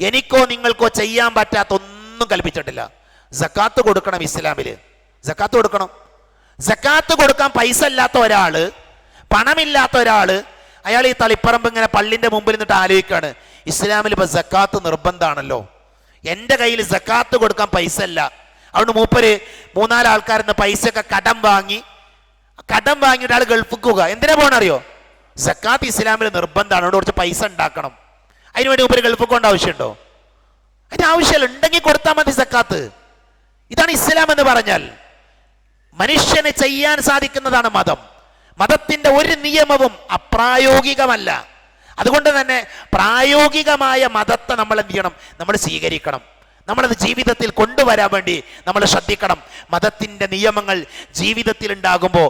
എനിക്കോ നിങ്ങൾക്കോ ചെയ്യാൻ പറ്റാത്ത ഒന്നും കൽപ്പിച്ചിട്ടില്ല. സക്കാത്ത് കൊടുക്കണം, ഇസ്ലാമില് സക്കാത്ത് കൊടുക്കണം. സക്കാത്ത് കൊടുക്കാൻ പൈസ ഇല്ലാത്ത ഒരാള്, പണമില്ലാത്ത ഒരാള്, അയാൾ ഈ തളിപ്പറമ്പ് ഇങ്ങനെ പള്ളിന്റെ മുമ്പിൽ നിന്നിട്ട് ആലോചിക്കാണ്, ഇസ്ലാമിൽ ഇപ്പൊ സക്കാത്ത് നിർബന്ധമാണല്ലോ, എൻ്റെ കയ്യിൽ സക്കാത്ത് കൊടുക്കാൻ പൈസ ഇല്ല. അതുകൊണ്ട് മൂപ്പര് 3-4 ആൾക്കാരിന്ന് പൈസയൊക്കെ കടം വാങ്ങിയിട്ട് ആൾ ഗൾഫിക്ക് പോകുക. എന്തിനാ പോകണറിയോ? സക്കാത്ത് ഇസ്ലാമിൽ നിർബന്ധമാണ്, അതുകൊണ്ട് കുറച്ച് പൈസ ഉണ്ടാക്കണം. അതിനുവേണ്ടി മൂപ്പര് ഗൾഫിൽ പോകേണ്ട ആവശ്യമുണ്ടോ? അതിന്റെ ആവശ്യമില്ല, ഉണ്ടെങ്കിൽ കൊടുത്താൽ മതി സക്കാത്ത്. ഇതാണ് ഇസ്ലാം എന്ന് പറഞ്ഞാൽ. മനുഷ്യന് ചെയ്യാൻ സാധിക്കുന്നതാണ് മതം. മതത്തിന്റെ ഒരു നിയമവും അപ്രായോഗികമല്ല. അതുകൊണ്ട് തന്നെ പ്രായോഗികമായ മതത്തെ നമ്മൾ എന്ത് ചെയ്യണം? നമ്മൾ സ്വീകരിക്കണം. നമ്മളത് ജീവിതത്തിൽ കൊണ്ടുവരാൻ വേണ്ടി നമ്മൾ ശ്രദ്ധിക്കണം. മതത്തിന്റെ നിയമങ്ങൾ ജീവിതത്തിൽ ഉണ്ടാകുമ്പോൾ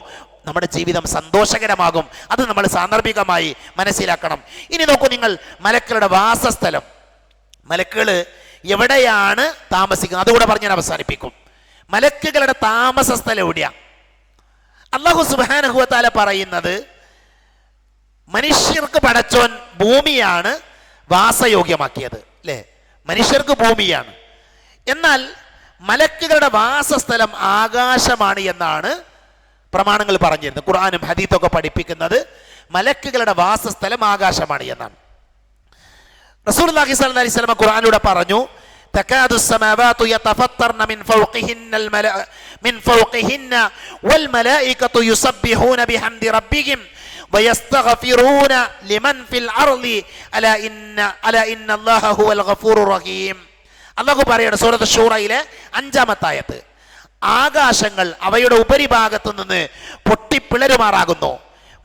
നമ്മുടെ ജീവിതം സന്തോഷകരമാകും. അത് നമ്മൾ സാന്ദർഭികമായി മനസ്സിലാക്കണം. ഇനി നോക്കൂ നിങ്ങൾ, മലക്കുകളുടെ വാസസ്ഥലം, മലക്കുകൾ എവിടെയാണ് താമസിക്കുന്നത് അതുകൂടെ പറഞ്ഞ് ഞാൻ അവസാനിപ്പിക്കും. മലക്കുകളുടെ താമസ സ്ഥലം എവിടെയാ? അല്ലാഹു സുബ്ഹാനഹു വ തആല പറയുന്നത്, മനുഷ്യർക്ക് പടച്ചോൻ ഭൂമിയാണ് വാസയോഗ്യമാക്കിയത്, അല്ലേ? മനുഷ്യർക്ക് ഭൂമിയാണ്. എന്നാൽ മലക്കുകളുടെ വാസസ്ഥലം ആകാശമാണ് എന്നാണ് പ്രമാണങ്ങൾ പറഞ്ഞിരുന്നത്. ഖുർആനും ഹദീത്തൊക്കെ പഠിപ്പിക്കുന്നത് മലക്കുകളുടെ വാസസ്ഥലം ആകാശമാണ് എന്നാണ്. റസൂലുള്ളാഹി സ്വല്ലല്ലാഹി അലൈഹി വസല്ലം ഖുർആനിലൂടെ പറഞ്ഞു, തകാദു السماوات يتفطرن من فوقهن والملائكة يسبحون بحمد ربهم ويستغفرون لمن في الأرض ألا إن الله هو الغفور الرحيم. അല്ലാഹു പറയുന്നു സൂറത്ത് ശൂറയിലെ 5-ാമത്തെ ആയത്ത്, ആകാശങ്ങൾ അവയുടെ ഉപരിഭാഗത്തു നിന്ന് പൊട്ടിപ്പിളരുമാറാകുന്നു.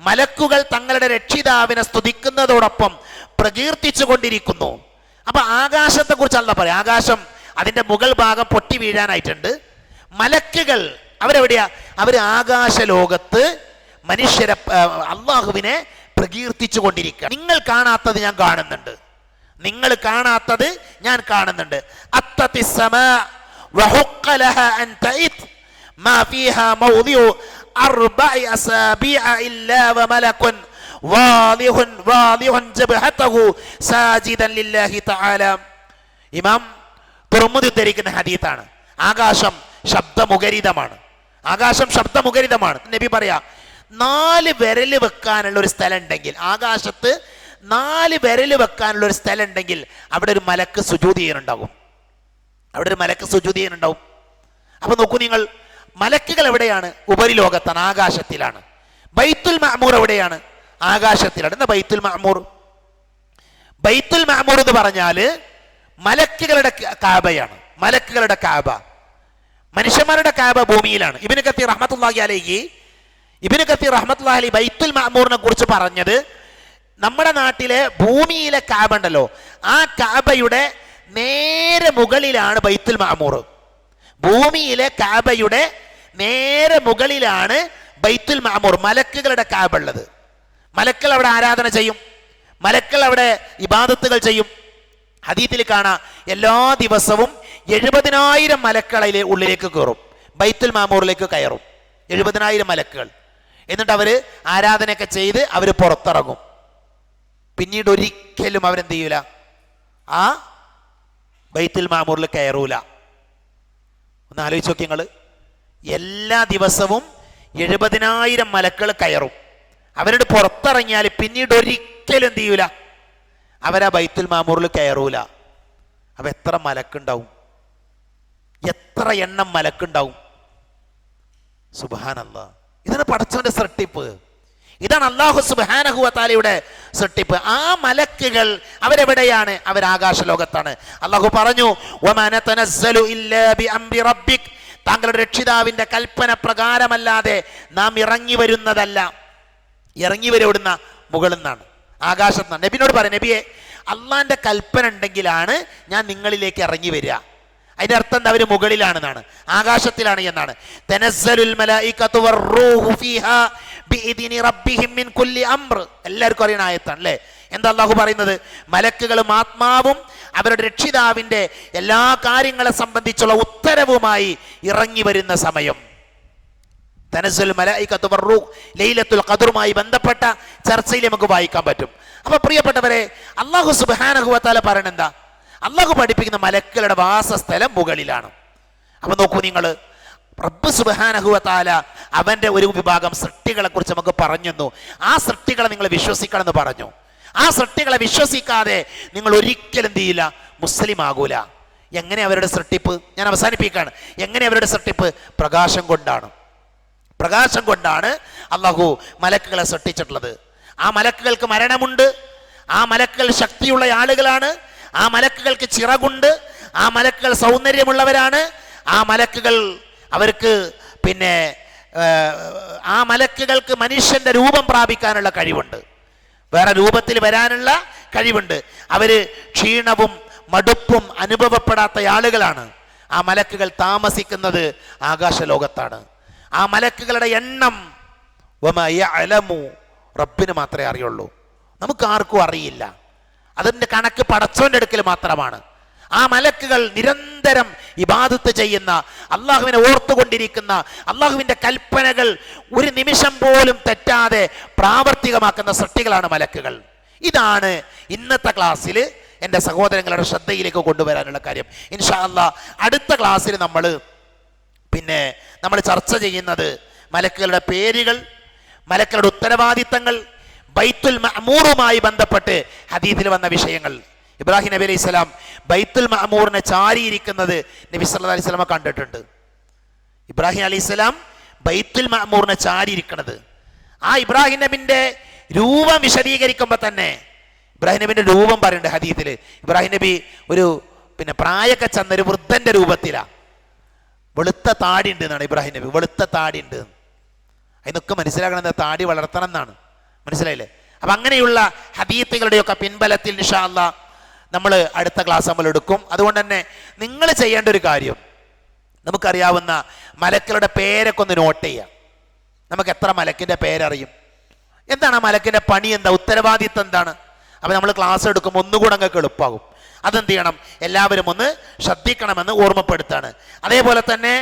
മലക്കുകൾ തങ്ങളുടെ രക്ഷിതാവിനെ സ്തുതിക്കുന്നതോടൊപ്പം പ്രകീർത്തിച്ചു കൊണ്ടിരിക്കുന്നു. അപ്പൊ ആകാശത്തെ കുറിച്ച് അല്ലാഹു പറയാം. ആകാശം, അതിന്റെ മുകൾ ഭാഗം പൊട്ടി വീഴാനായിട്ടുണ്ട്. മലക്കുകൾ അവരെവിടെയാ? അവര് ആകാശ ലോകത്ത് മനുഷ്യരെ, അള്ളാഹുവിനെ പ്രകീർത്തിച്ചു കൊണ്ടിരിക്കുക. നിങ്ങൾ കാണാത്തത് ഞാൻ കാണുന്നുണ്ട്, നിങ്ങൾ കാണാത്തത് ഞാൻ കാണുന്നുണ്ട്. ഇമാം തുറമുദി ഉദ്ധരിക്കുന്ന ഹദീത്താണ്. ആകാശം ശബ്ദമുഖരിതമാണ്, ആകാശം ശബ്ദമുഖരിതമാണ്. നബി പറയാ, 4 വിരല് വെക്കാനുള്ള ഒരു സ്ഥലം ഉണ്ടെങ്കിൽ, ആകാശത്ത് 4 വിരൽ വെക്കാനുള്ള ഒരു സ്ഥലം ഉണ്ടെങ്കിൽ അവിടെ ഒരു മലക്ക് സുജൂദ് ചെയ്യുന്നുണ്ടാവും. അവിടെ ഒരു മലക്ക് സുജൂദ് ചെയ്യുന്നുണ്ടാവും. അപ്പൊ നോക്കൂ നിങ്ങൾ, മലക്കുകൾ എവിടെയാണ്? ഉപരിലോകത്താണ്, ആകാശത്തിലാണ്. ബൈത്തുൽ മഅമൂർ എവിടെയാണ്? ആകാശത്തിലാണ്. എന്താ ബൈത്തുൽ മഅമൂർ? ബൈത്തുൽ മഅമൂർ എന്ന് പറഞ്ഞാൽ മലക്കുകളുടെ കാബയാണ്. മലക്കുകളുടെ കാബ. മനുഷ്യന്മാരുടെ കാബ ഭൂമിയിലാണ്. ഇബ്നു കത്തീർ റഹ്മത്തുള്ളാഹി അലൈഹി ബൈത്തുൽ മഅമൂറിനെ കുറിച്ച് പറഞ്ഞത്, നമ്മുടെ നാട്ടിലെ ഭൂമിയിലെ കാബ ഉണ്ടല്ലോ, ആ കാബയുടെ നേരെ മുകളിലാണ് ബൈത്തുൽ മഅമൂർ. ഭൂമിയിലെ കാബയുടെ നേരെ മുകളിലാണ് ബൈത്തുൽ മഅമൂർ, മലക്കുകളുടെ കാബ ഉള്ളത്. മലക്കൾ അവിടെ ആരാധന ചെയ്യും, മലക്കൾ അവിടെ ഇബാദത്തുകൾ ചെയ്യും. ഹദീസിൽ കാണാം, എല്ലാ ദിവസവും 70,000 മലക്കളെ ഉള്ളിലേക്ക് കയറും, ബൈത്തുൽ മഅമൂറിലേക്ക് കയറും. 70,000 മലക്കുകൾ. എന്നിട്ട് അവര് ആരാധനയൊക്കെ ചെയ്ത് അവര് പുറത്തിറങ്ങും. പിന്നീട് ഒരിക്കലും അവരെന്ത് ചെയ്യൂല? ആ ബൈത്തുൽ മഅമൂറിൽ കയറൂല. ഒന്ന് ആലോചിച്ച് നോക്കി നിങ്ങൾ. എല്ലാ ദിവസവും 70,000 മലക്കൾ കയറും. അവരുടെ പുറത്തിറങ്ങിയാൽ പിന്നീട് ഒരിക്കലും എന്ത് ചെയ്യൂല? അവരാ ബൈത്തുൽ മഅമൂറിൽ കയറൂല. അപ്പൊ എത്ര മലക്കുണ്ടാവും? എത്ര എണ്ണം മലക്കുണ്ടാവും? സുബ്ഹാനല്ലാഹ്. ഇതാണ് പടച്ചവന്റെ സൃഷ്ടിപ്പ്. ഇതാണ് അല്ലാഹു സുബ്ഹാനഹു വ തആലയുടെ സൃഷ്ടിപ്പ്. ആ മലക്കുകൾ അവരെവിടെയാണ്? അവർ ആകാശ ലോകത്താണ്. അല്ലാഹു പറഞ്ഞു, വമാ നതനസ്സലു ഇല്ലാ ബിഅംരി റബ്ബിക്, താങ്കളുടെ രക്ഷിതാവിന്റെ കൽപ്പന പ്രകാരമല്ലാതെ നാം ഇറങ്ങി വരുന്നതല്ല. ഇറങ്ങി വരുന്ന മുകളിൽ നിന്നാണ്, ആകാശത്ത് നിന്നാണ്. നബിനോട് പറയാം, നബിയെ, അള്ളാന്റെ കൽപ്പന ഉണ്ടെങ്കിലാണ് ഞാൻ നിങ്ങളിലേക്ക് ഇറങ്ങി വരിക. അതിന്റെ അർത്ഥം എന്താ? അവര് മുകളിലാണെന്നാണ്, ആകാശത്തിലാണ് എന്നാണ്. തനസ്സലുൽ മലായികതു വറൂഹു ഫീഹാ ബിഇദ്നി റബ്ബിഹിം മിൻ കുല്ലി അംർ. എല്ലാവർക്കും അറിയുന്ന ആയത്താണ് അല്ലേ? എന്താ അല്ലാഹു പറയുന്നത്? മലക്കുകളും ആത്മാവും അവരുടെ രക്ഷിതാവിന്റെ എല്ലാ കാര്യങ്ങളെ സംബന്ധിച്ചുള്ള ഉത്തരവുമായി ഇറങ്ങി വരുന്ന സമയം. തനസ്സുൽ മലായികതു വറൂഹ്, ലൈലത്തുൽ ഖദ്റുമായി ബന്ധപ്പെട്ട ചർച്ചയിൽ നമുക്ക് വായിക്കാൻ പറ്റും. അപ്പൊ പ്രിയപ്പെട്ടവരെ, അല്ലാഹു സുബ്ഹാനഹു വ തആല പറയണ എന്താ? അല്ലാഹു പഠിപ്പിക്കുന്ന മലക്കുകളുടെ വാസസ്ഥലം മുകളിലാണ്. അപ്പൊ നോക്കൂ നിങ്ങൾ, റബ്ബ് സുബ്ഹാനഹു വ തആല അവന്റെ ഒരു വിഭാഗം സൃഷ്ടികളെ കുറിച്ച് നമുക്ക് പറഞ്ഞു. ആ സൃഷ്ടികളെ നിങ്ങൾ വിശ്വസിക്കണം എന്ന് പറഞ്ഞു. ആ സൃഷ്ടികളെ വിശ്വസിക്കാതെ നിങ്ങൾ ഒരിക്കലും എന്ത് ചെയ്യില്ല? മുസ്ലിം ആകൂല. എങ്ങനെ അവരുടെ സൃഷ്ടിപ്പ്? ഞാൻ അവസാനിപ്പിക്കുകയാണ്. എങ്ങനെ അവരുടെ സൃഷ്ടിപ്പ്? പ്രകാശം കൊണ്ടാണ്. പ്രകാശം കൊണ്ടാണ് അല്ലാഹു മലക്കുകളെ സൃഷ്ടിച്ചിട്ടുള്ളത്. ആ മലക്കുകൾക്ക് മരണമുണ്ട്. ആ മലക്കുകൾ ശക്തിയുള്ള ആളുകളാണ്. ആ മലക്കുകൾക്ക് ചിറകുണ്ട്. ആ മലക്കുകൾ സൗന്ദര്യമുള്ളവരാണ്. ആ മലക്കുകൾ അവർക്ക് ആ മലക്കുകൾക്ക് മനുഷ്യന്റെ രൂപം പ്രാപിക്കാനുള്ള കഴിവുണ്ട്. വേറെ രൂപത്തിൽ വരാനുള്ള കഴിവുണ്ട്. അവര് ക്ഷീണവും മടുപ്പും അനുഭവപ്പെടാത്ത ആളുകളാണ്. ആ മലക്കുകൾ താമസിക്കുന്നത് ആകാശ ലോകത്താണ്. ആ മലക്കുകളുടെ എണ്ണം റബ്ബിന് മാത്രമേ അറിയുള്ളൂ, നമുക്ക് ആർക്കും അറിയില്ല. അതിന്റെ കണക്ക് പടച്ചോന്റെ അടുക്കൽ മാത്രമാണ്. ആ മലക്കുകൾ നിരന്തരം ഇബാദത്ത് ചെയ്യുന്ന, അള്ളാഹുവിനെ ഓർത്തുകൊണ്ടിരിക്കുന്ന, അള്ളാഹുവിന്റെ കൽപ്പനകൾ ഒരു നിമിഷം പോലും തെറ്റാതെ പ്രാവർത്തികമാക്കുന്ന സൃഷ്ടികളാണ് മലക്കുകൾ. ഇതാണ് ഇന്നത്തെ ക്ലാസ്സിൽ എൻ്റെ സഹോദരങ്ങളുടെ ശ്രദ്ധയിലേക്ക് കൊണ്ടുവരാനുള്ള കാര്യം. ഇൻഷാ അല്ലാഹ് അടുത്ത ക്ലാസ്സിൽ നമ്മൾ ചർച്ച ചെയ്യുന്നത് മലക്കുകളുടെ പേരുകൾ, മലക്കുകളുടെ ഉത്തരവാദിത്തങ്ങൾ, ബൈത്തുൽ മഅമൂറുമായി ബന്ധപ്പെട്ട് ഹദീസിൽ വന്ന വിഷയങ്ങൾ. ഇബ്രാഹിം നബി അലൈഹി സ്വലാം ബൈത്തുൽ മഅമൂറിനെ ചാരിയിരിക്കുന്നത് നബി സല്ലല്ലാഹു അലൈഹി വസല്ലം കണ്ടിട്ടുണ്ട്. ഇബ്രാഹിം അലൈഹി സ്വലാം ബൈത്തുൽ മഅമൂറിനെ ചാരിയിരിക്കുന്നത്. ആ ഇബ്രാഹിം നബിന്റെ രൂപം വിശദീകരിക്കുമ്പോൾ തന്നെ ഇബ്രാഹിം നബിന്റെ രൂപം പറയുന്നുണ്ട് ഹദീസിൽ. ഇബ്രാഹിം നബി ഒരു പ്രായമൊക്കെ ചെന്ന ഒരു വൃദ്ധന്റെ രൂപത്തിലാണ്. വെളുത്ത താടി ഉണ്ട് എന്നാണ് ഇബ്രാഹിം നബി. വെളുത്ത താടി ഉണ്ട്. അതിനൊക്കെ മനസ്സിലാക്കണത് താടി വളർത്തണം എന്നാണ്. മനസ്സിലായില്ലേ? അപ്പൊ അങ്ങനെയുള്ള ഹദീത്തുകളുടെയൊക്കെ പിൻബലത്തിൽ ഇൻഷാ അല്ലാഹ് നമ്മൾ അടുത്ത ക്ലാസ് നമ്മൾ എടുക്കും. അതുകൊണ്ട് തന്നെ നിങ്ങൾ ചെയ്യേണ്ട ഒരു കാര്യം, നമുക്കറിയാവുന്ന മലക്കുകളുടെ പേരൊക്കെ ഒന്ന് നോട്ട് ചെയ്യാം. നമുക്ക് എത്ര മലക്കിന്റെ പേരറിയും? എന്താണ് ആ മലക്കിന്റെ പണി? എന്താ ഉത്തരവാദിത്വം? എന്താണ്? അപ്പൊ നമ്മൾ ക്ലാസ് എടുക്കുമ്പോൾ ഒന്നുകൂടെ അങ്ങ് എളുപ്പമാകും. അതെന്ത് ചെയ്യണം? എല്ലാവരും ഒന്ന് ശ്രദ്ധിക്കണമെന്ന് ഓർമ്മപ്പെടുത്താണ്. അതേപോലെ തന്നെ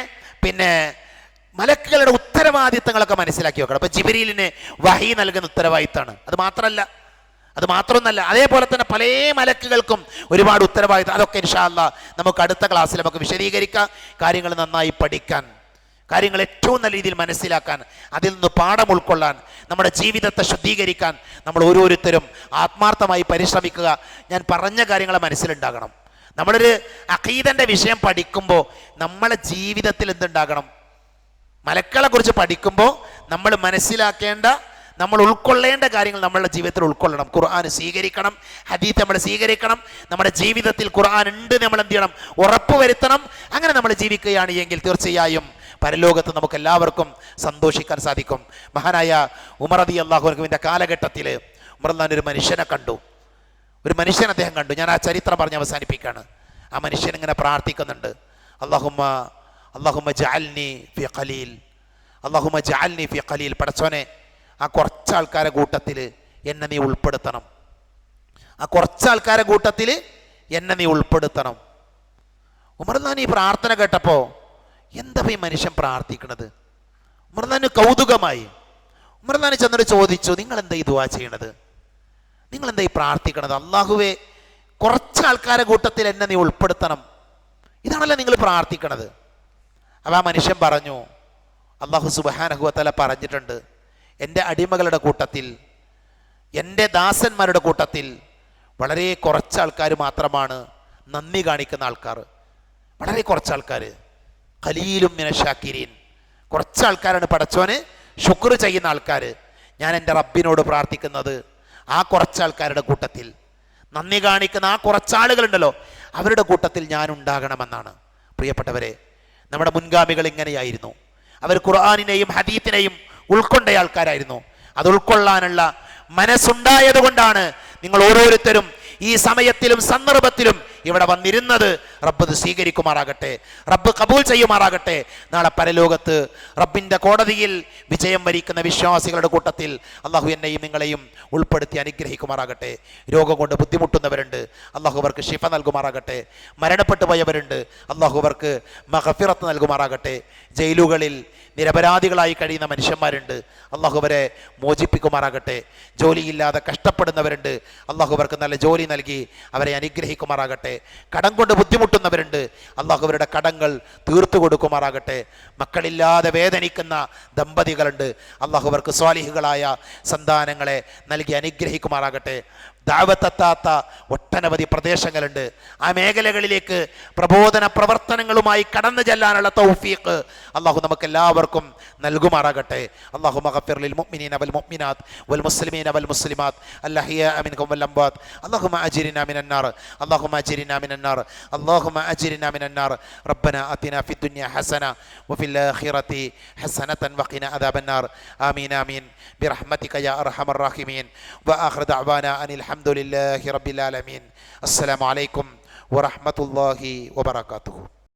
മലക്കുകളുടെ ഉത്തരവാദിത്തങ്ങളൊക്കെ മനസ്സിലാക്കി വെക്കണം. അപ്പൊ ജിബ്രീലിന് വഹി നൽകുന്ന ഉത്തരവാദിത്തമാണ്. അത് മാത്രമൊന്നല്ല, അതേപോലെ തന്നെ പല മലക്കുകൾക്കും ഒരുപാട് ഉത്തരവാദിത്തം. അതൊക്കെ ഇൻഷാ അല്ലാഹ് നമുക്ക് അടുത്ത ക്ലാസ്സിൽ നമുക്ക് വിശദീകരിക്കാം. കാര്യങ്ങൾ നന്നായി പഠിക്കാൻ കാര്യങ്ങൾ ഏറ്റവും നല്ല രീതിയിൽ മനസ്സിലാക്കാൻ, അതിൽ നിന്ന് പാഠം ഉൾക്കൊള്ളാൻ, നമ്മുടെ ജീവിതത്തെ ശുദ്ധീകരിക്കാൻ നമ്മൾ ഓരോരുത്തരും ആത്മാർത്ഥമായി പരിശ്രമിക്കുക. ഞാൻ പറഞ്ഞ കാര്യങ്ങൾ മനസ്സിലുണ്ടാകണം. നമ്മളൊരു അഖീദന്റെ വിഷയം പഠിക്കുമ്പോൾ നമ്മളെ ജീവിതത്തിൽ എന്തുണ്ടാകണം? മലക്കളെ കുറിച്ച് പഠിക്കുമ്പോൾ നമ്മൾ മനസ്സിലാക്കേണ്ട, നമ്മൾ ഉൾക്കൊള്ളേണ്ട കാര്യങ്ങൾ നമ്മളുടെ ജീവിതത്തിൽ ഉൾക്കൊള്ളണം. ഖുർആൻ സ്വീകരിക്കണം, ഹദീത്ത് നമ്മൾ സ്വീകരിക്കണം. നമ്മുടെ ജീവിതത്തിൽ ഖുർആൻ ഉണ്ട് നമ്മൾ എന്ത് ചെയ്യണം? ഉറപ്പുവരുത്തണം. അങ്ങനെ നമ്മൾ ജീവിക്കുകയാണ് എങ്കിൽ തീർച്ചയായും പരലോകത്ത് നമുക്ക് എല്ലാവർക്കും സന്തോഷിക്കാൻ സാധിക്കും. മഹാനായ ഉമർ റളിയല്ലാഹു അൻഹുവിൻ്റെ കാലഘട്ടത്തിൽ ഉമർ ഒരു മനുഷ്യനെ കണ്ടു. ഒരു മനുഷ്യൻ അദ്ദേഹം കണ്ടു. ഞാൻ ആ ചരിത്രം പറഞ്ഞ് അവസാനിപ്പിക്കുകയാണ്. ആ മനുഷ്യൻ ഇങ്ങനെ പ്രാർത്ഥിക്കുന്നുണ്ട്, അല്ലാഹുമ്മ ജഅൽനി ഫി ഖലീൽ, അല്ലാഹുമ്മ ജഅൽനി ഫി ഖലീൽ. പടച്ചോനെ, ആ കുറച്ചാൾക്കാരെ കൂട്ടത്തിൽ എന്നെ നീ ഉൾപ്പെടുത്തണം. ആ കുറച്ചാൾക്കാരെ കൂട്ടത്തിൽ എന്നെ നീ ഉൾപ്പെടുത്തണം. ഉമർ ഈ പ്രാർത്ഥന കേട്ടപ്പോൾ എന്താ ഈ മനുഷ്യൻ പ്രാർത്ഥിക്കണത്? ഉമർ കൗതുകമായി. ഉമർ ചെന്നിട്ട് ചോദിച്ചു, നിങ്ങൾ എന്താ ഈ ദുആ ചെയ്യണത്? നിങ്ങൾ എന്താ ഈ പ്രാർത്ഥിക്കണത്? അല്ലാഹുവേ, കുറച്ചാൾക്കാരെ കൂട്ടത്തിൽ എന്നെ നീ ഉൾപ്പെടുത്തണം, ഇതാണല്ലോ നിങ്ങൾ പ്രാർത്ഥിക്കണത്. അപ്പോൾ ആ മനുഷ്യൻ പറഞ്ഞു, അല്ലാഹു സുബ്ഹാനഹു വ തആല പറഞ്ഞിട്ടുണ്ട്, എൻ്റെ അടിമകളുടെ കൂട്ടത്തിൽ, എൻ്റെ ദാസന്മാരുടെ കൂട്ടത്തിൽ വളരെ കുറച്ച് ആൾക്കാർ മാത്രമാണ് നന്ദി കാണിക്കുന്ന ആൾക്കാർ. വളരെ കുറച്ച് ആൾക്കാർ, ഖലീലും മിന ഷാക്കിരീൻ. കുറച്ച് ആൾക്കാരാണ് പടച്ചോന് ശുക്ർ ചെയ്യുന്ന ആൾക്കാർ. ഞാൻ എൻ്റെ റബ്ബിനോട് പ്രാർത്ഥിക്കുന്നത് ആ കുറച്ചാൾക്കാരുടെ കൂട്ടത്തിൽ, നന്ദി കാണിക്കുന്ന ആ കുറച്ചാളുകളുണ്ടല്ലോ, അവരുടെ കൂട്ടത്തിൽ ഞാൻ ഉണ്ടാകണമെന്നാണ്. പ്രിയപ്പെട്ടവരെ, നമ്മുടെ മുൻഗാമികൾ ഇങ്ങനെയായിരുന്നു. അവർ ഖുർആനിനെയും ഹദീത്തിനെയും ഉൾക്കൊണ്ട ആൾക്കാരായിരുന്നു. അത് ഉൾക്കൊള്ളാനുള്ള മനസ്സുണ്ടായത് കൊണ്ടാണ് നിങ്ങൾ ഓരോരുത്തരും ഈ സമയത്തിലും സന്ദർഭത്തിലും ഇവിടെ വന്നിരുന്നത്. റബ്ബ് സ്വീകരിക്കുമാറാകട്ടെ, റബ്ബ് കബൂൽ ചെയ്യുമാറാകട്ടെ. നാളെ പരലോകത്ത് റബ്ബിൻ്റെ കോടതിയിൽ വിജയം വരിക്കുന്ന വിശ്വാസികളുടെ കൂട്ടത്തിൽ അള്ളാഹു എന്നെയും നിങ്ങളെയും ഉൾപ്പെടുത്തി അനുഗ്രഹിക്കുമാറാകട്ടെ. രോഗം കൊണ്ട് ബുദ്ധിമുട്ടുന്നവരുണ്ട്, അള്ളാഹു അവർക്ക് ശിഫ നൽകുമാറാകട്ടെ. മരണപ്പെട്ടു പോയവരുണ്ട്, അള്ളാഹു അവർക്ക് മഗ്ഫിറത്ത് നൽകുമാറാകട്ടെ. ജയിലുകളിൽ നിരപരാധികളായി കഴിയുന്ന മനുഷ്യന്മാരുണ്ട്, അള്ളാഹു അവരെ മോചിപ്പിക്കുമാറാകട്ടെ. ജോലിയില്ലാതെ കഷ്ടപ്പെടുന്നവരുണ്ട്, അള്ളാഹു അവർക്ക് നല്ല ജോലി നൽകി അവരെ അനുഗ്രഹിക്കുമാറാകട്ടെ. കടം കൊണ്ട് ബുദ്ധിമുട്ടുന്നവരുണ്ട്, അള്ളാഹു അവരുടെ കടങ്ങൾ തീർത്തു കൊടുക്കുമാറാകട്ടെ. മക്കളില്ലാതെ വേദനിക്കുന്ന ദമ്പതികളുണ്ട്, അള്ളാഹു അവർക്ക് സ്വാലിഹുകളായ സന്താനങ്ങളെ നൽകി അനുഗ്രഹിക്കുമാറാകട്ടെ. ദഅവത്തെത്താത്ത ഒട്ടനവധി പ്രദേശങ്ങളുണ്ട്, ആ മേഖലകളിലേക്ക് പ്രബോധന പ്രവർത്തനങ്ങളുമായി കടന്നു ചെല്ലാനുള്ള തൗഫീഖ് അള്ളാഹു നമുക്ക് എല്ലാവർക്കും നൽകുമാറാകട്ടെ. അല്ലാഹു മഗ്ഫിർ ലിൽ മുഅ്മിനീന വൽ മുഅ്മിനാത്ത് വൽ മുസ്ലിമീന വൽ മുസ്ലിമാത്ത് അൽഅഹ്യാഅ മിൻഹും വൽ അംവാത്ത്. അല്ലാഹുമ്മ അജിരിനാ മിനൻ നാർ, അല്ലാഹുമ്മ അജിരിനാ മിനൻ നാർ, അല്ലാഹുമ്മ അജിരിനാ മിനൻ നാർ. റബ്ബനാ ആതിനാ ഫിദ് ദുനിയ ഹസന വഫിൽ ആഖിറതി ഹസനതൻ വഖിനാ അദാബൻ നാർ. ആമീൻ ആമീൻ ബിറഹ്മതിക യാ അർഹമർ റഹീമീൻ. വആഖിറു ദഅവാനാ അനിൽ ഹംദുലില്ലാഹി റബ്ബിൽ ആലമീൻ. അസ്സലാമു അലൈക്കും വറഹ്മത്തുള്ളാഹി വബറകാതുഹു.